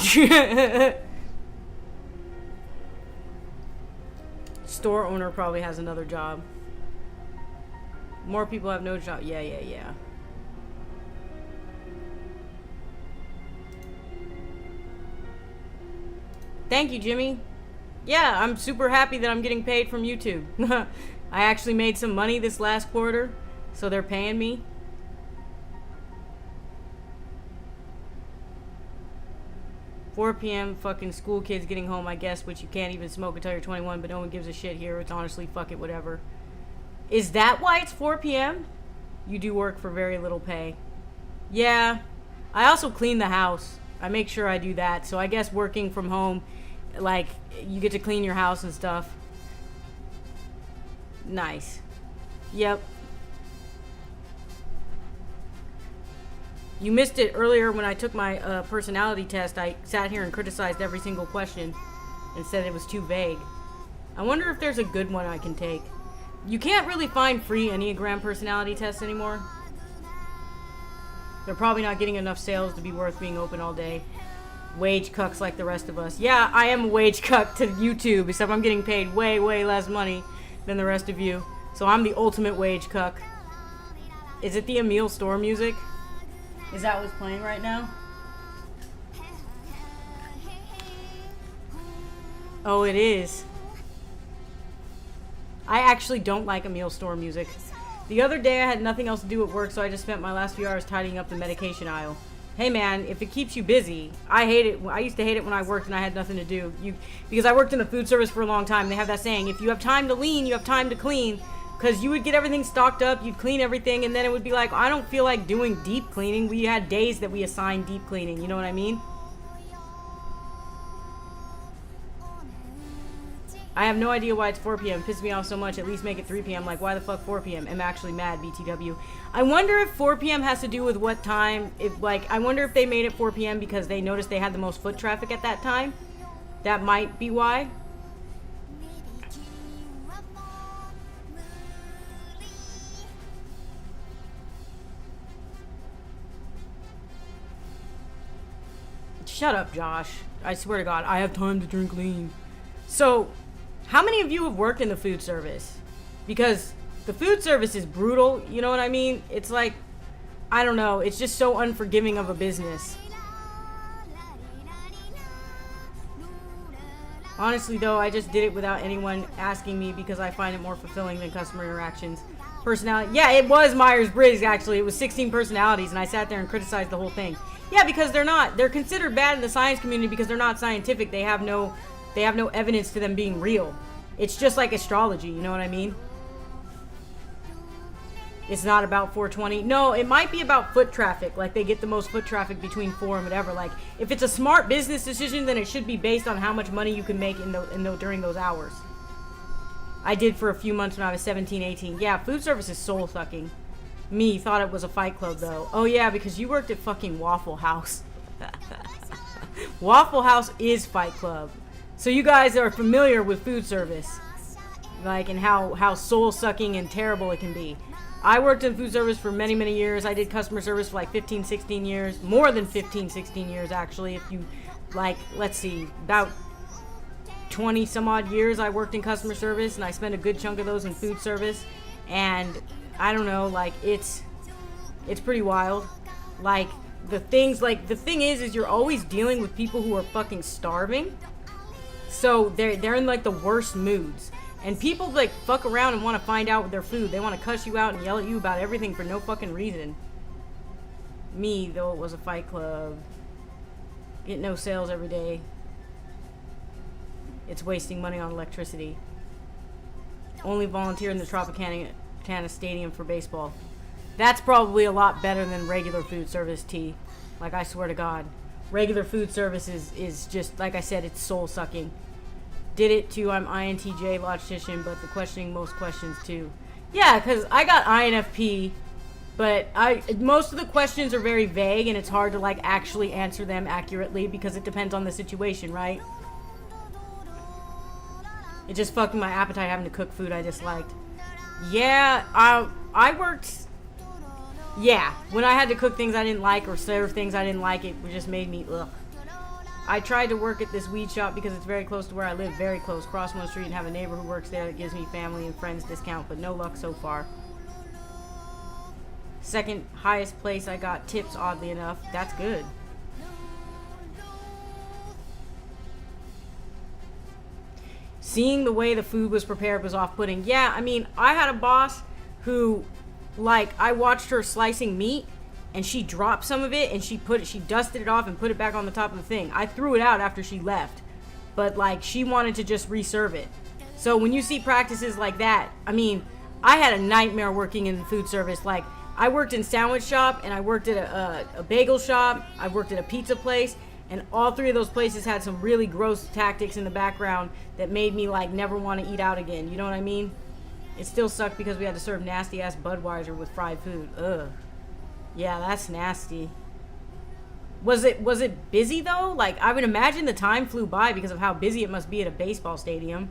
Store owner probably has another job. More people have no job. Yeah. Thank you, Jimmy. Yeah, I'm super happy that I'm getting paid from YouTube. I actually made some money this last quarter, so they're paying me. $4 p.m. fucking school kids getting home, I guess, which you can't even smoke until you're 21, but no one gives a shit here. It's honestly, fuck it, whatever. Is that why it's 4 p.m.? You do work for very little pay. Yeah. I also clean the house. I make sure I do that. So I guess working from home, like, you get to clean your house and stuff. Nice. Yep. You missed it earlier when I took my personality test. I sat here and criticized every single question and said it was too vague. I wonder if there's a good one I can take. You can't really find free Enneagram personality tests anymore. They're probably not getting enough sales to be worth being open all day. Wage cucks like the rest of us. Yeah, I am a wage cuck to YouTube, except I'm getting paid way, way less money than the rest of you. So I'm the ultimate wage cuck. Is it the Emil Store music? Is that what's playing right now? Oh, it is. I actually don't like Emil Store music. The other day I had nothing else to do at work, so I just spent my last few hours tidying up the medication aisle. Hey man, if it keeps you busy, I hate it. I used to hate it when I worked and I had nothing to do. Because I worked in the food service for a long time. They have that saying, if you have time to lean, you have time to clean. Because you would get everything stocked up, you'd clean everything, and then it would be like, I don't feel like doing deep cleaning. We had days that we assigned deep cleaning, you know what I mean? I have no idea why it's 4 p.m. It pisses me off so much, at least make it 3 p.m. Like, why the fuck 4 p.m.? I'm actually mad, BTW. I wonder if 4 p.m. has to do with what time, I wonder if they made it 4 p.m. because they noticed they had the most foot traffic at that time. That might be why. Shut up, Josh. I swear to God, I have time to drink lean. So, how many of you have worked in the food service? Because the food service is brutal, you know what I mean? It's like, I don't know, it's just so unforgiving of a business. Honestly, though, I just did it without anyone asking me because I find it more fulfilling than customer interactions. Personality. Yeah, it was Myers-Briggs, actually. It was 16 personalities, and I sat there and criticized the whole thing. Yeah, because they're considered bad in the science community because they're not scientific. They have no evidence to them being real. It's just like astrology, you know what I mean? It's not about 420. No, it might be about foot traffic. Like, they get the most foot traffic between 4 and whatever. Like, if it's a smart business decision, then it should be based on how much money you can make during those hours. I did for a few months when I was 17, 18. Yeah, food service is soul sucking. Me thought it was a Fight Club, though. Oh, yeah, because you worked at fucking Waffle House. Waffle House is Fight Club. So you guys are familiar with food service. Like, and how soul-sucking and terrible it can be. I worked in food service for many, many years. I did customer service for like 15, 16 years. More than 15, 16 years, actually. If you, like, let's see, about 20 some odd years I worked in customer service, and I spent a good chunk of those in food service. And I don't know, like, it's pretty wild. Like, the thing is you're always dealing with people who are fucking starving. So they're in like the worst moods. And people like fuck around and want to find out their food. They want to cuss you out and yell at you about everything for no fucking reason. Me, though, it was a fight club. Get no sales every day. It's wasting money on electricity. Only volunteer in the Tropicana Stadium for baseball. That's probably a lot better than regular food service, T. Like, I swear to God. Regular food service is just, like I said, it's soul-sucking. Did it too. I'm INTJ logistician, but the questioning most questions too. Yeah, because I got INFP, but most of the questions are very vague, and it's hard to like actually answer them accurately because it depends on the situation, right? It just fucked my appetite having to cook food I disliked. Yeah, I worked. Yeah, when I had to cook things I didn't like or serve things I didn't like, it just made me ugh. I tried to work at this weed shop because it's very close to where I live, very close, cross one street, and have a neighbor who works there that gives me family and friends discount, but no luck so far. Second highest place I got tips, oddly enough. That's good. Seeing the way the food was prepared was off-putting. Yeah, I mean, I had a boss who, like, I watched her slicing meat, and she dropped some of it, and she dusted it off and put it back on the top of the thing. I threw it out after she left, but like, she wanted to just reserve it. So when you see practices like that, I mean, I had a nightmare working in food service. Like, I worked in sandwich shop, and I worked at a bagel shop, I worked at a pizza place, and all three of those places had some really gross tactics in the background that made me like never want to eat out again. You know what I mean? It still sucked because we had to serve nasty ass Budweiser with fried food. Ugh. Yeah, that's nasty. Was it busy though? Like, I would imagine the time flew by because of how busy it must be at a baseball stadium.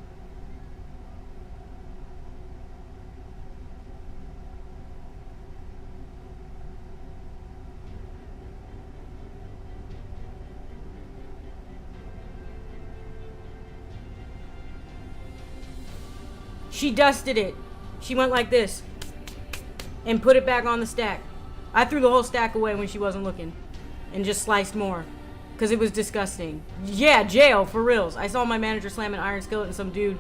She dusted it. She went like this and put it back on the stack. I threw the whole stack away when she wasn't looking and just sliced more because it was disgusting. Yeah, jail, for reals. I saw my manager slam an iron skillet and some dude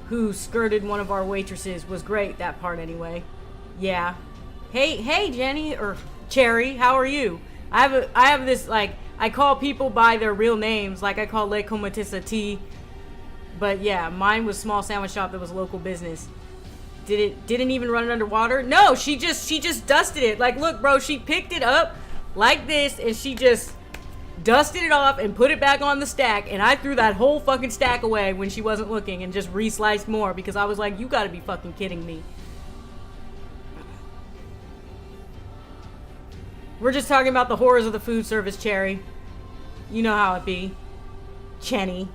who skirted one of our waitresses. Was great, that part anyway. Yeah. Hey, Jenny, or Cherry, how are you? I have this, like, I call people by their real names. Like, I call Le Comatissa T. But yeah, mine was small sandwich shop that was local business. Didn't even run it underwater? No, she just dusted it. Like, look, bro, she picked it up like this and she just dusted it off and put it back on the stack, and I threw that whole fucking stack away when she wasn't looking and just re-sliced more because I was like, you gotta be fucking kidding me. We're just talking about the horrors of the food service, Cherry. You know how it be. Chenny.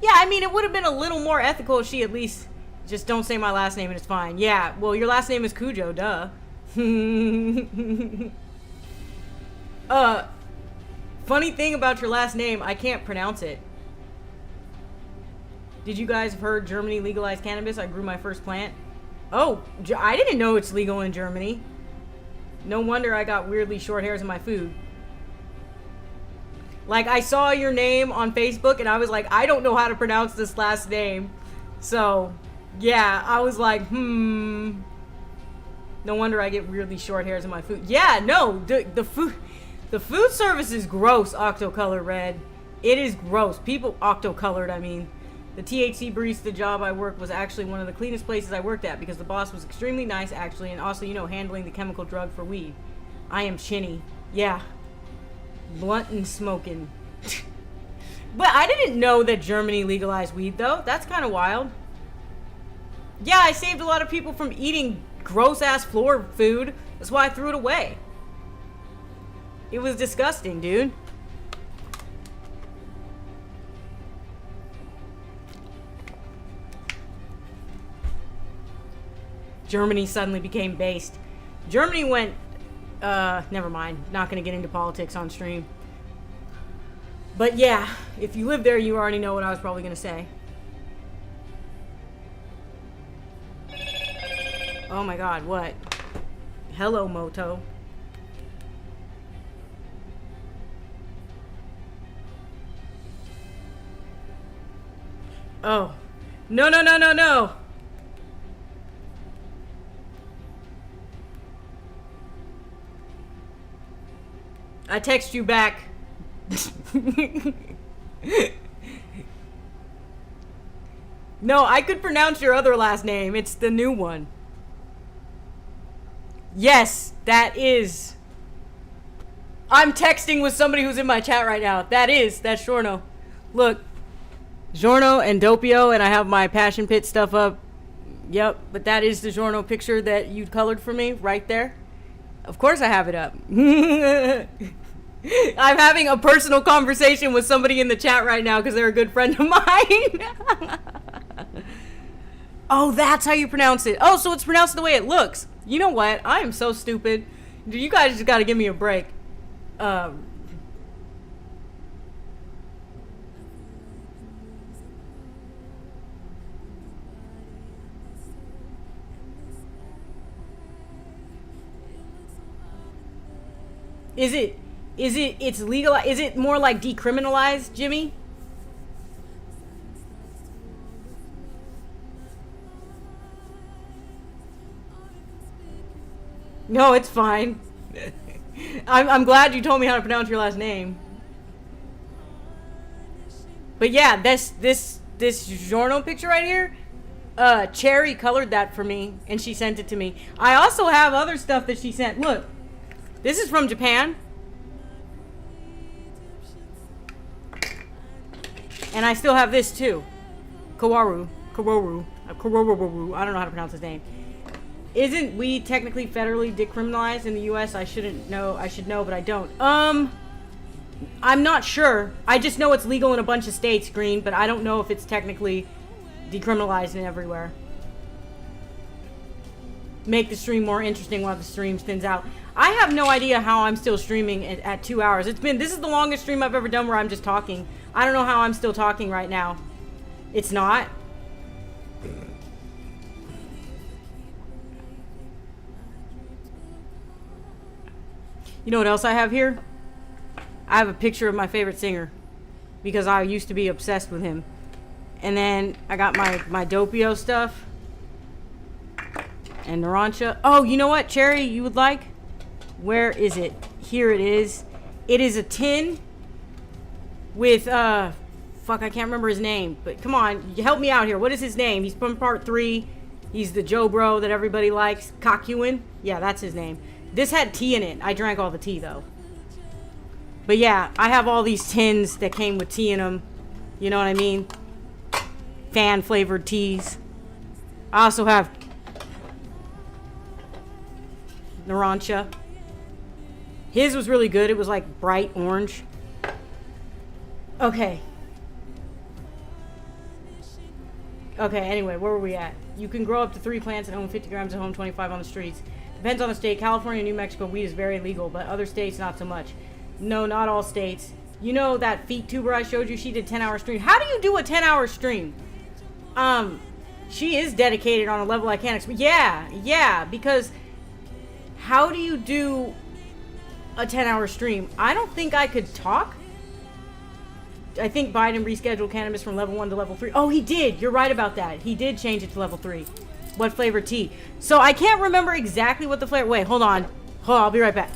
Yeah, I mean, it would have been a little more ethical if she at least just don't say my last name and it's fine. Yeah, well, your last name is Cujo, duh. Funny thing about your last name, I can't pronounce it. Did you guys have heard Germany legalized cannabis? I grew my first plant. Oh, I didn't know it's legal in Germany. No wonder I got weirdly short hairs in my food. Like, I saw your name on Facebook and I was like, I don't know how to pronounce this last name. So, yeah, I was like, No wonder I get weirdly short hairs in my food. Yeah, no, the food service is gross, Octocolor Red. It is gross. People, Octocolored, I mean. The THC barista job I worked was actually one of the cleanest places I worked at because the boss was extremely nice, actually, and also, you know, handling the chemical drug for weed. I am chinny. Yeah. Blunt and smoking. But I didn't know that Germany legalized weed, though. That's kind of wild. Yeah, I saved a lot of people from eating gross-ass floor food. That's why I threw it away. It was disgusting, dude. Germany suddenly became based. Germany went, never mind. Not going to get into politics on stream. But yeah, if you live there, you already know what I was probably going to say. Oh my god, what? Hello, Moto. Oh. No, no, no, no, no! I text you back. No, I could pronounce your other last name. It's the new one. Yes, that is. I'm texting with somebody who's in my chat right now. That's Giorno. Look, Giorno and Doppio, and I have my Passion Pit stuff up. Yep, but that is the Giorno picture that you colored for me right there. Of course I have it up. I'm having a personal conversation with somebody in the chat right now because they're a good friend of mine. Oh, that's how you pronounce it. Oh, so it's pronounced the way it looks. You know what? I am so stupid. Dude, you guys just gotta give me a break. It's legal? Is it more like decriminalized, Jimmy? No, it's fine. I'm glad you told me how to pronounce your last name. But yeah, this Giorno picture right here, Cherry colored that for me, and she sent it to me. I also have other stuff that she sent. Look, this is from Japan. And I still have this too. Kaworu. I don't know how to pronounce his name. Isn't weed technically federally decriminalized in the US? I should know, but I don't. I'm not sure. I just know it's legal in a bunch of states, Green, but I don't know if it's technically decriminalized in everywhere. Make the stream more interesting while the stream thins out. I have no idea how I'm still streaming at 2 hours. This is the longest stream I've ever done where I'm just talking. I don't know how I'm still talking right now. It's not. You know what else I have here? I have a picture of my favorite singer because I used to be obsessed with him. And then I got my Doppio stuff and Narancia. Oh, you know what, Cherry, you would like? Where is it? Here it is. It is a tin with fuck, I can't remember his name, but come on, help me out here. What is his name? He's from part 3. He's the Joe Bro that everybody likes. Kakuin? Yeah, that's his name. This had tea in it. I drank all the tea, though. But yeah, I have all these tins that came with tea in them. You know what I mean? Fan-flavored teas. I also have Narancia. His was really good. It was like bright orange. Okay. Okay, anyway, where were we at? You can grow up to 3 plants and own 50 grams at home, 25 on the streets. Depends on the state. California and New Mexico, weed is very legal, but other states, not so much. No, not all states. You know that feet tuber I showed you? She did 10-hour stream. How do you do a 10-hour stream? She is dedicated on a level I can't explain. Yeah, because how do you do a 10-hour stream? I don't think I could talk. I think Biden rescheduled cannabis from level 1 to level 3. Oh, he did. You're right about that. He did change it to level 3. What flavor tea? So I can't remember exactly what the flavor... Wait, hold on. Hold on, I'll be right back.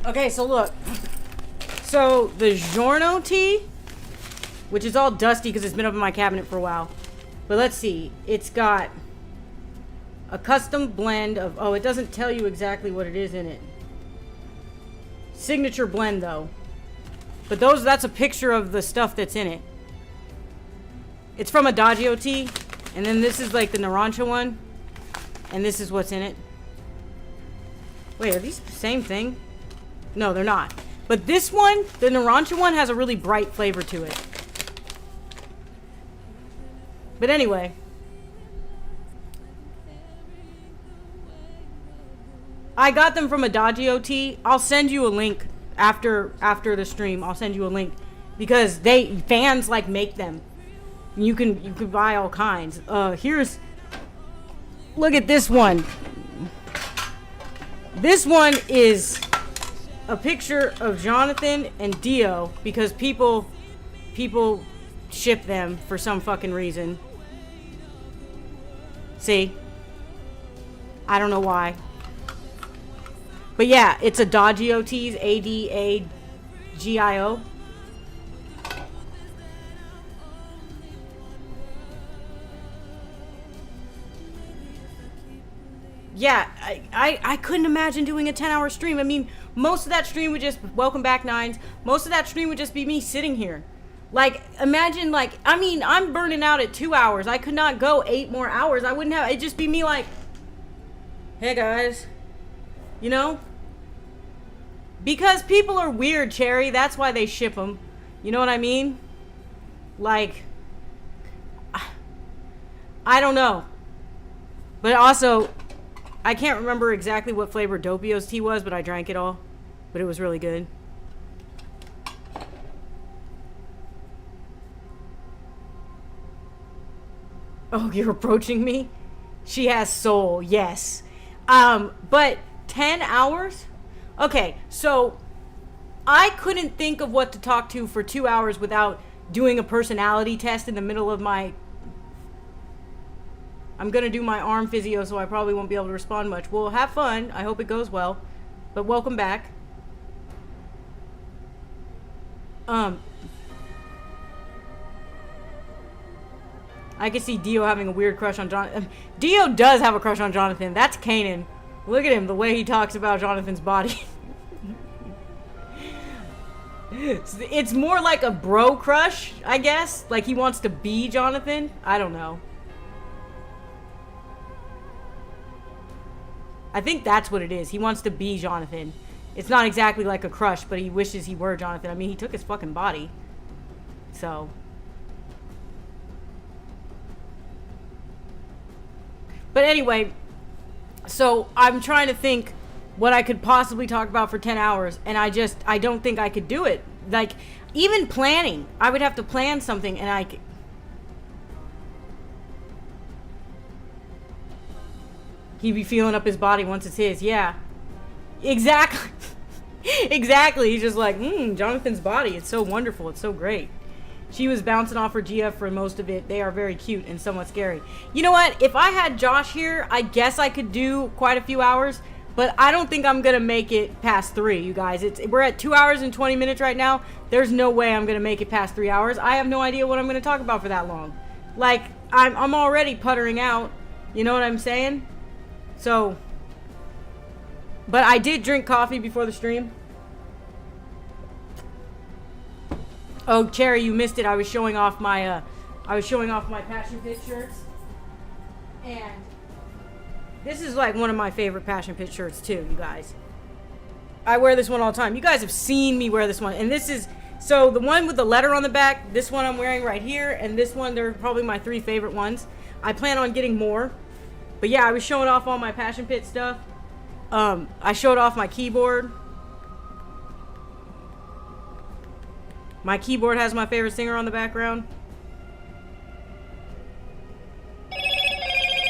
Okay, so look. So the Giorno tea, which is all dusty because it's been up in my cabinet for a while. But let's see. It's got a custom blend of... Oh, it doesn't tell you exactly what it is in it. Signature blend, though. But that's a picture of the stuff that's in it. It's from Adagio tea. And then this is like the Narancia one. And this is what's in it. Wait, are these the same thing? No, they're not. But this one, the Narancia one, has a really bright flavor to it. But anyway. I got them from Adagio tea. I'll send you a link after the stream. I'll send you a link. Because fans like make them. You can buy all kinds. Look at this one. This one is a picture of Jonathan and Dio because people ship them for some fucking reason. See? I don't know why. But yeah, it's Adagio teas, Adagio. Yeah, I couldn't imagine doing a 10-hour stream. I mean, most of that stream would just, welcome back, Nines. Most of that stream would just be me sitting here. Like, imagine, like, I mean, I'm burning out at 2 hours. I could not go 8 more hours. I wouldn't have, it'd just be me like, hey guys, you know? Because people are weird, Cherry. That's why they ship them. You know what I mean? Like, I don't know. But also, I can't remember exactly what flavor Doppio's tea was, but I drank it all. But it was really good. Oh, you're approaching me? She has soul, yes. But 10 hours? Okay, so I couldn't think of what to talk to for 2 hours without doing a personality test in the middle of my... I'm gonna do my arm physio, so I probably won't be able to respond much. Well, have fun. I hope it goes well. But welcome back. I can see Dio having a weird crush on Jonathan. Dio does have a crush on Jonathan. That's Kanan. Look at him, the way he talks about Jonathan's body. It's more like a bro crush, I guess. Like he wants to be Jonathan. I don't know. I think that's what it is. He wants to be Jonathan. It's not exactly like a crush, but he wishes he were Jonathan. I mean, he took his fucking body. So. But anyway, so I'm trying to think what I could possibly talk about for 10 hours, and I don't think I could do it. Like, even planning. I would have to plan something, and he'd be feeling up his body once it's his. Yeah. Exactly. Exactly. He's just like, Jonathan's body. It's so wonderful. It's so great. She was bouncing off her GF for most of it. They are very cute and somewhat scary. You know what? If I had Josh here, I guess I could do quite a few hours. But I don't think I'm going to make it past 3, you guys. We're at 2 hours and 20 minutes right now. There's no way I'm going to make it past 3 hours. I have no idea what I'm going to talk about for that long. Like, I'm already puttering out. You know what I'm saying? So, but I did drink coffee before the stream. Oh, Cherry, you missed it. I was showing off my Passion Pit shirts. And this is like one of my favorite Passion Pit shirts too, you guys. I wear this one all the time. You guys have seen me wear this one. And this is, so the one with the letter on the back, this one I'm wearing right here, and this one, they're probably my 3 favorite ones. I plan on getting more. But yeah, I was showing off all my Passion Pit stuff. I showed off my keyboard. My keyboard has my favorite singer on the background.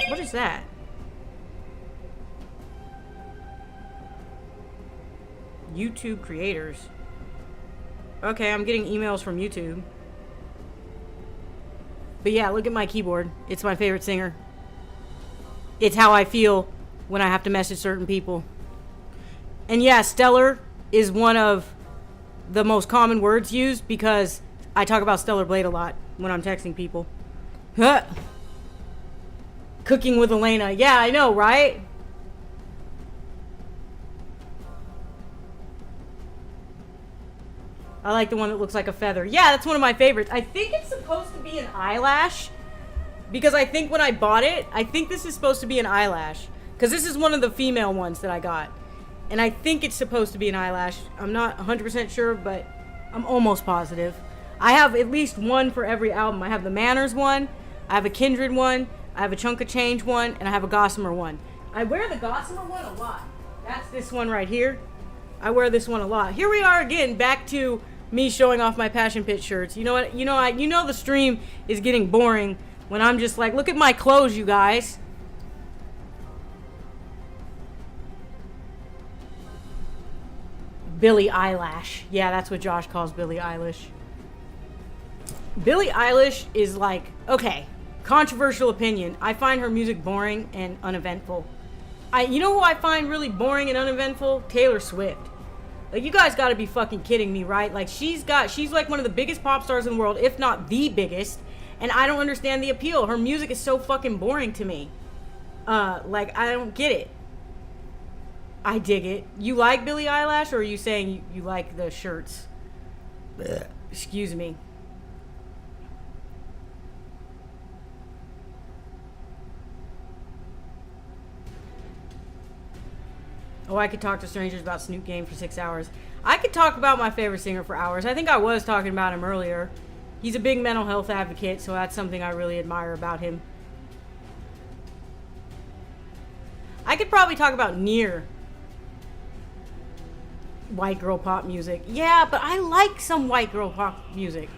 What is that? YouTube creators. Okay, I'm getting emails from YouTube. But yeah, look at my keyboard. It's my favorite singer. It's how I feel when I have to message certain people. And yeah, stellar is one of the most common words used because I talk about Stellar Blade a lot when I'm texting people. Huh. Cooking with Elena. Yeah, I know, right? I like the one that looks like a feather. Yeah, that's one of my favorites. I think it's supposed to be an eyelash. Because I think when I bought it, I think this is supposed to be an eyelash. Because this is one of the female ones that I got. And I think it's supposed to be an eyelash. I'm not 100% sure, but I'm almost positive. I have at least one for every album. I have the Manners one, I have a Kindred one, I have a Chunk of Change one, and I have a Gossamer one. I wear the Gossamer one a lot. That's this one right here. I wear this one a lot. Here we are again, back to me showing off my Passion Pit shirts. You know what? You know the stream is getting boring when I'm just like, look at my clothes, you guys. Billie Eilish. Yeah, that's what Josh calls Billie Eilish. Billie Eilish is like, okay, controversial opinion. I find her music boring and uneventful. You know who I find really boring and uneventful? Taylor Swift. Like, you guys gotta be fucking kidding me, right? Like, she's like one of the biggest pop stars in the world, if not the biggest, and I don't understand the appeal. Her music is so fucking boring to me. Like, I don't get it. I dig it. You like Billie Eilish, or are you saying you like the shirts? Blech. Excuse me. Oh, I could talk to strangers about Snoop Game for 6 hours. I could talk about my favorite singer for hours. I think I was talking about him earlier. He's a big mental health advocate, so that's something I really admire about him. I could probably talk about Near. White girl pop music. Yeah, but I like some white girl pop music.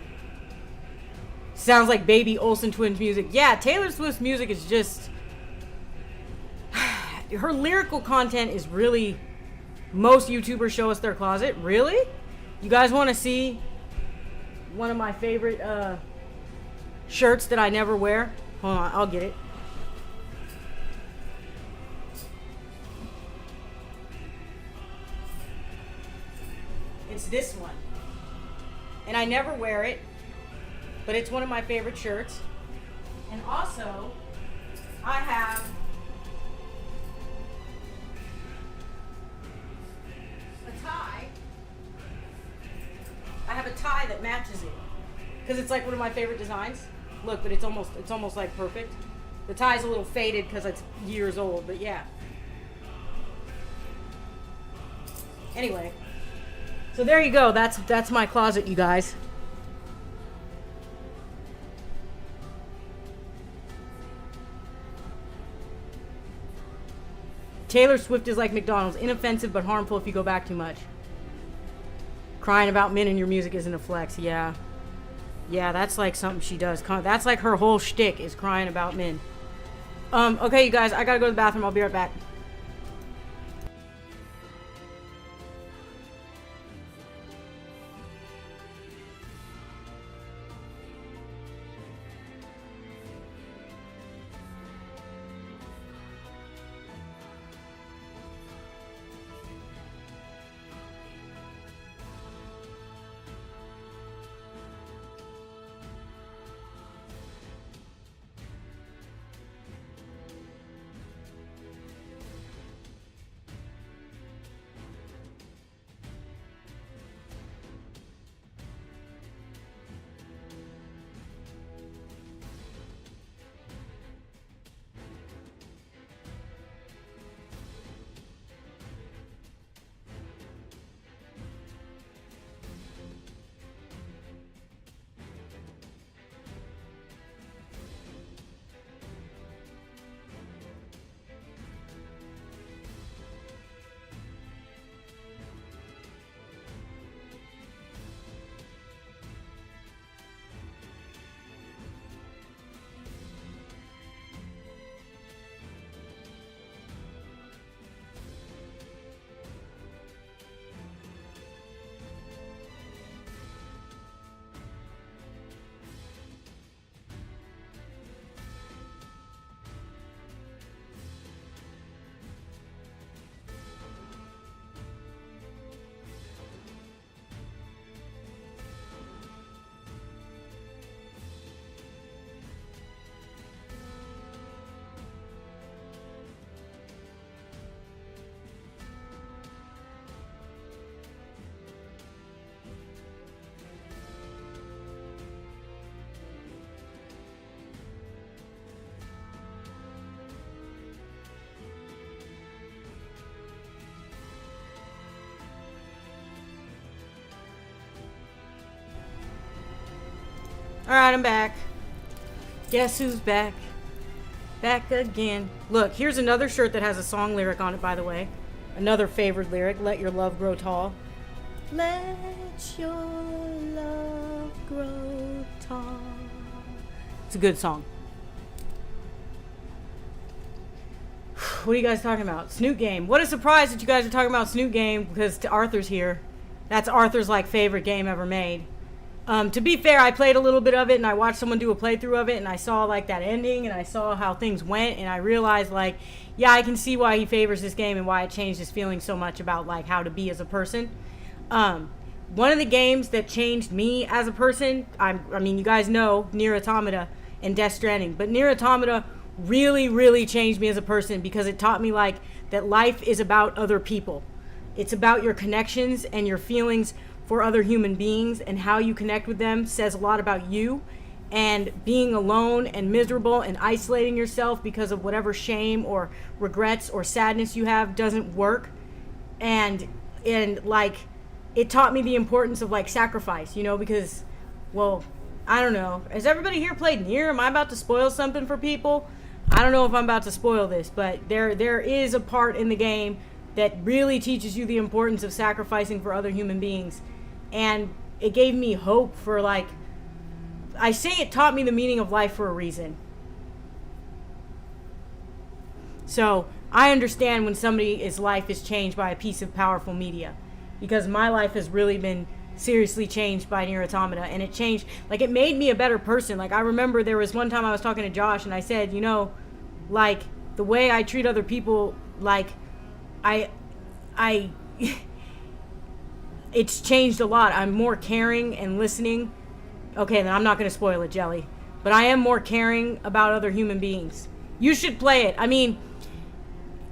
Sounds like Baby Olsen Twins music. Yeah, Taylor Swift's music is just... her lyrical content is really... Most YouTubers show us their closet. Really? You guys want to see one of my favorite shirts that I never wear? Hold on, I'll get it. It's this one. And I never wear it, but it's one of my favorite shirts. And also, I have a tie. I have a tie that matches it. Because it's like one of my favorite designs. Look, but it's almost like perfect. The tie's a little faded because it's years old, but yeah. Anyway. So there you go. That's my closet, you guys. Taylor Swift is like McDonald's, inoffensive but harmful if you go back too much. Crying about men in your music isn't a flex. Yeah, that's like something she does. That's like her whole shtick is crying about men. Okay, you guys, I gotta go to the bathroom. I'll be right back. Alright, I'm back. Guess who's back? Back again. Look, here's another shirt that has a song lyric on it, by the way. Another favorite lyric, let your love grow tall. Let your love grow tall. It's a good song. What are you guys talking about? Snoot Game. What a surprise that you guys are talking about Snoot Game because Arthur's here. That's Arthur's like favorite game ever made. To be fair, I played a little bit of it and I watched someone do a playthrough of it and I saw like that ending and I saw how things went and I realized like, yeah, I can see why he favors this game and why it changed his feelings so much about like how to be as a person. One of the games that changed me as a person, I mean, you guys know Nier Automata and Death Stranding, but Nier Automata really, really changed me as a person because it taught me like that life is about other people. It's about your connections and your feelings for other human beings, and how you connect with them says a lot about you. And being alone and miserable and isolating yourself because of whatever shame or regrets or sadness you have doesn't work. And like it taught me the importance of like sacrifice, you know, because, well, I don't know. Has everybody here played Nier? Am I about to spoil something for people? I don't know if I'm about to spoil this, but there is a part in the game that really teaches you the importance of sacrificing for other human beings. And it gave me hope for like, I say it taught me the meaning of life for a reason. So I understand when somebody's life is changed by a piece of powerful media, because my life has really been seriously changed by Nier Automata, and it changed, like it made me a better person. Like I remember there was one time I was talking to Josh and I said, you know, like the way I treat other people, like I it's changed a lot. I'm more caring and listening. Okay, then I'm not going to spoil it, Jelly. But I am more caring about other human beings. You should play it. I mean,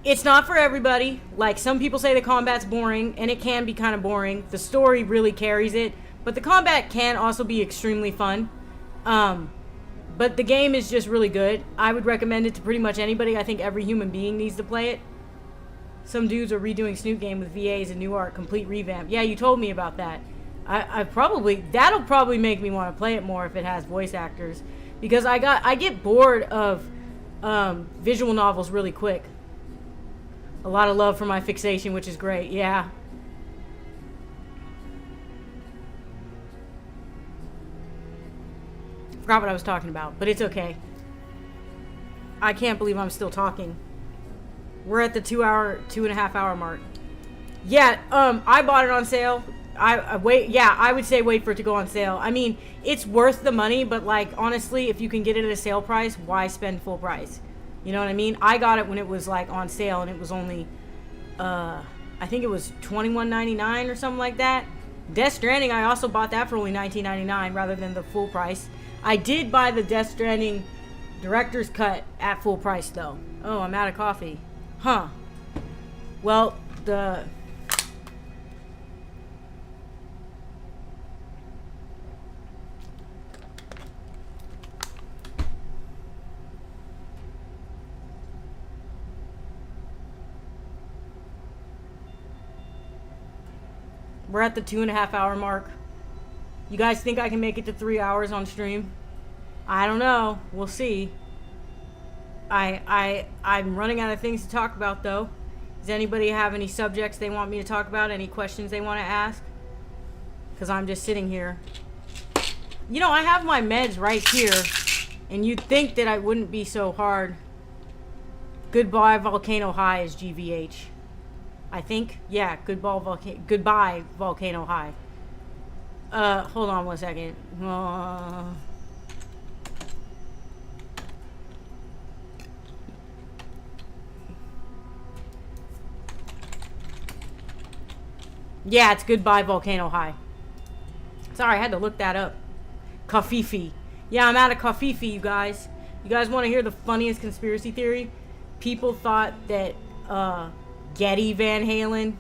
it's not for everybody. Like, some people say the combat's boring, and it can be kind of boring. The story really carries it. But the combat can also be extremely fun. But the game is just really good. I would recommend it to pretty much anybody. I think every human being needs to play it. Some dudes are redoing Snoot Game with VAs and new art, complete revamp. Yeah, you told me about that. That'll probably make me want to play it more if it has voice actors, because I get bored of visual novels really quick. A lot of love for my fixation, which is great. Yeah. Forgot what I was talking about, but it's okay. I can't believe I'm still talking. We're at the 2.5 hour mark. Yeah, I bought it on sale. I would say wait for it to go on sale. I mean, it's worth the money, but like honestly, if you can get it at a sale price, why spend full price? You know what I mean? I got it when it was like on sale and it was only I think it was $21.99 or something like that. Death Stranding, I also bought that for only $19.99 rather than the full price. I did buy the Death Stranding director's cut at full price though. Oh, I'm out of coffee. Huh. Well, we're at the 2.5 hour mark. You guys think I can make it to 3 hours on stream? I don't know. We'll see. I'm running out of things to talk about though. Does anybody have any subjects they want me to talk about? Any questions they want to ask? Because I'm just sitting here. You know, I have my meds right here, and you'd think that I wouldn't be so hard. Goodbye Volcano High is GVH. I think. Yeah, goodbye Volcano High. Hold on one second. Yeah, it's Goodbye Volcano High. Sorry, I had to look that up. Kafifi. Yeah, I'm out of Kafifi, you guys. You guys want to hear the funniest conspiracy theory? People thought that Geddy Van Halen.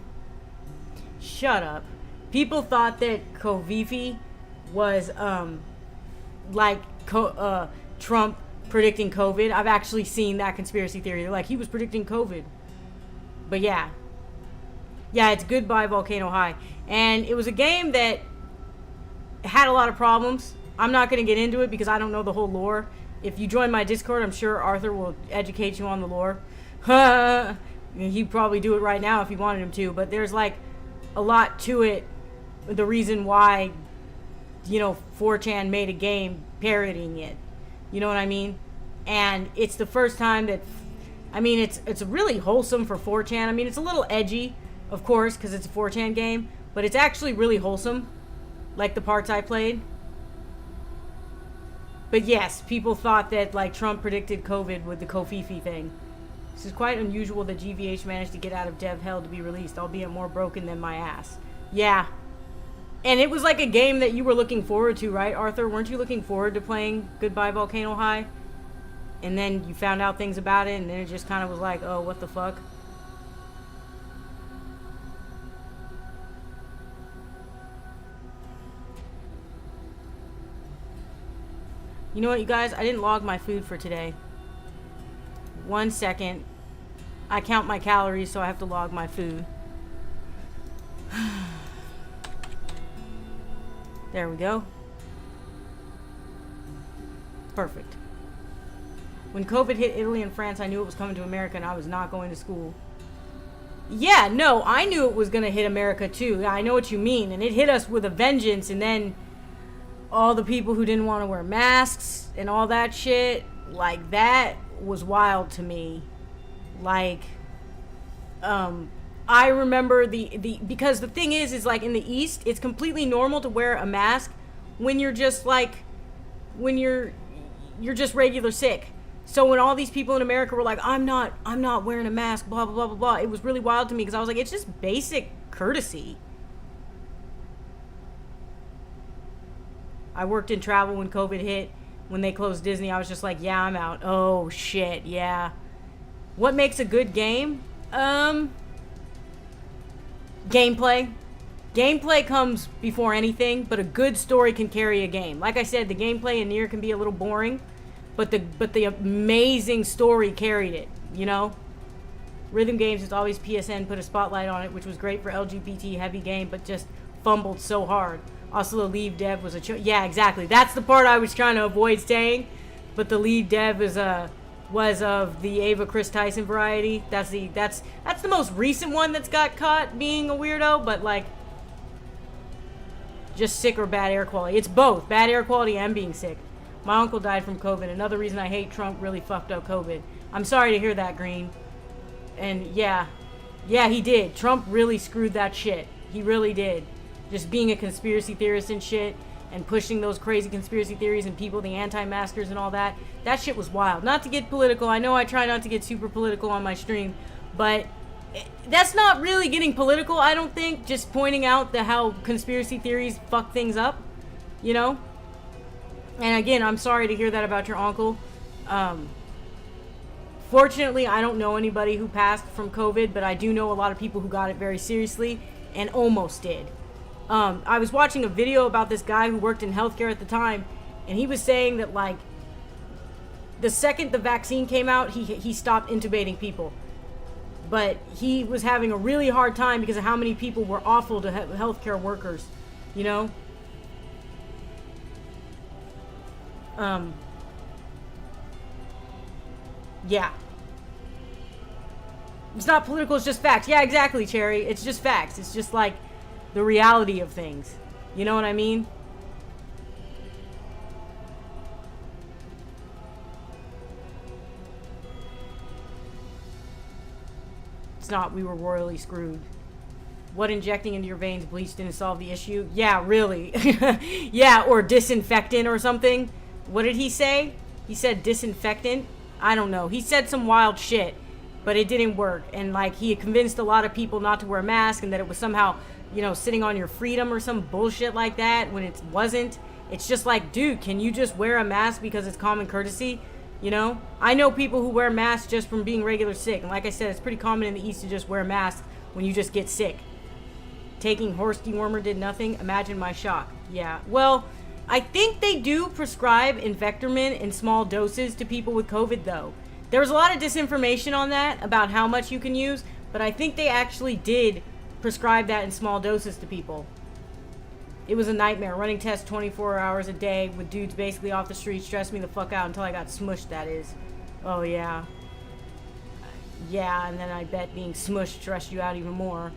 Shut up. People thought that Kafifi was Trump predicting COVID. I've actually seen that conspiracy theory. They're like, he was predicting COVID. But yeah. Yeah, it's Goodbye Volcano High. And it was a game that had a lot of problems. I'm not going to get into it because I don't know the whole lore. If you join my Discord, I'm sure Arthur will educate you on the lore. He'd probably do it right now if he wanted him to, but there's like a lot to it. The reason why, 4chan made a game parodying it. You know what I mean? And it's the first time that, it's really wholesome for 4chan. It's a little edgy, of course, because it's a 4chan game, but it's actually really wholesome, like the parts I played. But yes, people thought that like Trump predicted COVID with the Kofifi thing. This is quite unusual that GVH managed to get out of dev hell to be released, albeit more broken than my ass. Yeah. And it was like a game that you were looking forward to, right, Arthur? Weren't you looking forward to playing Goodbye Volcano High? And then you found out things about it, and then it just kind of was like, oh, what the fuck? You know what, you guys? I didn't log my food for today. 1 second. I count my calories, so I have to log my food. There we go. Perfect. When COVID hit Italy and France, I knew it was coming to America and I was not going to school. Yeah, no, I knew it was going to hit America too. I know what you mean. And it hit us with a vengeance, and then all the people who didn't want to wear masks and all that shit, like, that was wild to me. Like, I remember because the thing is like in the East, it's completely normal to wear a mask when you're just like, when you're just regular sick. So when all these people in America were like, I'm not wearing a mask, blah, blah, blah, blah, blah, it was really wild to me because I was like, it's just basic courtesy. I worked in travel when COVID hit. When they closed Disney, I was just like, yeah, I'm out. Oh, shit, yeah. What makes a good game? Gameplay. Gameplay comes before anything, but a good story can carry a game. Like I said, the gameplay in Nier can be a little boring, but the amazing story carried it, you know? Rhythm Games is always PSN put a spotlight on it, which was great for LGBT heavy game, but just fumbled so hard. Also, the lead dev was yeah, exactly. That's the part I was trying to avoid saying, but the lead dev was of the Ava Chris Tyson variety. That's the most recent one that's got caught being a weirdo, but like just sick or bad air quality. It's both bad air quality and being sick. My uncle died from COVID. Another reason I hate Trump really fucked up COVID. I'm sorry to hear that, Green. And yeah, he did. Trump really screwed that shit. He really did. Just being a conspiracy theorist and shit, and pushing those crazy conspiracy theories and people, the anti-maskers and all that. That shit was wild. Not to get political. I know I try not to get super political on my stream, but that's not really getting political, I don't think. Just pointing out how conspiracy theories fuck things up, you know? And again, I'm sorry to hear that about your uncle. Fortunately, I don't know anybody who passed from COVID, but I do know a lot of people who got it very seriously and almost did. I was watching a video about this guy who worked in healthcare at the time, and he was saying that, like, the second the vaccine came out, he stopped intubating people. But he was having a really hard time because of how many people were awful to healthcare workers, you know? Yeah. It's not political, it's just facts. Yeah, exactly, Cherry. It's just facts. It's just like the reality of things. You know what I mean? It's not we were royally screwed. What injecting into your veins bleach didn't solve the issue? Yeah, really. Yeah, or disinfectant or something. What did he say? He said disinfectant? I don't know. He said some wild shit, but it didn't work. And like he had convinced a lot of people not to wear a mask and that it was somehow, you know, sitting on your freedom or some bullshit like that when it wasn't. It's just like, dude, can you just wear a mask because it's common courtesy? You know? I know people who wear masks just from being regular sick. And like I said, it's pretty common in the East to just wear masks when you just get sick. Taking horse dewormer did nothing. Imagine my shock. Yeah. Well, I think they do prescribe Invectormin in small doses to people with COVID, though. There was a lot of disinformation on that about how much you can use, but I think they actually did prescribe that in small doses to people. It was a nightmare. Running tests 24 hours a day with dudes basically off the street stressed me the fuck out until I got smushed, that is. Oh, yeah. Yeah, and then I bet being smushed stressed you out even more.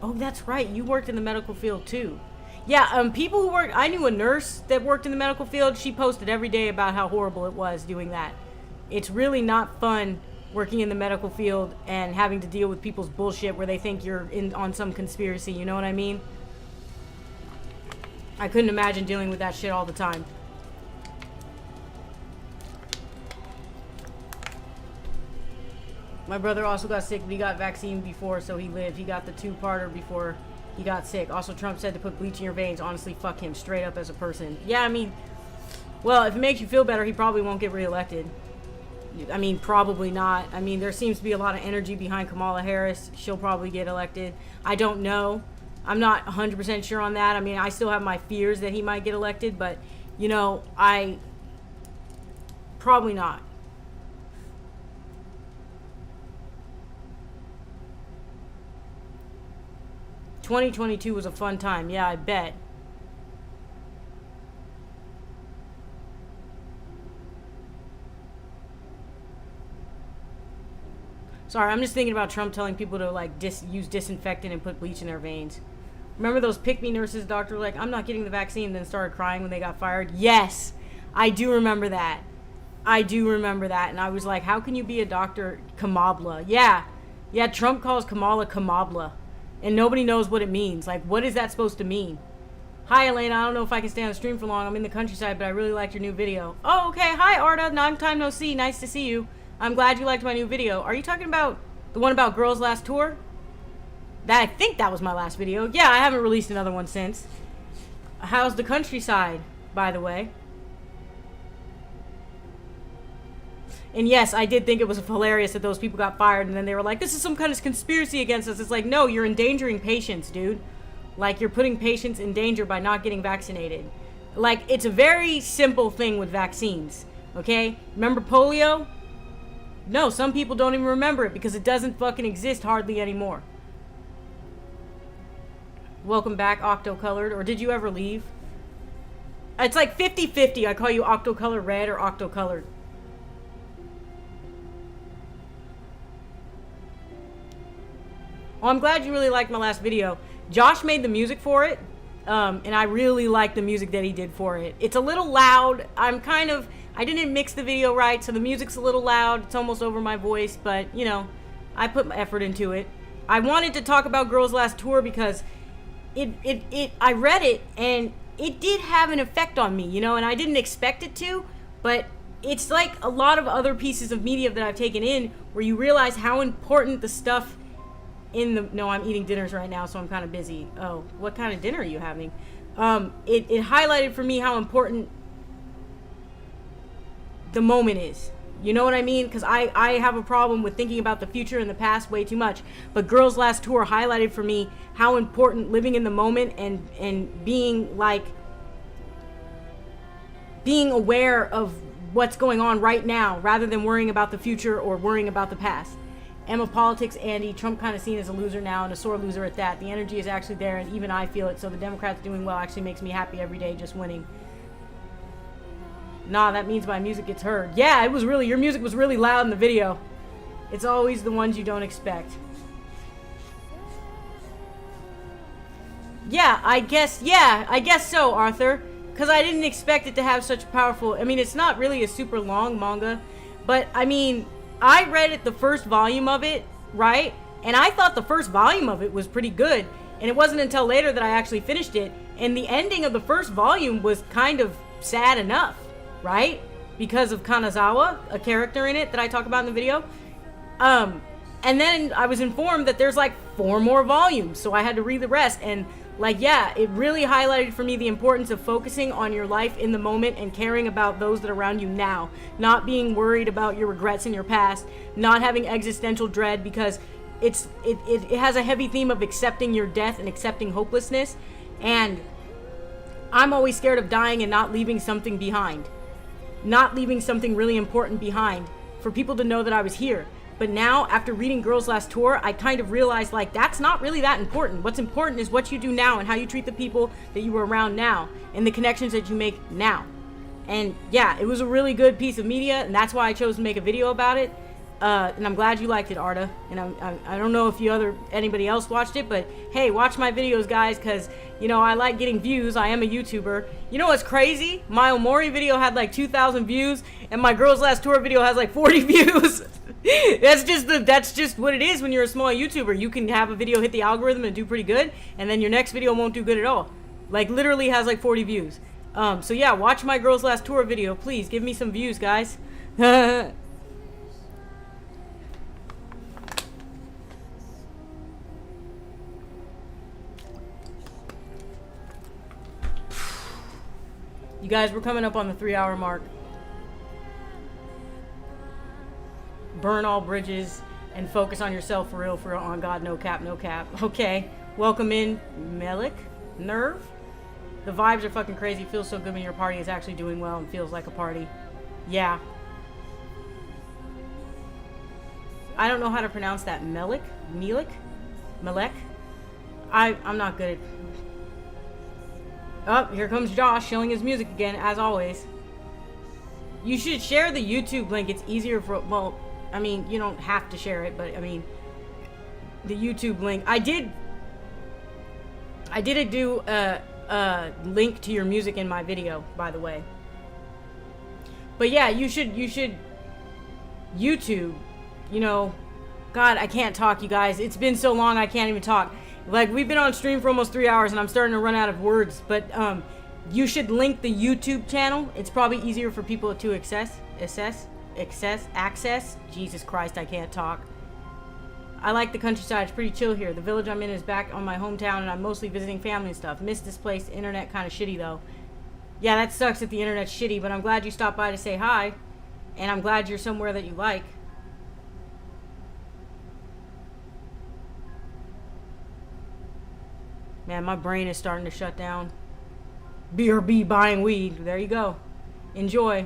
Oh, that's right. You worked in the medical field, too. Yeah, people who work... I knew a nurse that worked in the medical field. She posted every day about how horrible it was doing that. It's really not fun working in the medical field and having to deal with people's bullshit where they think you're in on some conspiracy, you know what I mean? I couldn't imagine dealing with that shit all the time. My brother also got sick, but he got vaccine before, so he lived. He got the two-parter before he got sick. Also, Trump said to put bleach in your veins. Honestly, fuck him straight up as a person. Yeah, I mean, well, if it makes you feel better, he probably won't get reelected. I mean, probably not. I mean, there seems to be a lot of energy behind Kamala Harris. She'll probably get elected. I don't know. I'm not 100% sure on that. I mean, I still have my fears that he might get elected, but, you know, probably not. "2022 was a fun time." Yeah, I bet. Sorry, I'm just thinking about Trump telling people to, like, use disinfectant and put bleach in their veins. Remember those pick-me nurses, doctor, like, "I'm not getting the vaccine," then started crying when they got fired? Yes! I do remember that. I do remember that. And I was like, how can you be a doctor? Kamabla. Yeah. Yeah, Trump calls Kamala Kamabla. And nobody knows what it means. Like, what is that supposed to mean? "Hi, Elena. I don't know if I can stay on the stream for long. I'm in the countryside, but I really liked your new video." Oh, okay. Hi, Arda. Long time no see. Nice to see you. I'm glad you liked my new video. Are you talking about the one about Girls' Last Tour? I think that was my last video. Yeah, I haven't released another one since. How's the countryside, by the way? And yes, I did think it was hilarious that those people got fired and then they were like, "This is some kind of conspiracy against us." It's like, no, you're endangering patients, dude. Like, you're putting patients in danger by not getting vaccinated. Like, it's a very simple thing with vaccines, okay? Remember polio? No, some people don't even remember it because it doesn't fucking exist hardly anymore. Welcome back, Octocolored. Or did you ever leave? It's like 50-50. I call you Octocolor Red or Octocolored. Well, I'm glad you really liked my last video. Josh made the music for it, and I really like the music that he did for it. It's a little loud. I didn't mix the video right, so the music's a little loud. It's almost over my voice, but, you know, I put my effort into it. I wanted to talk about Girls' Last Tour because I read it, and it did have an effect on me, you know, and I didn't expect it to, but it's like a lot of other pieces of media that I've taken in where you realize how important the stuff no, I'm eating dinners right now, so I'm kind of busy. Oh, what kind of dinner are you having? It highlighted for me how important the moment is. You know what I mean? Because I have a problem with thinking about the future and the past way too much. But Girls' Last Tour highlighted for me how important living in the moment and being aware of what's going on right now rather than worrying about the future or worrying about the past. Emma Politics, Andy, Trump kind of seen as a loser now, and a sore loser at that. The energy is actually there, and even I feel it, so the Democrats doing well actually makes me happy every day just winning. Nah, that means my music gets heard. Yeah, your music was really loud in the video. It's always the ones you don't expect. Yeah, I guess so, Arthur. Because I didn't expect it to have such powerful... I mean, it's not really a super long manga, but, I mean... I read the first volume of it, right? And I thought the first volume of it was pretty good. And it wasn't until later that I actually finished it. And the ending of the first volume was kind of sad enough, right? Because of Kanazawa, a character in it that I talk about in the video. And then I was informed that there's like 4 more volumes. So I had to read the rest. And like, yeah, it really highlighted for me the importance of focusing on your life in the moment and caring about those that are around you now. Not being worried about your regrets in your past. Not having existential dread because it has a heavy theme of accepting your death and accepting hopelessness. And I'm always scared of dying and not leaving something behind. Not leaving something really important behind. For people to know that I was here. But now, after reading Girls Last Tour, I kind of realized, like, that's not really that important. What's important is what you do now and how you treat the people that you were around now and the connections that you make now. And yeah, it was a really good piece of media, and that's why I chose to make a video about it. And I'm glad you liked it, Arda. And I don't know if anybody else watched it, but hey, watch my videos, guys, because, you know, I like getting views. I am a YouTuber. You know what's crazy? My Omori video had like 2,000 views, and my Girls Last Tour video has like 40 views. That's just what it is when you're a small YouTuber. You can have a video hit the algorithm and do pretty good, and then your next video won't do good at all. Like, literally has like 40 views. So yeah, watch my Girls Last Tour video. Please, give me some views, guys. You guys, we're coming up on the 3-hour mark. Burn all bridges and focus on yourself for real, on God, no cap, no cap. Okay, welcome in, Melik, Nerve. The vibes are fucking crazy. Feels so good when your party is actually doing well and feels like a party. Yeah. I don't know how to pronounce that. Melik? Melek? I'm not good at... Oh, here comes Josh shilling his music again, as always. You should share the YouTube link. It's easier for... Well, I mean, you don't have to share it, but I mean... The YouTube link. I did do a link to your music in my video, by the way. But yeah, you should... YouTube, you know... God, I can't talk, you guys. It's been so long, I can't even talk. Like, we've been on stream for almost 3 hours and I'm starting to run out of words, but you should link the YouTube channel. It's probably easier for people to access. Jesus Christ, I can't talk. I like the countryside. It's pretty chill here. The village I'm in is back on my hometown and I'm mostly visiting family and stuff. Miss this place. Internet kind of shitty though. Yeah, that sucks that the internet's shitty, but I'm glad you stopped by to say hi. And I'm glad you're somewhere that you like. Man, my brain is starting to shut down. BRB buying weed. There you go. Enjoy.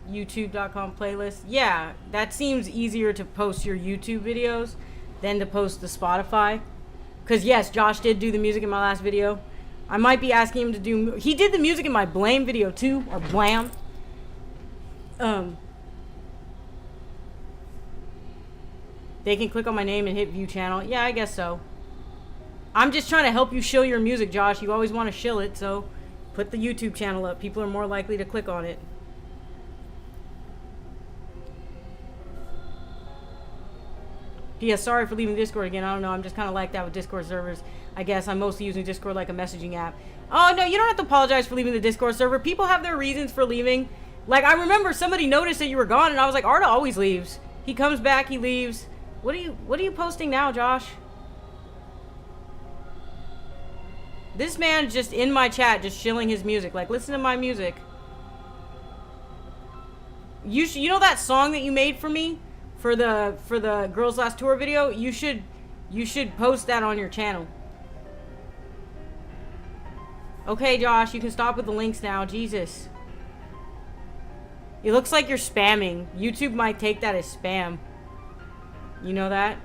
YouTube.com playlist. Yeah, that seems easier to post your YouTube videos than to post the Spotify. Because yes, Josh did do the music in my last video. I might be asking him to do... He did the music in my Blame video too. Or Blam. They can click on my name and hit view channel. Yeah, I guess so. I'm just trying to help you shill your music, Josh. You always want to shill it, so put the YouTube channel up. People are more likely to click on it. Yeah, sorry for leaving Discord again. I don't know. I'm just kind of like that with Discord servers. I guess I'm mostly using Discord like a messaging app. Oh, no, you don't have to apologize for leaving the Discord server. People have their reasons for leaving. Like, I remember somebody noticed that you were gone, and I was like, Arda always leaves. He comes back, he leaves. What are you posting now, Josh? This man's just in my chat, just shilling his music. Like, listen to my music. You know that song that you made for me for the Girls Last Tour video? You should post that on your channel. Okay, Josh, you can stop with the links now. Jesus. It looks like you're spamming. YouTube might take that as spam. You know that?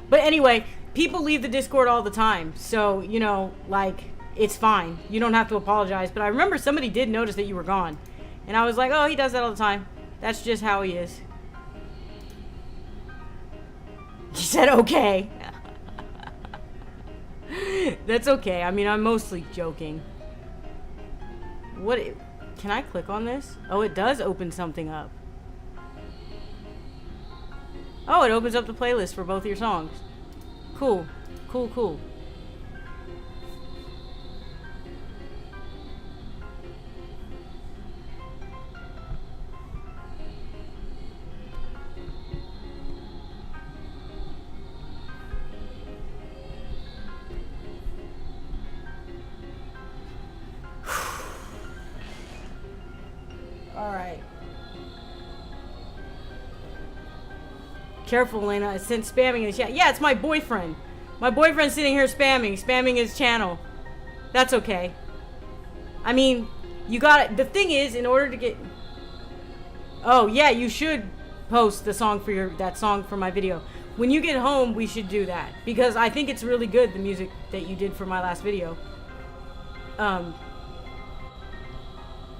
But anyway, people leave the Discord all the time. So, you know, like, it's fine. You don't have to apologize. But I remember somebody did notice that you were gone. And I was like, oh, he does that all the time. That's just how he is. He said, okay. That's okay. I mean, I'm mostly joking. What? Can I click on this? Oh, it does open something up. Oh, it opens up the playlist for both your songs. Cool. Cool, cool. All right. Careful, Lena. It's sent spamming in the chat. Yeah, it's my boyfriend. My boyfriend's sitting here spamming his channel. That's okay. I mean, You got the thing is, in order to get. Oh yeah, you should post the song for that song for my video. When you get home, we should do that because I think it's really good, the music that you did for my last video.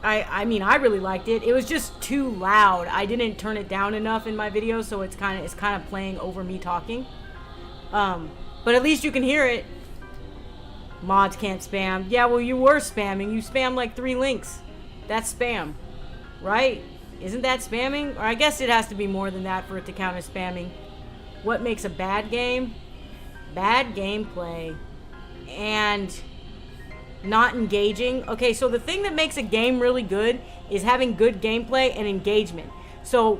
I mean, I really liked it. It was just too loud. I didn't turn it down enough in my video, so it's kind of playing over me talking. But at least you can hear it. Mods can't spam. Yeah, well, you were spamming. You spammed like 3 links. That's spam, right? Isn't that spamming? Or I guess it has to be more than that for it to count as spamming. What makes a bad game? Bad gameplay. And not engaging. Okay, so the thing that makes a game really good is having good gameplay and engagement. So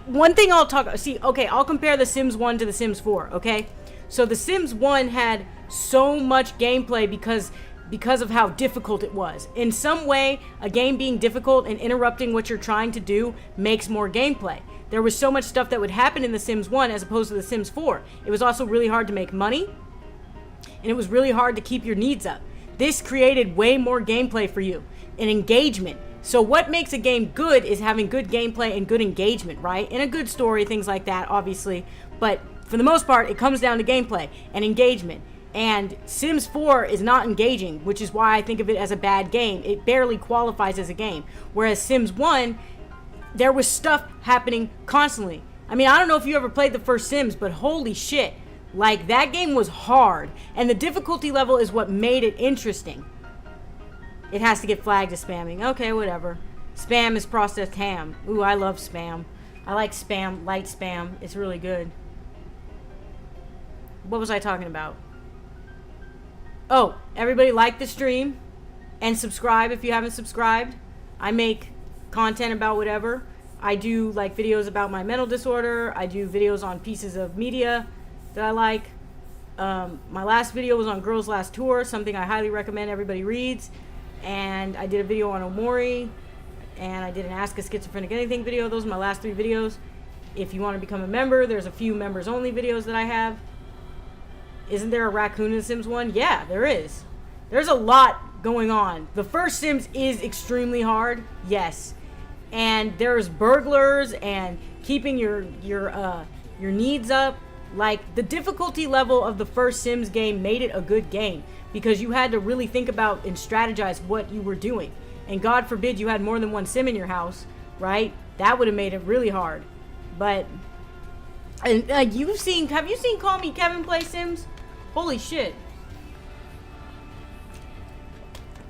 one thing I'll compare The Sims 1 to The Sims 4, okay? So The Sims 1 had so much gameplay because of how difficult it was. In some way, a game being difficult and interrupting what you're trying to do makes more gameplay. There was so much stuff that would happen in The Sims 1 as opposed to The Sims 4. It was also really hard to make money, and it was really hard to keep your needs up. This created way more gameplay for you and engagement. So what makes a game good is having good gameplay and good engagement, right? And a good story, things like that, obviously. But for the most part, it comes down to gameplay and engagement. And Sims 4 is not engaging, which is why I think of it as a bad game. It barely qualifies as a game. Whereas Sims 1, there was stuff happening constantly. I mean, I don't know if you ever played the first Sims, but holy shit. Like, that game was hard. And the difficulty level is what made it interesting. It has to get flagged as spamming. Okay, whatever. Spam is processed ham. Ooh, I love spam. I like spam, light spam. It's really good. What was I talking about? Oh, everybody like the stream and subscribe if you haven't subscribed. I make content about whatever. I do like videos about my mental disorder. I do videos on pieces of media that I like. My last video was on Girls Last Tour, something I highly recommend everybody reads. And I did a video on Omori, and I did an Ask a Schizophrenic Anything video. Those are my last 3 videos. If you want to become a member, there's a few members only videos that I have. Isn't there a raccoon in Sims 1? Yeah, there is. There's a lot going on. The first Sims is extremely hard, yes. And there's burglars and keeping your needs up. Like, the difficulty level of the first Sims game made it a good game because you had to really think about and strategize what you were doing. And God forbid you had more than one Sim in your house, right? That would have made it really hard. But, and have you seen Call Me Kevin play Sims? Holy shit.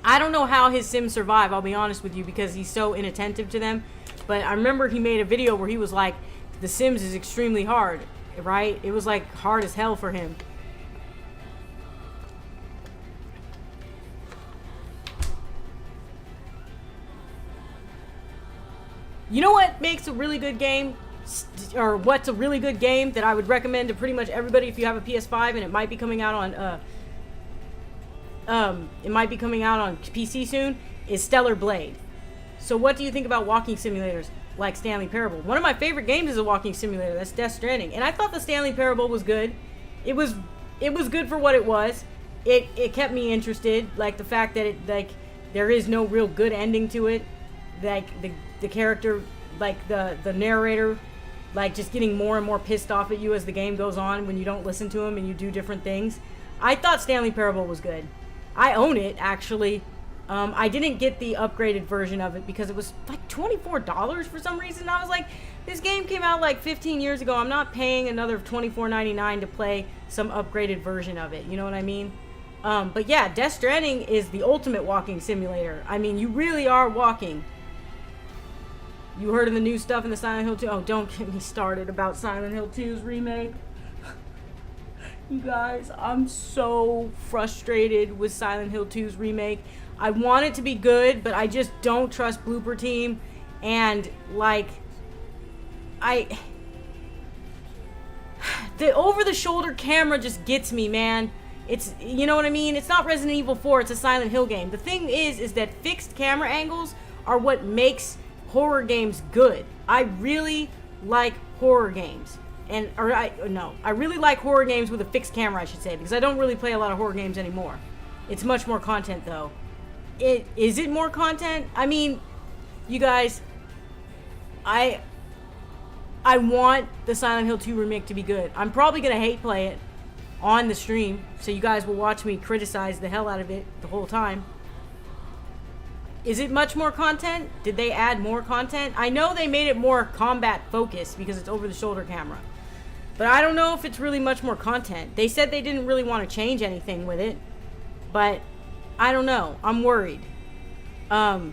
I don't know how his Sims survive, I'll be honest with you, because he's so inattentive to them. But I remember he made a video where he was like, The Sims is extremely hard, right? It was like hard as hell for him. You know what makes a really good game? Or what's a really good game that I would recommend to pretty much everybody if you have a PS5, and it might be coming out on PC soon, is Stellar Blade. So what do you think about walking simulators like Stanley Parable? One of my favorite games is a walking simulator. That's Death Stranding. And I thought the Stanley Parable was good. It was good for what it was. It kept me interested, like the fact that there is no real good ending to it. Like the character, like the narrator, like just getting more and more pissed off at you as the game goes on when you don't listen to him and you do different things. I thought Stanley Parable was good. I own it, actually. I didn't get the upgraded version of it because it was like $24 for some reason. I was like, this game came out like 15 years ago. I'm not paying another $24.99 to play some upgraded version of it. You know what I mean? But yeah, Death Stranding is the ultimate walking simulator. I mean, you really are walking. You heard of the new stuff in the Silent Hill 2? Oh, don't get me started about Silent Hill 2's remake. You guys, I'm so frustrated with Silent Hill 2's remake. I want it to be good, but I just don't trust Blooper Team. And, like, the over-the-shoulder camera just gets me, man. It's, you know what I mean? It's not Resident Evil 4, it's a Silent Hill game. The thing is that fixed camera angles are what makes horror games good. I really like horror games. I really like horror games with a fixed camera, I should say, because I don't really play a lot of horror games anymore. It's much more content, though. Is it more content? I mean, you guys, I want the Silent Hill 2 remake to be good. I'm probably gonna hate play it on the stream, so you guys will watch me criticize the hell out of it the whole time. Is it much more content? Did they add more content? I know they made it more combat focused because it's over the shoulder camera. But I don't know if it's really much more content. They said they didn't really want to change anything with it. But I don't know. I'm worried. I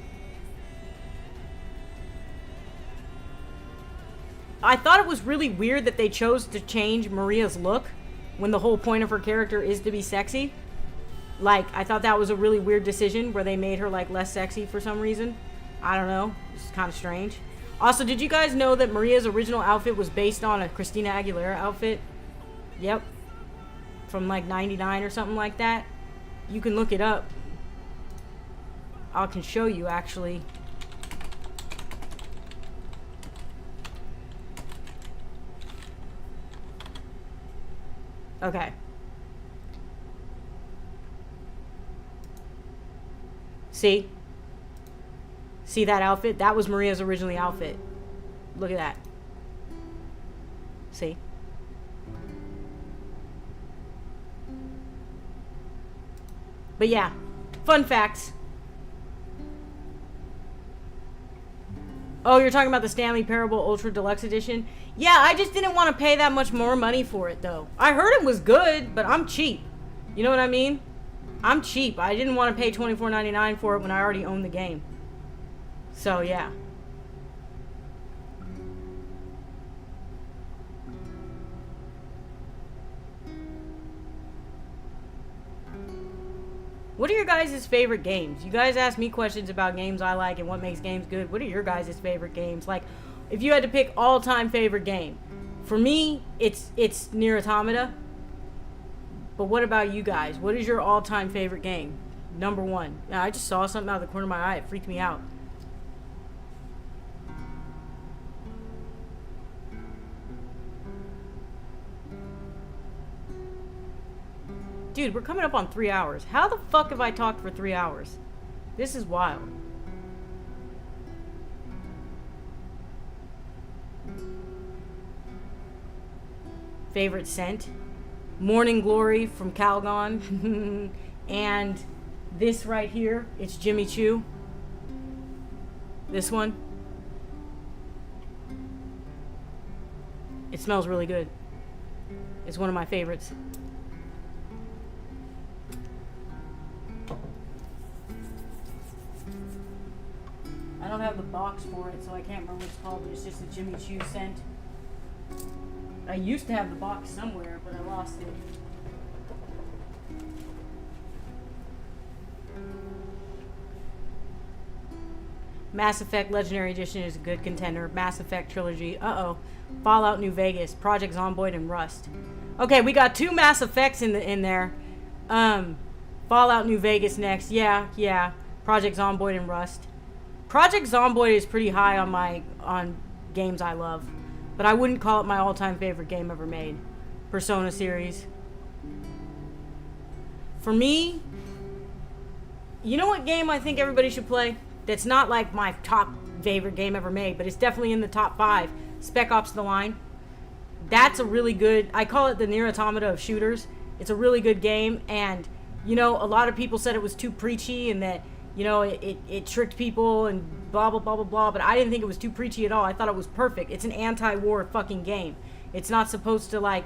thought it was really weird that they chose to change Maria's look when the whole point of her character is to be sexy. Like, I thought that was a really weird decision where they made her, like, less sexy for some reason. I don't know. It's kind of strange. Also, did you guys know that Maria's original outfit was based on a Christina Aguilera outfit? Yep. From, like, 99 or something like that. You can look it up. I can show you, actually. Okay. See? See that outfit? That was Maria's originally outfit. Look at that. See? But yeah, fun facts. Oh, you're talking about the Stanley Parable Ultra Deluxe Edition? Yeah, I just didn't want to pay that much more money for it, though. I heard it was good, but I'm cheap. You know what I mean? I'm cheap. I didn't want to pay $24.99 for it when I already owned the game. So, yeah. What are your guys' favorite games? You guys ask me questions about games I like and what makes games good. What are your guys' favorite games? Like, if you had to pick all-time favorite game. For me, it's Nier Automata. But what about you guys? What is your all-time favorite game? Number one. Now, I just saw something out of the corner of my eye. It freaked me out. Dude, we're coming up on 3 hours. How the fuck have I talked for 3 hours? This is wild. Favorite scent? Morning Glory from Calgon. And this right here, it's Jimmy Choo. This one. It smells really good. It's one of my favorites. I don't have the box for it, so I can't remember what it's called, but it's just a Jimmy Choo scent. I used to have the box somewhere, but I lost it. Mass Effect Legendary Edition is a good contender. Mass Effect Trilogy. Uh-oh. Fallout New Vegas. Project Zomboid and Rust. Okay, we got 2 Mass Effects in there. Fallout New Vegas next. Yeah. Project Zomboid and Rust. Project Zomboid is pretty high on games I love, but I wouldn't call it my all-time favorite game ever made. Persona series. For me, you know what game I think everybody should play? That's not like my top favorite game ever made, but it's definitely in the top 5. Spec Ops: The Line. That's a really good, I call it the Nier Automata of shooters. It's a really good game, and you know, a lot of people said it was too preachy and that, you know, it tricked people and blah, blah, blah, blah, blah. But I didn't think it was too preachy at all. I thought it was perfect. It's an anti-war fucking game. It's not supposed to, like,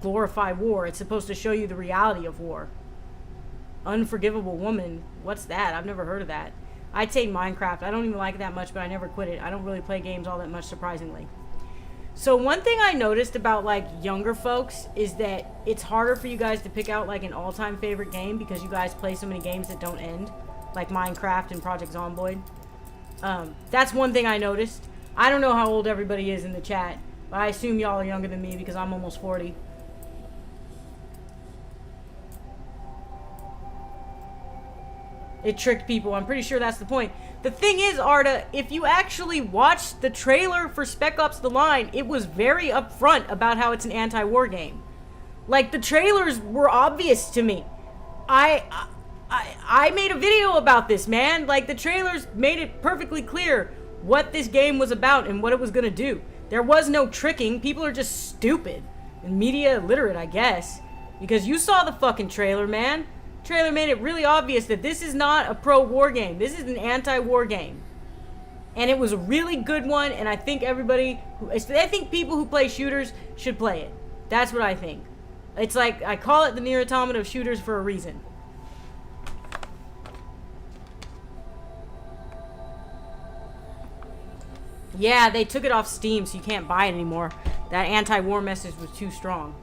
glorify war. It's supposed to show you the reality of war. Unforgivable Woman. What's that? I've never heard of that. I'd say Minecraft. I don't even like it that much, but I never quit it. I don't really play games all that much, surprisingly. So one thing I noticed about, like, younger folks is that it's harder for you guys to pick out, like, an all-time favorite game because you guys play so many games that don't end. Like Minecraft and Project Zomboid. That's one thing I noticed. I don't know how old everybody is in the chat, but I assume y'all are younger than me because I'm almost 40. It tricked people. I'm pretty sure that's the point. The thing is, Arda, if you actually watched the trailer for Spec Ops: The Line, it was very upfront about how it's an anti-war game. Like, the trailers were obvious to me. I made a video about this, man. Like, the trailers made it perfectly clear what this game was about and what it was gonna do. There was no tricking. People are just stupid and media illiterate, I guess. Because you saw the fucking trailer, man. Trailer made it really obvious that this is not a pro-war game. This is an anti-war game. And it was a really good one, and I think I think people who play shooters should play it. That's what I think. It's like, I call it the Nier Automata of shooters for a reason. Yeah, they took it off Steam, so you can't buy it anymore. That anti-war message was too strong.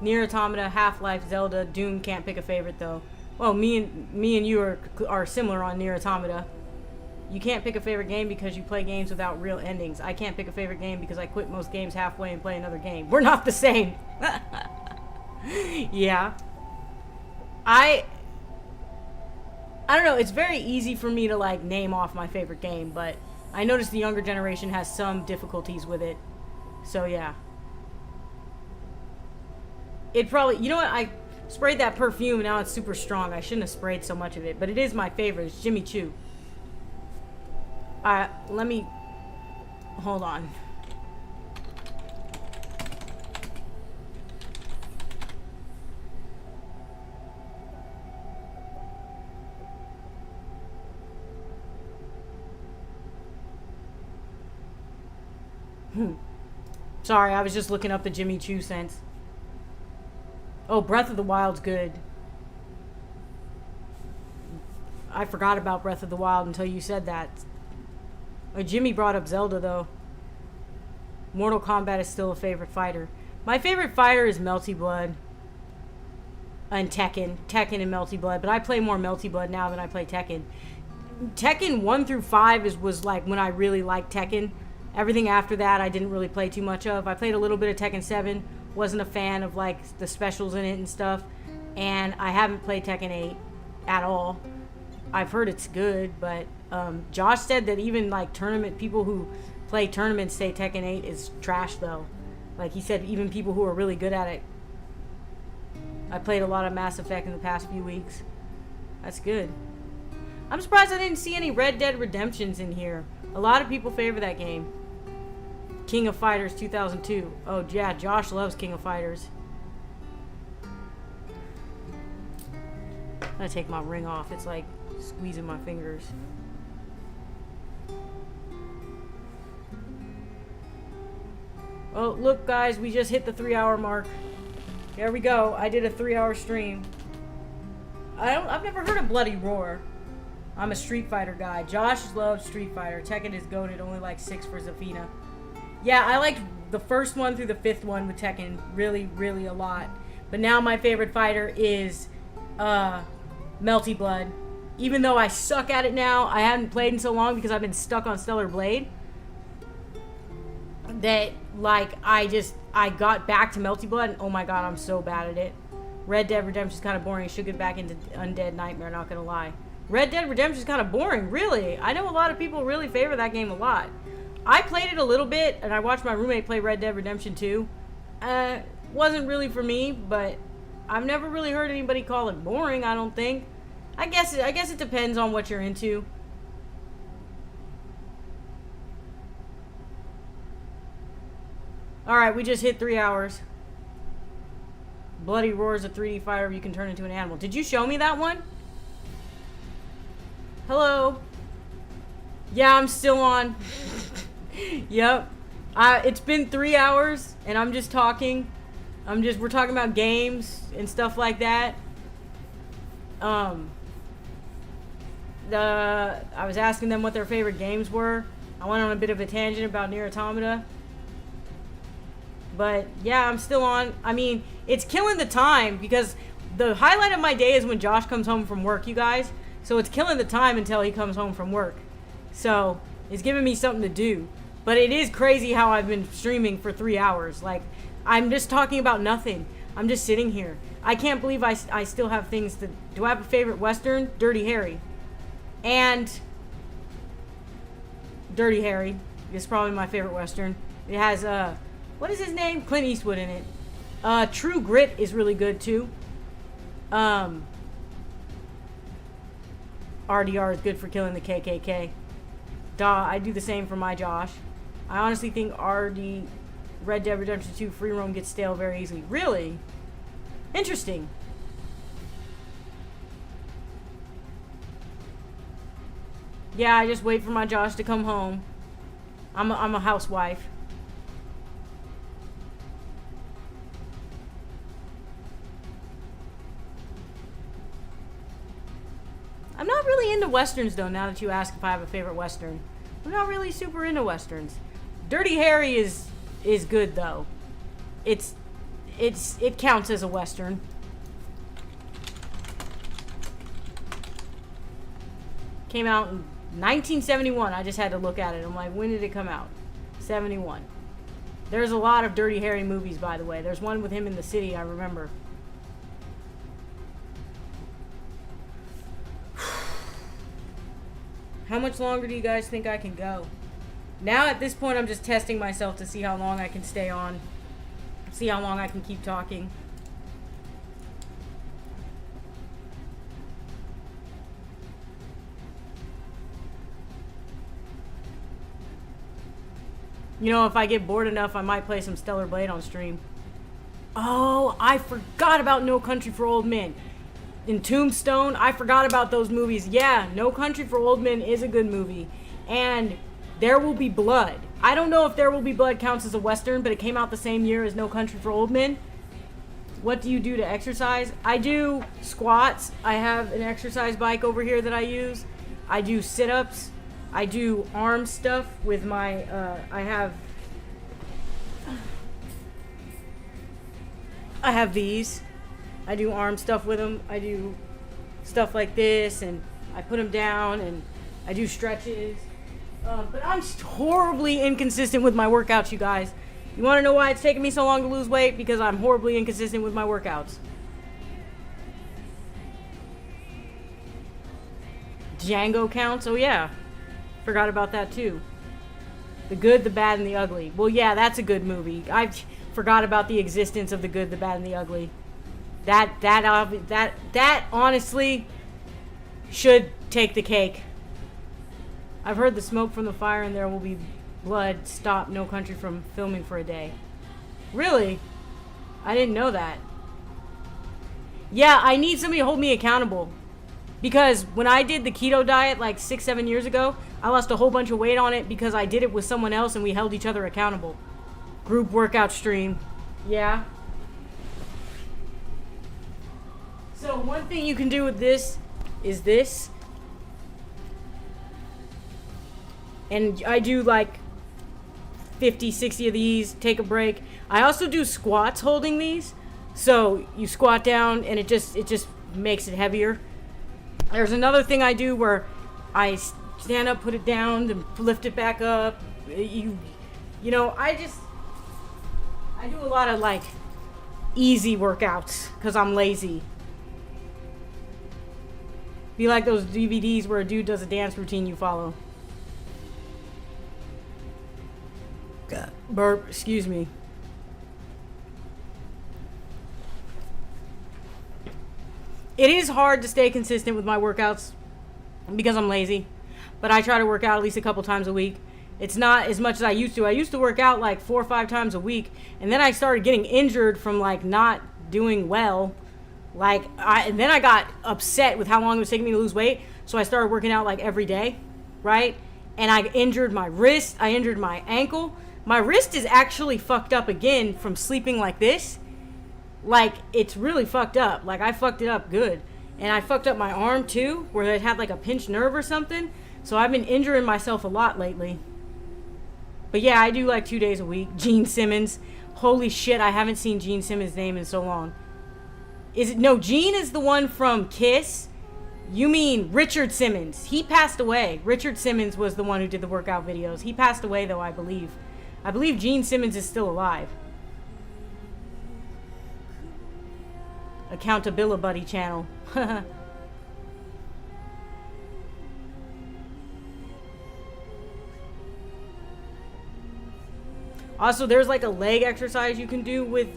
Nier Automata, Half-Life, Zelda, Doom, can't pick a favorite though. Well, me and you are similar on Nier Automata. You can't pick a favorite game because you play games without real endings. I can't pick a favorite game because I quit most games halfway and play another game. We're not the same. Yeah. I don't know, it's very easy for me to like name off my favorite game, but I noticed the younger generation has some difficulties with it. So yeah. It probably, you know what, I sprayed that perfume and now it's super strong. I shouldn't have sprayed so much of it, but it is my favorite. It's Jimmy Choo. Let me, hold on. Sorry, I was just looking up the Jimmy Choo scents. Oh, Breath of the Wild's good. I forgot about Breath of the Wild until you said that. Oh, Jimmy brought up Zelda, though. Mortal Kombat is still a favorite fighter. My favorite fighter is Melty Blood. And Tekken. Tekken and Melty Blood. But I play more Melty Blood now than I play Tekken. Tekken 1 through 5 was like when I really liked Tekken. Everything after that I didn't really play too much of. I played a little bit of Tekken 7. Wasn't a fan of like the specials in it and stuff. And I haven't played Tekken 8 at all. I've heard it's good, but Josh said that even like tournament people who play tournaments say Tekken 8 is trash though. Like he said even people who are really good at it. I played a lot of Mass Effect in the past few weeks. That's good. I'm surprised I didn't see any Red Dead Redemptions in here. A lot of people favor that game. King of Fighters 2002. Oh yeah, Josh loves King of Fighters. I'm gonna take my ring off. It's like squeezing my fingers. Oh, look guys, we just hit the 3-hour mark. There we go. I did a 3-hour stream. I've never heard of Bloody Roar. I'm a Street Fighter guy. Josh loves Street Fighter. Tekken is goated, only like 6 for Zafina. Yeah, I liked the first one through the 5th one with Tekken really, really a lot. But now my favorite fighter is Melty Blood. Even though I suck at it now, I haven't played in so long because I've been stuck on Stellar Blade. That, like, I got back to Melty Blood and oh my god, I'm so bad at it. Red Dead Redemption is kind of boring. Should get back into Undead Nightmare, not gonna lie. Red Dead Redemption is kind of boring, really. I know a lot of people really favor that game a lot. I played it a little bit, and I watched my roommate play Red Dead Redemption 2. Wasn't really for me, but I've never really heard anybody call it boring, I don't think. I guess it depends on what you're into. Alright, we just hit 3 hours. Bloody Roar is a 3D fighter you can turn into an animal. Did you show me that one? Hello? Yeah, I'm still on. Yep. It's been 3 hours, and I'm just talking. We're talking about games and stuff like that. I was asking them what their favorite games were. I went on a bit of a tangent about Nier Automata. But, yeah, I'm still on. I mean, it's killing the time, because the highlight of my day is when Josh comes home from work, you guys. So it's killing the time until he comes home from work. So, it's giving me something to do. But it is crazy how I've been streaming for 3 hours. Like, I'm just talking about nothing. I'm just sitting here. I can't believe I still have things to... Do I have a favorite Western? Dirty Harry. And... Dirty Harry is probably my favorite Western. It has, what is his name? Clint Eastwood in it. True Grit is really good, too. RDR is good for killing the KKK. Duh, I do the same for my Josh. I honestly think Red Dead Redemption 2 free roam gets stale very easily. Really? Interesting. Yeah, I just wait for my Josh to come home. I'm a housewife. I'm not really into Westerns, though, now that you ask if I have a favorite Western. I'm not really super into Westerns. Dirty Harry is good, though. It counts as a Western. Came out in 1971. I just had to look at it. I'm like, when did it come out? 71. There's a lot of Dirty Harry movies, by the way. There's one with him in the city, I remember. How much longer do you guys think I can go? Now at this point, I'm just testing myself to see how long I can stay on. See how long I can keep talking. You know, if I get bored enough, I might play some Stellar Blade on stream. Oh, I forgot about No Country for Old Men. In Tombstone, I forgot about those movies. Yeah, No Country for Old Men is a good movie. And There Will Be Blood. I don't know if There Will Be Blood counts as a Western, but it came out the same year as No Country for Old Men. What do you do to exercise? I do squats. I have an exercise bike over here that I use. I do sit-ups. I do arm stuff with my, I have these. I do arm stuff with them. I do stuff like this, and I put them down, and I do stretches. But I'm horribly inconsistent with my workouts, you guys. You want to know why it's taking me so long to lose weight? Because I'm horribly inconsistent with my workouts. Django counts? Oh, yeah. Forgot about that, too. The Good, the Bad, and the Ugly. Well, yeah, that's a good movie. I forgot about the existence of The Good, the Bad, and the Ugly. That honestly should take the cake. I've heard the smoke from the fire and There Will Be Blood stop No Country from filming for a day. Really? I didn't know that. Yeah, I need somebody to hold me accountable. Because when I did the keto diet like 6-7 years ago, I lost a whole bunch of weight on it because I did it with someone else and we held each other accountable. Group workout stream. Yeah. So one thing you can do with this is this. And I do like 50, 60 of these, take a break. I also do squats holding these. So you squat down and it just makes it heavier. There's another thing I do where I stand up, put it down, then lift it back up. You know, I do a lot of like easy workouts because I'm lazy. Be like those DVDs where a dude does a dance routine you follow. Burp, excuse me. It is hard to stay consistent with my workouts because I'm lazy, but I try to work out at least a couple times a week. It's not as much as I used to. I used to work out like 4 or 5 times a week, and then I started getting injured from like not doing well. And then I got upset with how long it was taking me to lose weight, so I started working out like every day, right? And I injured my wrist, I injured my ankle. My wrist is actually fucked up again from sleeping like this. Like, it's really fucked up. Like, I fucked it up good. And I fucked up my arm, too, where it had, like, a pinched nerve or something. So I've been injuring myself a lot lately. But, yeah, I do, like, 2 days a week. Gene Simmons. Holy shit, I haven't seen Gene Simmons' name in so long. No, Gene is the one from Kiss. You mean Richard Simmons. He passed away. Richard Simmons was the one who did the workout videos. He passed away, though, I believe. I believe Gene Simmons is still alive. Accountability Buddy channel. Also, there's like a leg exercise you can do with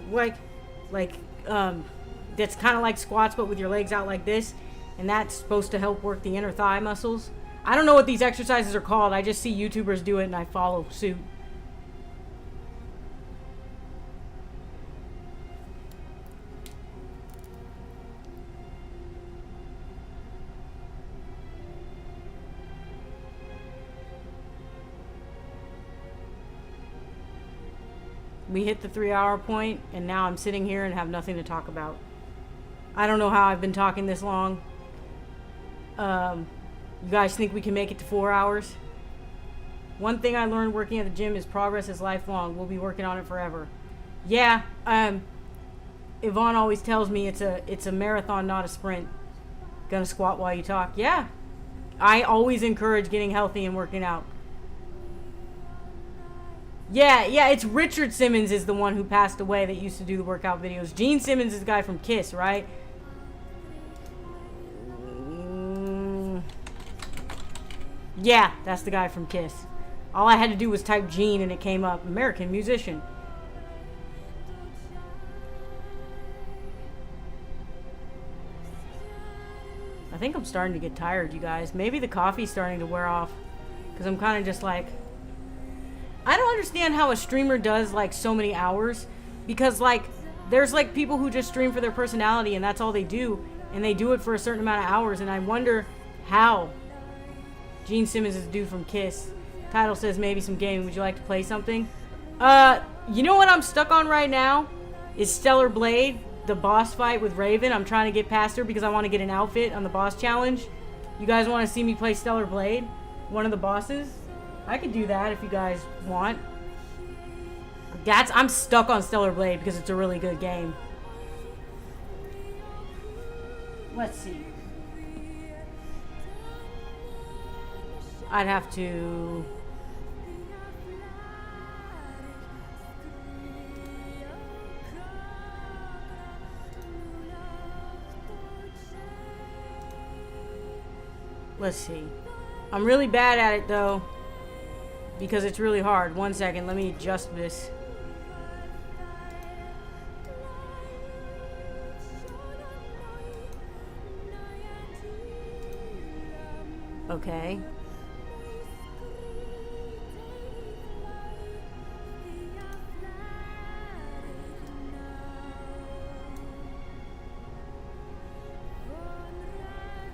that's kind of like squats but with your legs out like this. and that's supposed to help work the inner thigh muscles. I don't know what these exercises are called. I just see YouTubers do it and I follow suit. We hit the 3-hour point, and now I'm sitting here and have nothing to talk about. I don't know how I've been talking this long. You guys think we can make it to 4 hours? One thing I learned working at the gym is progress is lifelong. We'll be working on it forever. Yeah, Yvonne always tells me it's a marathon, not a sprint. Gonna squat while you talk. Yeah. I always encourage getting healthy and working out. Yeah, it's Richard Simmons is the one who passed away that used to do the workout videos. Gene Simmons is the guy from Kiss, right? Yeah, that's the guy from Kiss. All I had to do was type Gene and it came up. American musician. I think I'm starting to get tired, you guys. Maybe the coffee's starting to wear off. Because I'm kind of just like... I don't understand how a streamer does like so many hours, because like there's like people who just stream for their personality and that's all they do, and they do it for a certain amount of hours, and I wonder how. Gene Simmons is a dude from Kiss. Title says maybe some gaming. Would you like to play something? You know what I'm stuck on right now is Stellar Blade, the boss fight with Raven. I'm trying to get past her because I want to get an outfit on the boss challenge. You guys want to see me play Stellar Blade, one of the bosses? I could do that if you guys want. I'm stuck on Stellar Blade because it's a really good game. Let's see. I'd have to... Let's see. I'm really bad at it though, because it's really hard. 1 second, let me adjust this. Okay.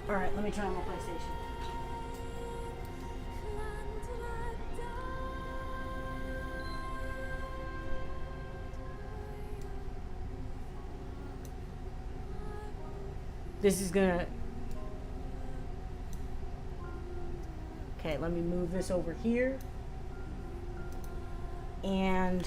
Alright, let me turn on my PlayStation. This is gonna... Okay, let me move this over here. And...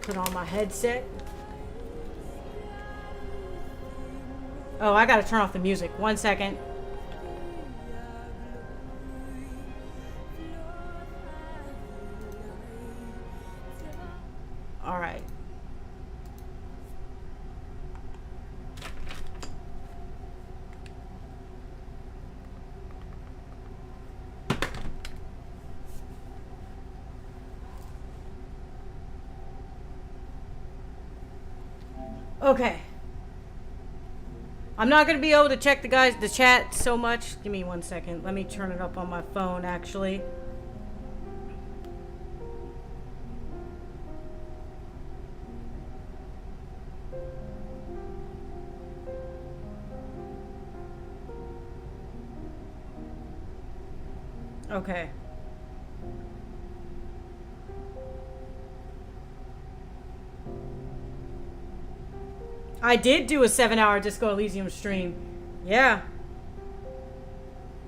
Put on my headset. Oh, I gotta turn off the music. 1 second. Alright. Okay. I'm not going to be able to check the chat so much. Give me 1 second. Let me turn it up on my phone, actually. Okay. I did do a 7-hour Disco Elysium stream. Yeah.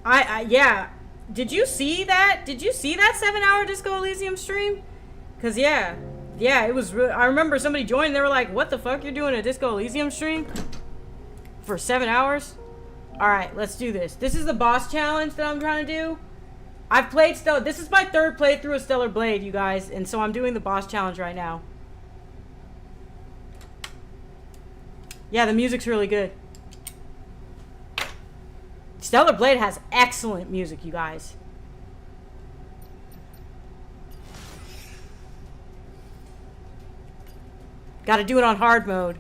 Yeah. Did you see that? Did you see that 7-hour Disco Elysium stream? Cause yeah, it was. I remember somebody joined. They were like, "What the fuck? You're doing a Disco Elysium stream for 7 hours?" All right, let's do this. This is the boss challenge that I'm trying to do. I've played Stellar. This is my 3rd playthrough of Stellar Blade, you guys, and so I'm doing the boss challenge right now. Yeah, the music's really good. Stellar Blade has excellent music, you guys. Gotta do it on hard mode.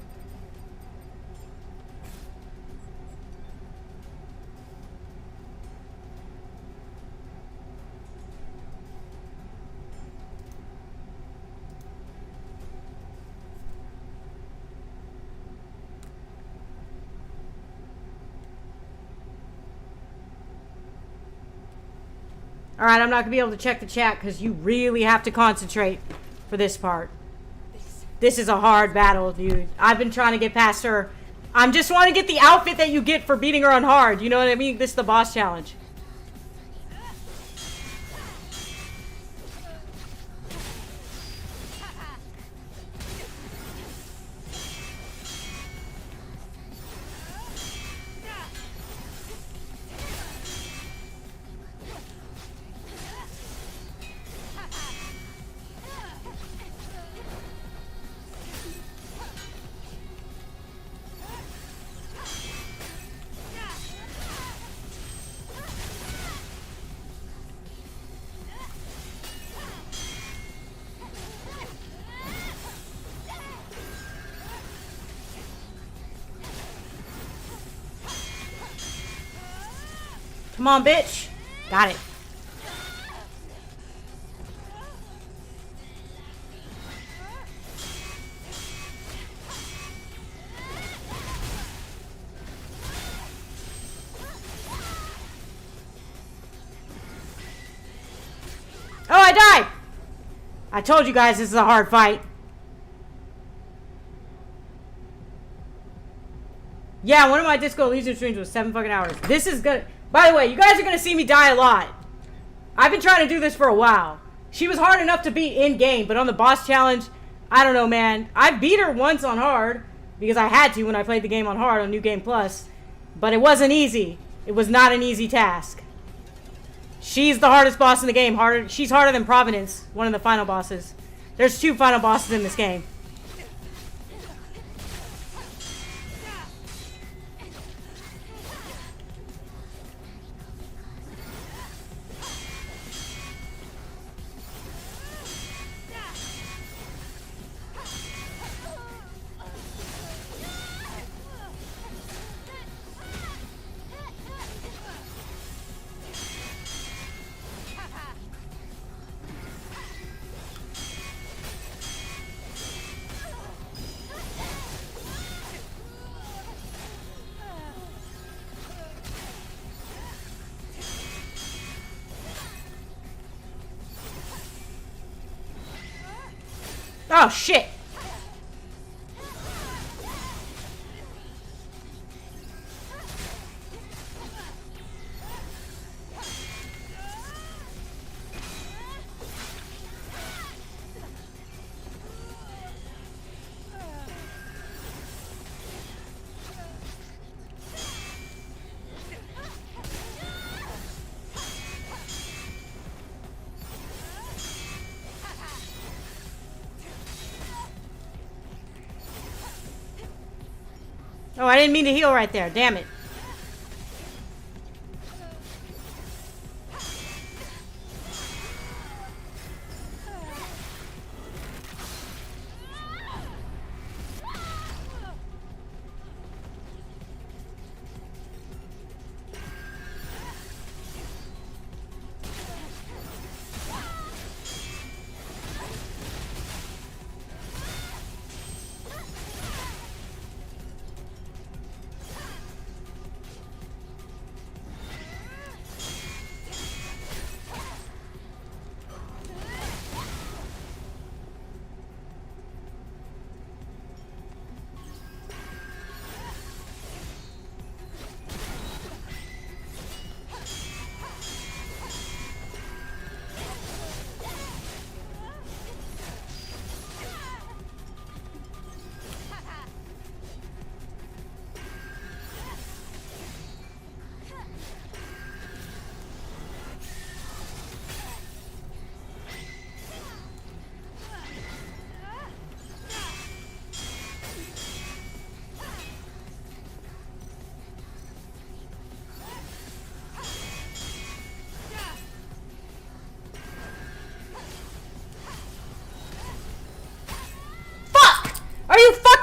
Alright, I'm not going to be able to check the chat because you really have to concentrate for this part. This is a hard battle, dude. I've been trying to get past her. I just want to get the outfit that you get for beating her on hard. You know what I mean? This is the boss challenge. Come on, bitch. Got it. Oh, I died. I told you guys this is a hard fight. Yeah, one of my Disco Elysium streams was 7 fucking hours. This is good. By the way, you guys are going to see me die a lot. I've been trying to do this for a while. She was hard enough to beat in-game, but on the boss challenge, I don't know, man. I beat her once on hard, because I had to when I played the game on hard on New Game Plus. But it wasn't easy. It was not an easy task. She's the hardest boss in the game. She's harder than Providence, one of the final bosses. There's 2 final bosses in this game. Oh, shit. Oh, I didn't mean to heal right there. Damn it.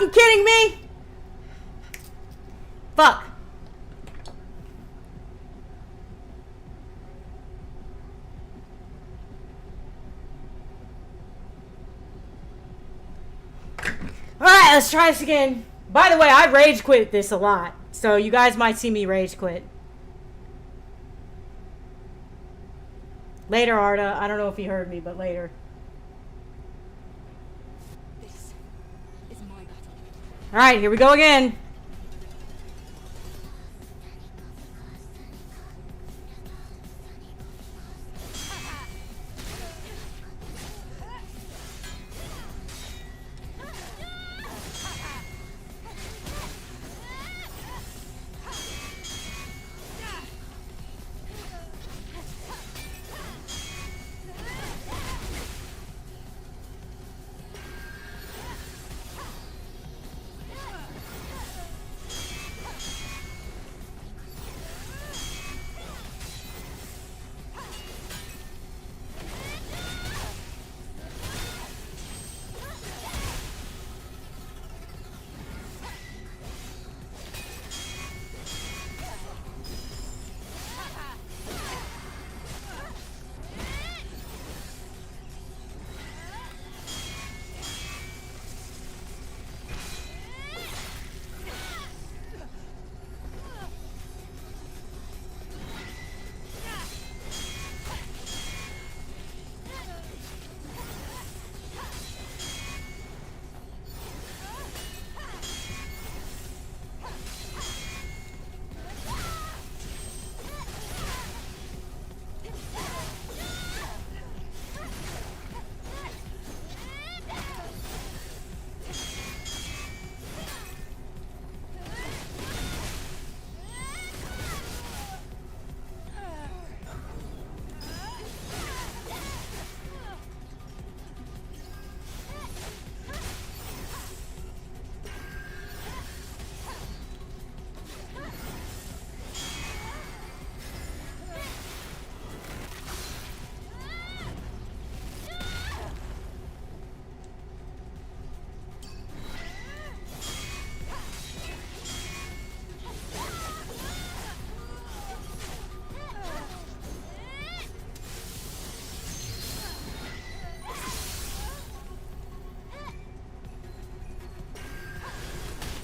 you kidding me? Fuck. Alright, let's try this again. By the way, I rage quit this a lot, so you guys might see me rage quit. Later, Arda. I don't know if you heard me, but later. This is my battle. Alright, here we go again.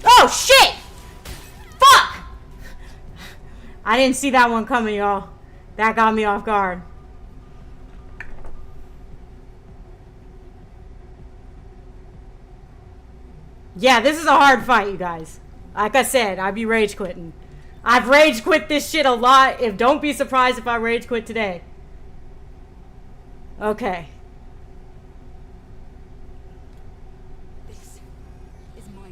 Oh, shit! Fuck! I didn't see that one coming, y'all. That got me off guard. Yeah, this is a hard fight, you guys. Like I said, I'd be rage quitting. I've rage quit this shit a lot. Don't be surprised if I rage quit today. Okay. This is my battle.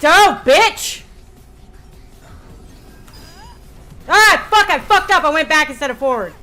Oh, bitch! Ah, fuck, I fucked up. I went back instead of forward.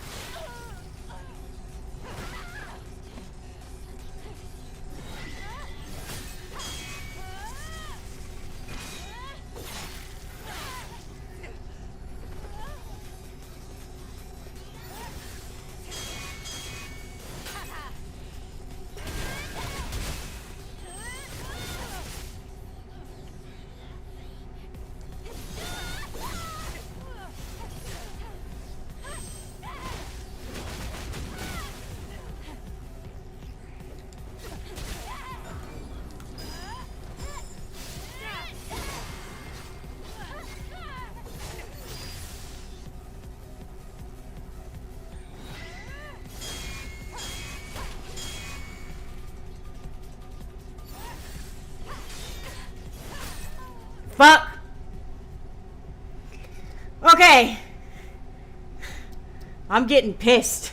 Fuck. Okay. I'm getting pissed.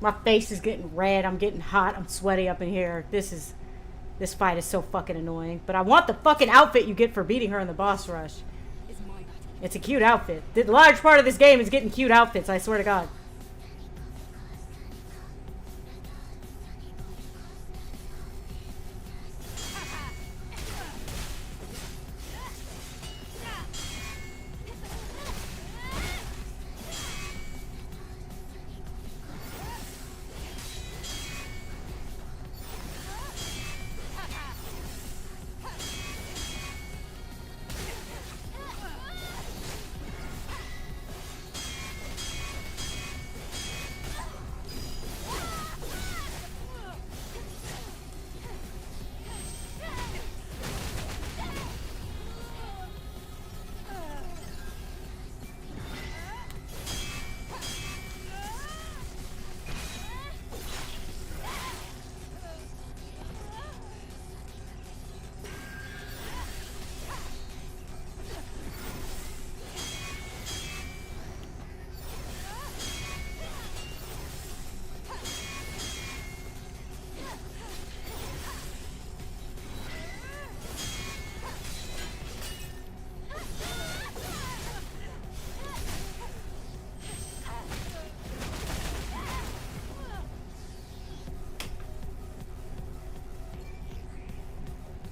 My face is getting red. I'm getting hot. I'm sweaty up in here. This fight is so fucking annoying. But I want the fucking outfit you get for beating her in the boss rush. Is my battle. It's a cute outfit. The large part of this game is getting cute outfits, I swear to God.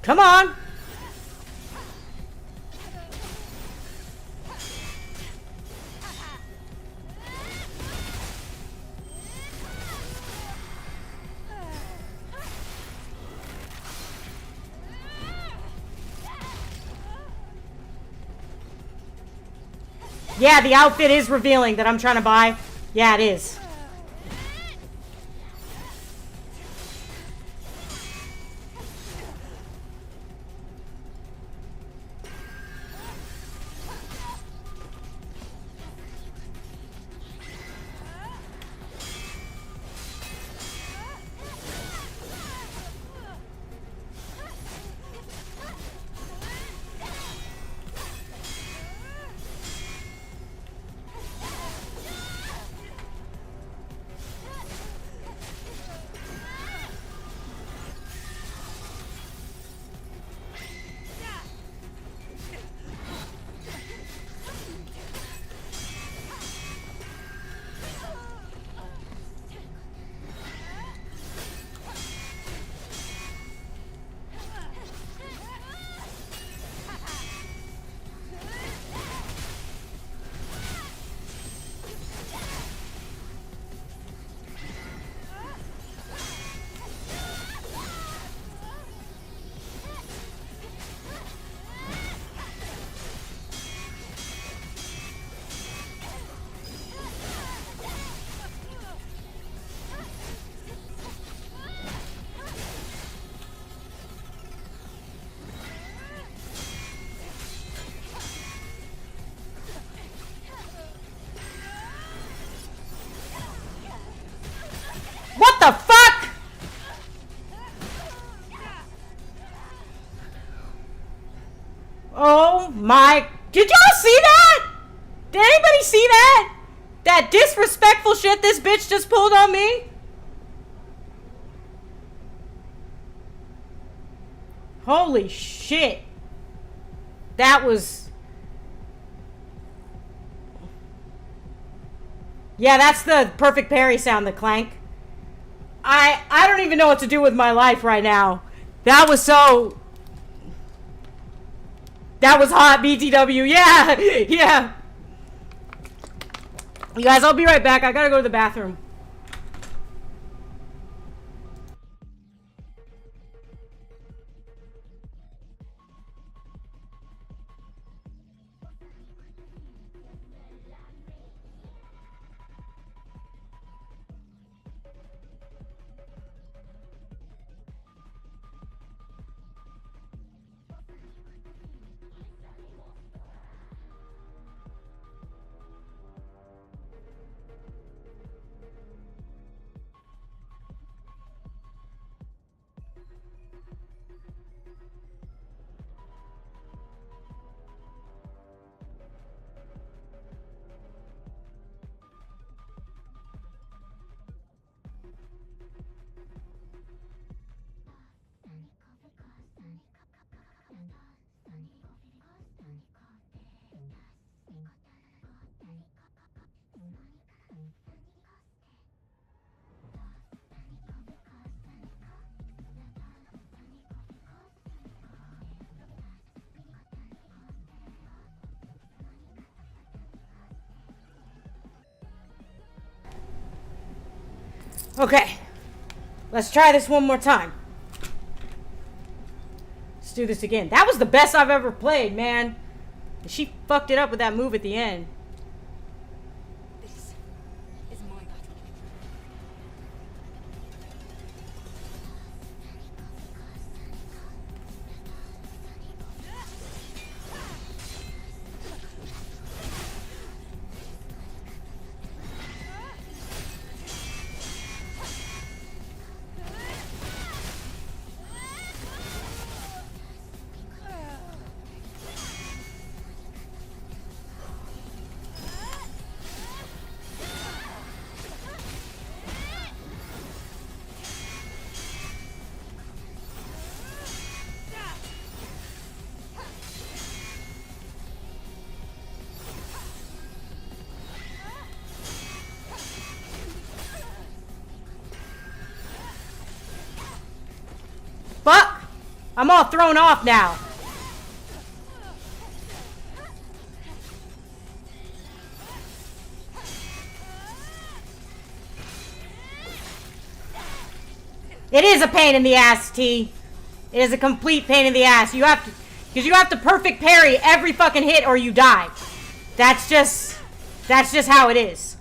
Come on! Yeah, the outfit is revealing that I'm trying to buy. Yeah, it is. What the fuck? Oh my... Did y'all see that? Did anybody see that? That disrespectful shit this bitch just pulled on me? Holy shit. That was... Yeah, that's the perfect parry sound, the clank. I don't even know what to do with my life right now. That was so... That was hot, BTW. Yeah, yeah. You guys, I'll be right back. I gotta go to the bathroom. Okay. Let's try this one more time. Let's do this again. That was the best I've ever played, man. She fucked it up with that move at the end. This is my battle. Fuck! I'm all thrown off now. It is a pain in the ass, T. It is a complete pain in the ass. You have to, because you have to perfect parry every fucking hit or you die. That's just how it is.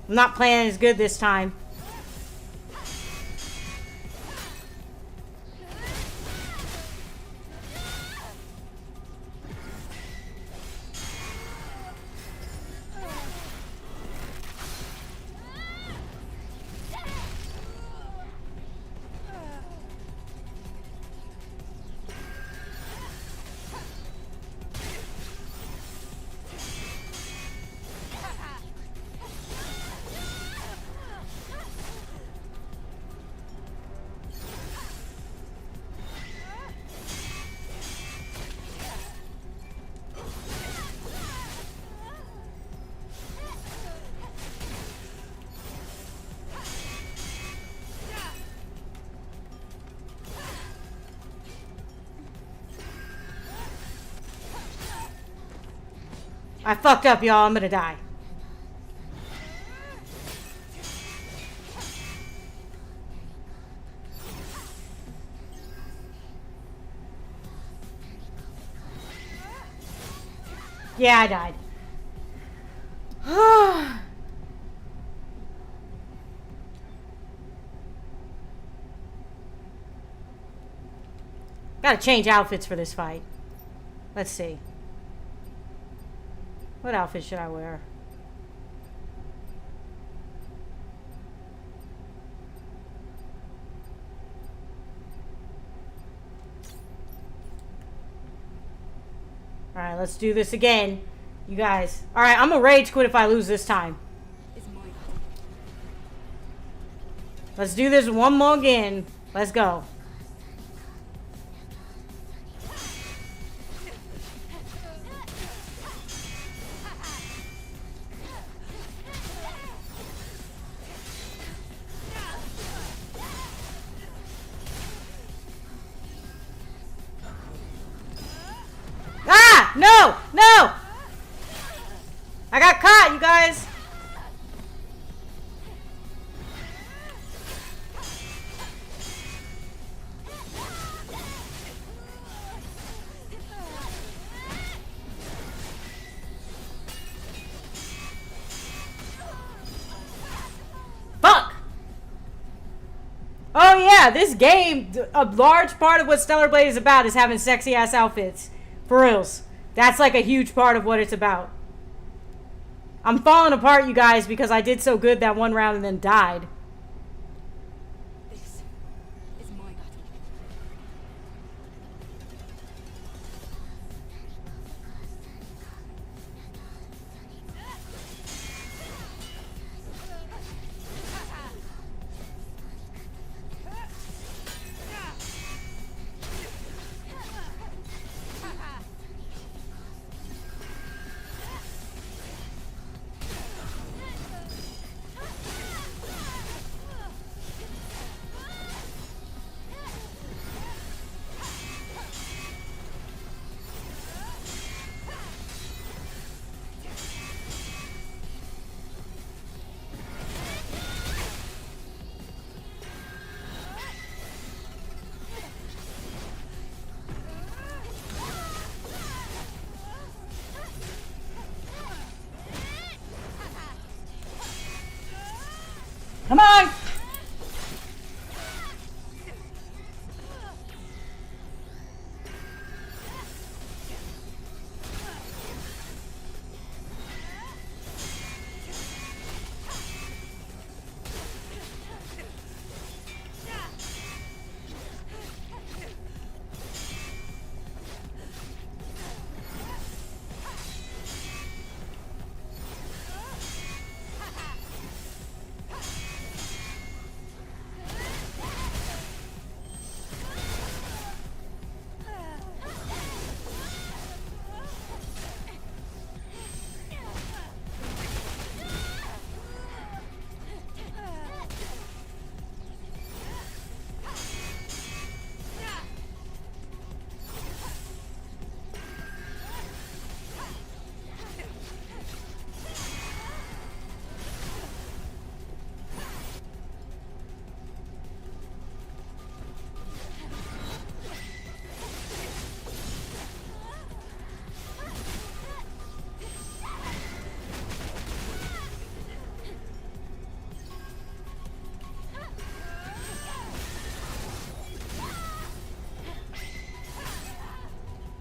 I'm not playing as good this time. I fucked up, y'all. I'm gonna die. Yeah, I died. Gotta change outfits for this fight. Let's see. What outfit should I wear? Alright, let's do this again. You guys. Alright, I'm gonna rage quit if I lose this time. Is my battle. Let's do this one more again. Let's go. Ah! No! No! I got caught, you guys. Fuck! Oh yeah, this game, a large part of what Stellar Blade is about is having sexy ass outfits. For reals. That's like a huge part of what it's about. I'm falling apart, you guys, because I did so good that one round and then died. This is my battle. Come on!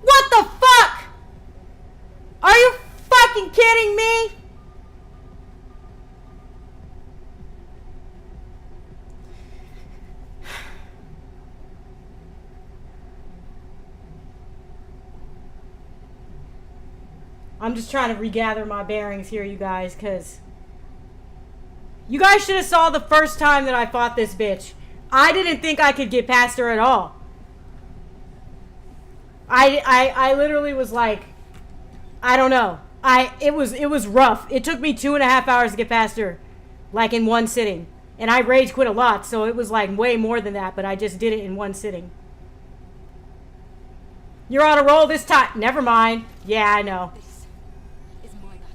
What the fuck? Are you fucking kidding me? I'm just trying to regather my bearings here, you guys, because you guys should have saw the first time that I fought this bitch. I didn't think I could get past her at all. I literally was like, I don't know. It was rough. It took me 2.5 hours to get past her, like in one sitting. And I rage quit a lot, so it was like way more than that, but I just did it in one sitting. You're on a roll this time. Never mind. Yeah, I know. This is my battle.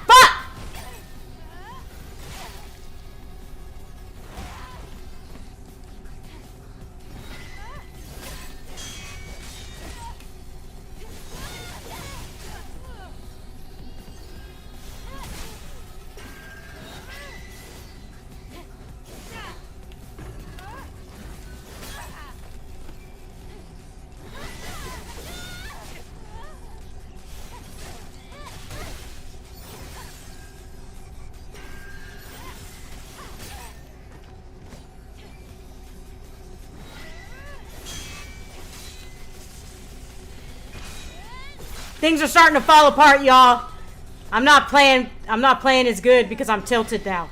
Fuck! Things are starting to fall apart, y'all. I'm not playing as good because I'm tilted now.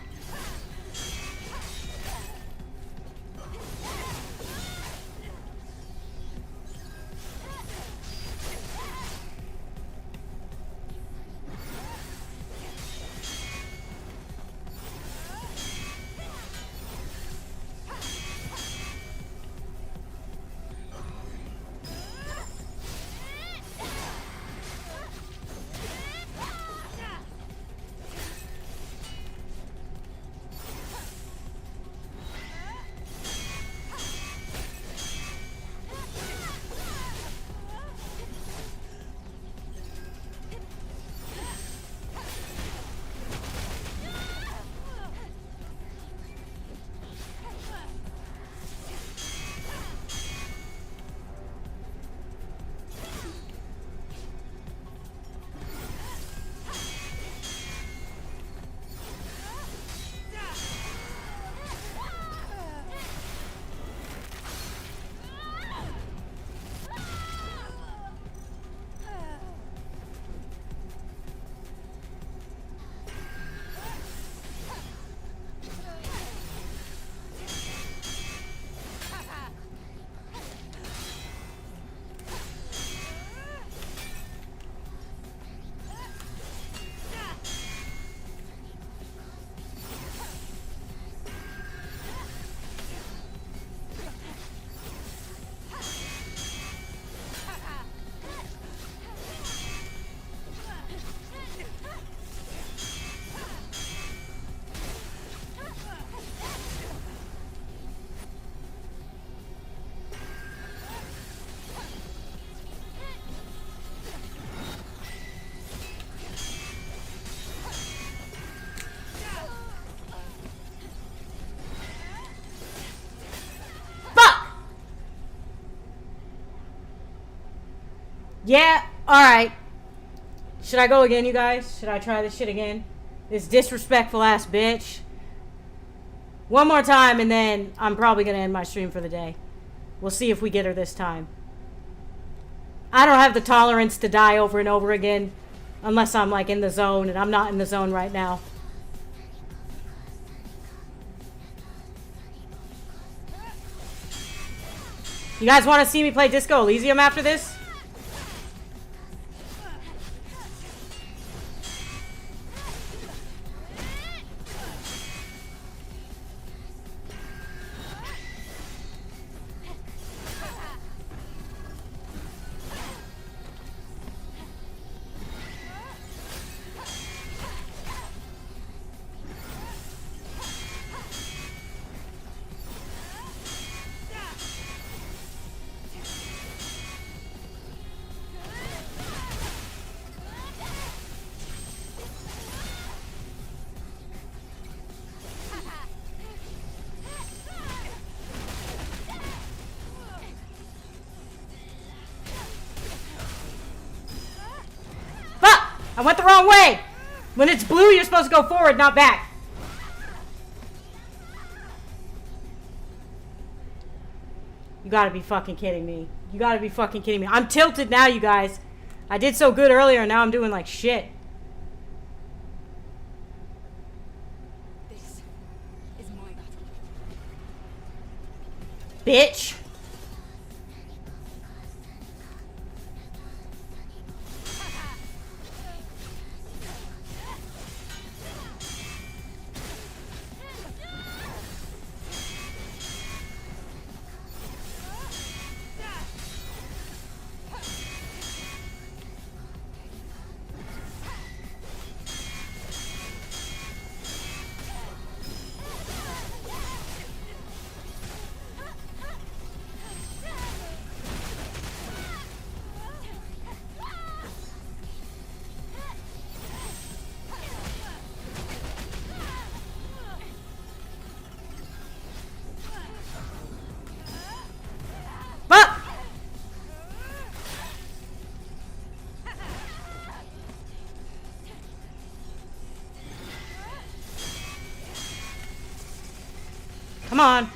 Yeah, alright. Should I go again, you guys? Should I try this shit again? This disrespectful ass bitch. One more time and then I'm probably gonna end my stream for the day. We'll see if we get her this time. I don't have the tolerance to die over and over again unless I'm like in the zone, and I'm not in the zone right now. You guys want to see me play Disco Elysium after this? I went the wrong way! When it's blue, you're supposed to go forward, not back. You gotta be fucking kidding me. You gotta be fucking kidding me. I'm tilted now, you guys. I did so good earlier, and now I'm doing like shit. This is my battle. Bitch. Come on.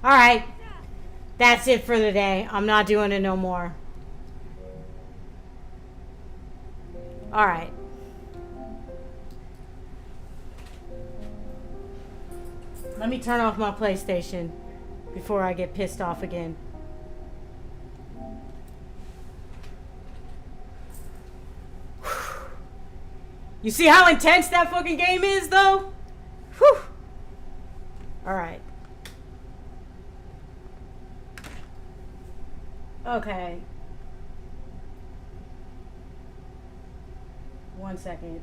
Alright. That's it for the day. I'm not doing it no more. Alright. Let me turn off my PlayStation before I get pissed off again. You see how intense that fucking game is, though? Whew. Alright. Okay. 1 second.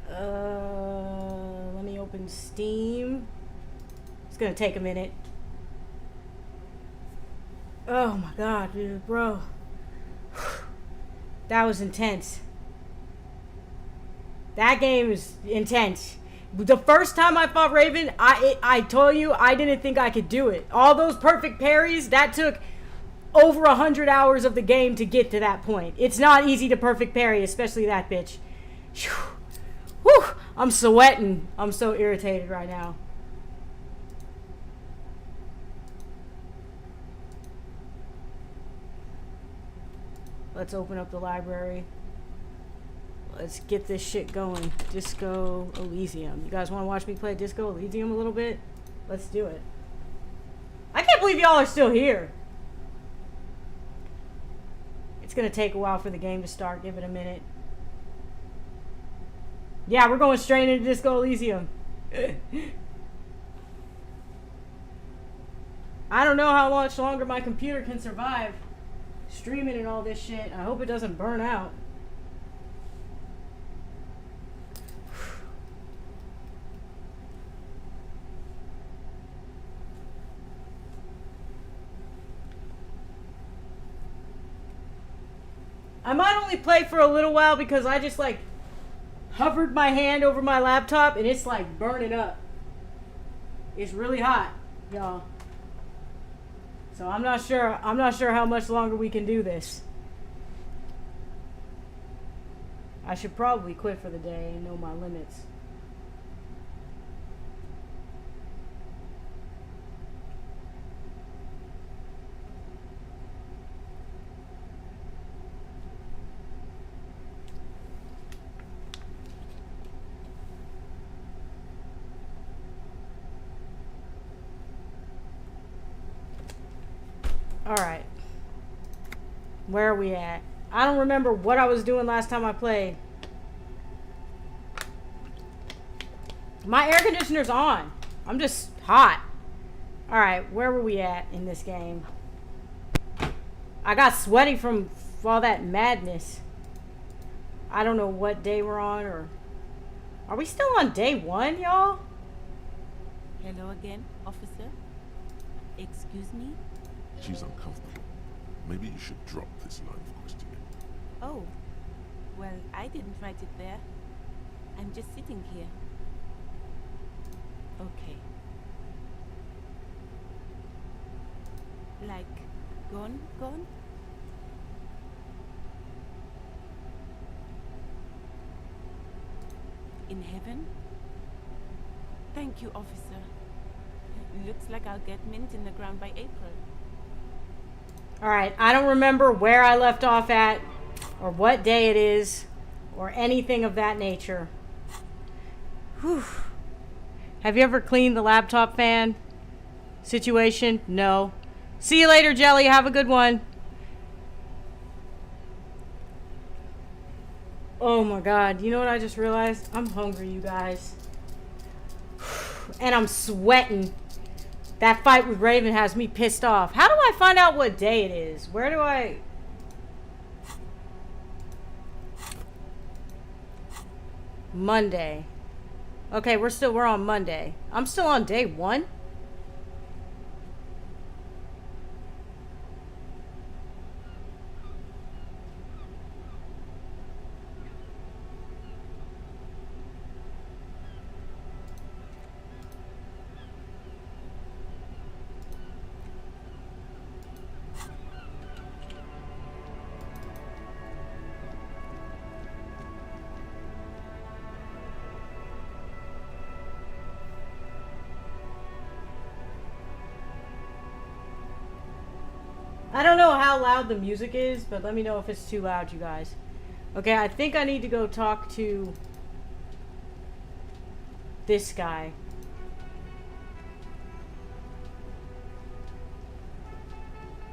Let me open Steam. It's gonna take a minute. Oh my god, dude, bro. That was intense. That game is intense. The first time I fought Raven, I told you I didn't think I could do it. All those perfect parries, that took over 100 hours of the game to get to that point. It's not easy to perfect parry, especially that bitch. Whew. I'm sweating. I'm so irritated right now. Let's open up the library. Let's get this shit going. Disco Elysium. You guys want to watch me play Disco Elysium a little bit? Let's do it. I can't believe y'all are still here. It's gonna take a while for the game to start. Give it a minute. Yeah, we're going straight into Disco Elysium. I don't know how much longer my computer can survive streaming and all this shit. I hope it doesn't burn out. I might only play for a little while because I just like hovered my hand over my laptop and it's like burning up. It's really hot, y'all. So I'm not sure how much longer we can do this. I should probably quit for the day and know my limits. Alright. Where are we at? I don't remember what I was doing last time I played. My air conditioner's on. I'm just hot. Alright, where were we at in this game? I got sweaty from all that madness. I don't know what day we're on, or... Are we still on day 1, y'all? Hello again, officer. Excuse me? She's uncomfortable. Maybe you should drop this line of questioning. Oh, well, I didn't write it there. I'm just sitting here. Okay. Like, gone? In heaven? Thank you, officer. Looks like I'll get mint in the ground by April. Alright, I don't remember where I left off at, or what day it is, or anything of that nature. Whew. Have you ever cleaned the laptop fan situation? No. See you later, Jelly. Have a good one. Oh my god. You know what I just realized? I'm hungry, you guys. And I'm sweating. That fight with Raven has me pissed off. How do I find out what day it is? Where do I... Monday. Okay, we're on Monday. I'm still on day 1? I don't know how loud the music is, but let me know if it's too loud, you guys. Okay, I think I need to go talk to this guy.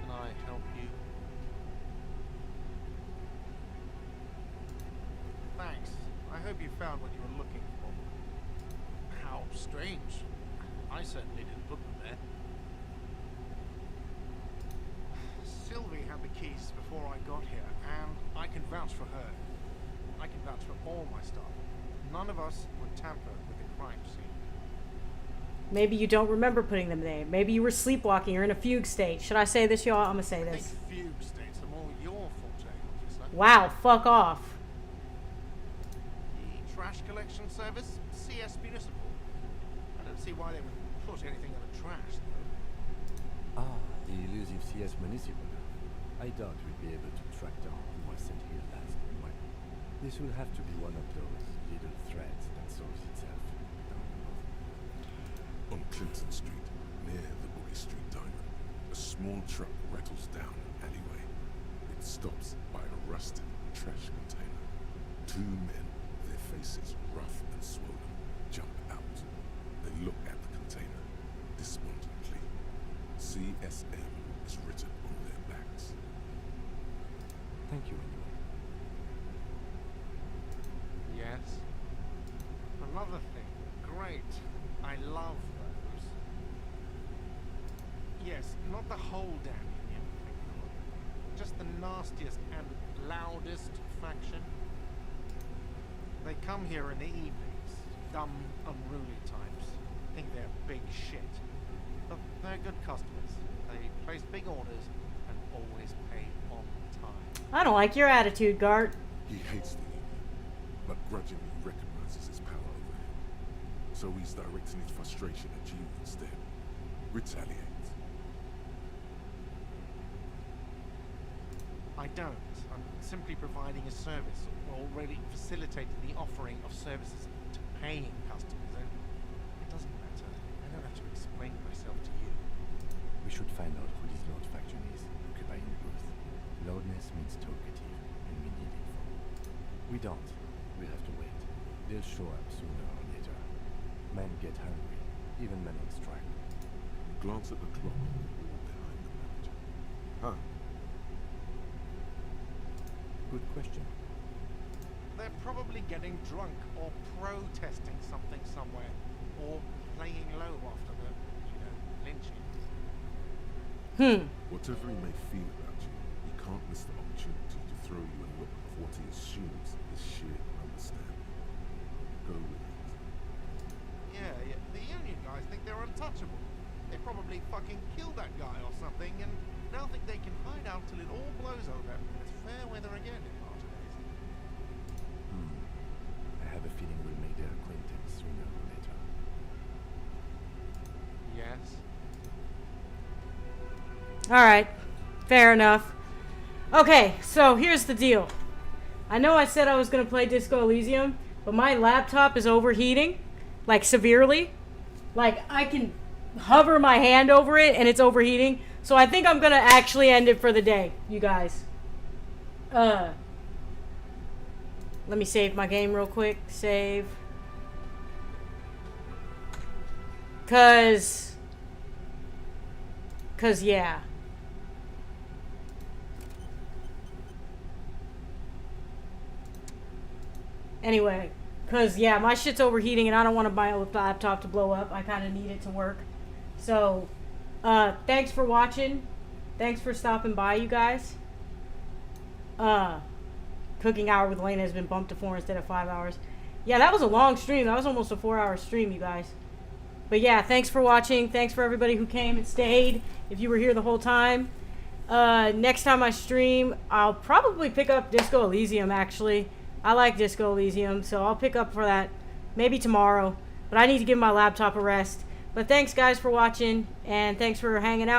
Can I help you? Thanks. I hope you found what you were looking for. How strange. I certainly didn't put them there. Sylvie had the keys before I got here, and I can vouch for her. I can vouch for all my staff. None of us would tamper with the crime scene. Maybe you don't remember putting them there. Maybe you were sleepwalking or in a fugue state. Should I say this, y'all? I'm gonna say I this. think fugue states are more your forte, officer. Wow, fuck off. The trash collection service, CS Municipal. I don't see why they would put anything in the trash, though. Ah, the elusive CS Municipal. I doubt we'd be able to track down who was sent here last. Well, this will have to be one of those little threads that solves itself down the road. On Clinton Street, near the Boogie Street Diamond, a small truck rattles down an alleyway. It stops by a rusted trash container. Two men, their faces rough and swollen, jump out. They look at the container despondently. CSM is written on their backs. Thank you anyway. Yes. Another thing. Great. I love those. Yes, not the whole damn union, thank God. Just the nastiest and loudest faction. They come here in the evenings. Dumb, unruly types. Think they're big shit. But they're good customers. They place big orders and always pay on time. I don't like your attitude, Gart. He hates the union, but grudgingly recognizes its power over him. So he's directing his frustration at you instead. Retaliate. I don't. I'm simply providing a service, already facilitating the offering of services to paying customers. And it doesn't matter. I don't have to explain myself to you. We should find out who this Lord faction is, occupying the booth. Loudness means talkative, and we need info. We don't. We have to wait. They'll show up sooner or later. Men get hungry, even men on strike. Glance at the clock on the wall behind the manager. Huh? Good question. They're probably getting drunk or protesting something somewhere, or playing low after the, lynching. Whatever he may feel about you, he can't miss the opportunity to throw you a look of what he assumes is sheer understanding. Go with it. Yeah, the union guys think they're untouchable. They probably fucking killed that guy or something, and now think they can hide out till it all blows over. It's fair weather again in March days. I have a feeling we'll make their acquaintance sooner or later. Yes. Alright, fair enough. Okay, so here's the deal. I know I said I was going to play Disco Elysium, but my laptop is overheating, like severely. Like, I can hover my hand over it and it's overheating. So I think I'm going to actually end it for the day, you guys. Let me save my game real quick. Save. Cause yeah. Anyway, cause yeah, my shit's overheating and I don't want my laptop to blow up. I kind of need it to work. So, thanks for watching. Thanks for stopping by, you guys. Cooking hour with Lena has been bumped to 4 instead of 5 hours. Yeah, that was a long stream. That was almost a 4-hour stream, you guys. But yeah, thanks for watching. Thanks for everybody who came and stayed. If you were here the whole time. Next time I stream, I'll probably pick up Disco Elysium, actually. I like Disco Elysium, so I'll pick up for that maybe tomorrow. But I need to give my laptop a rest. But thanks, guys, for watching. And thanks for hanging out.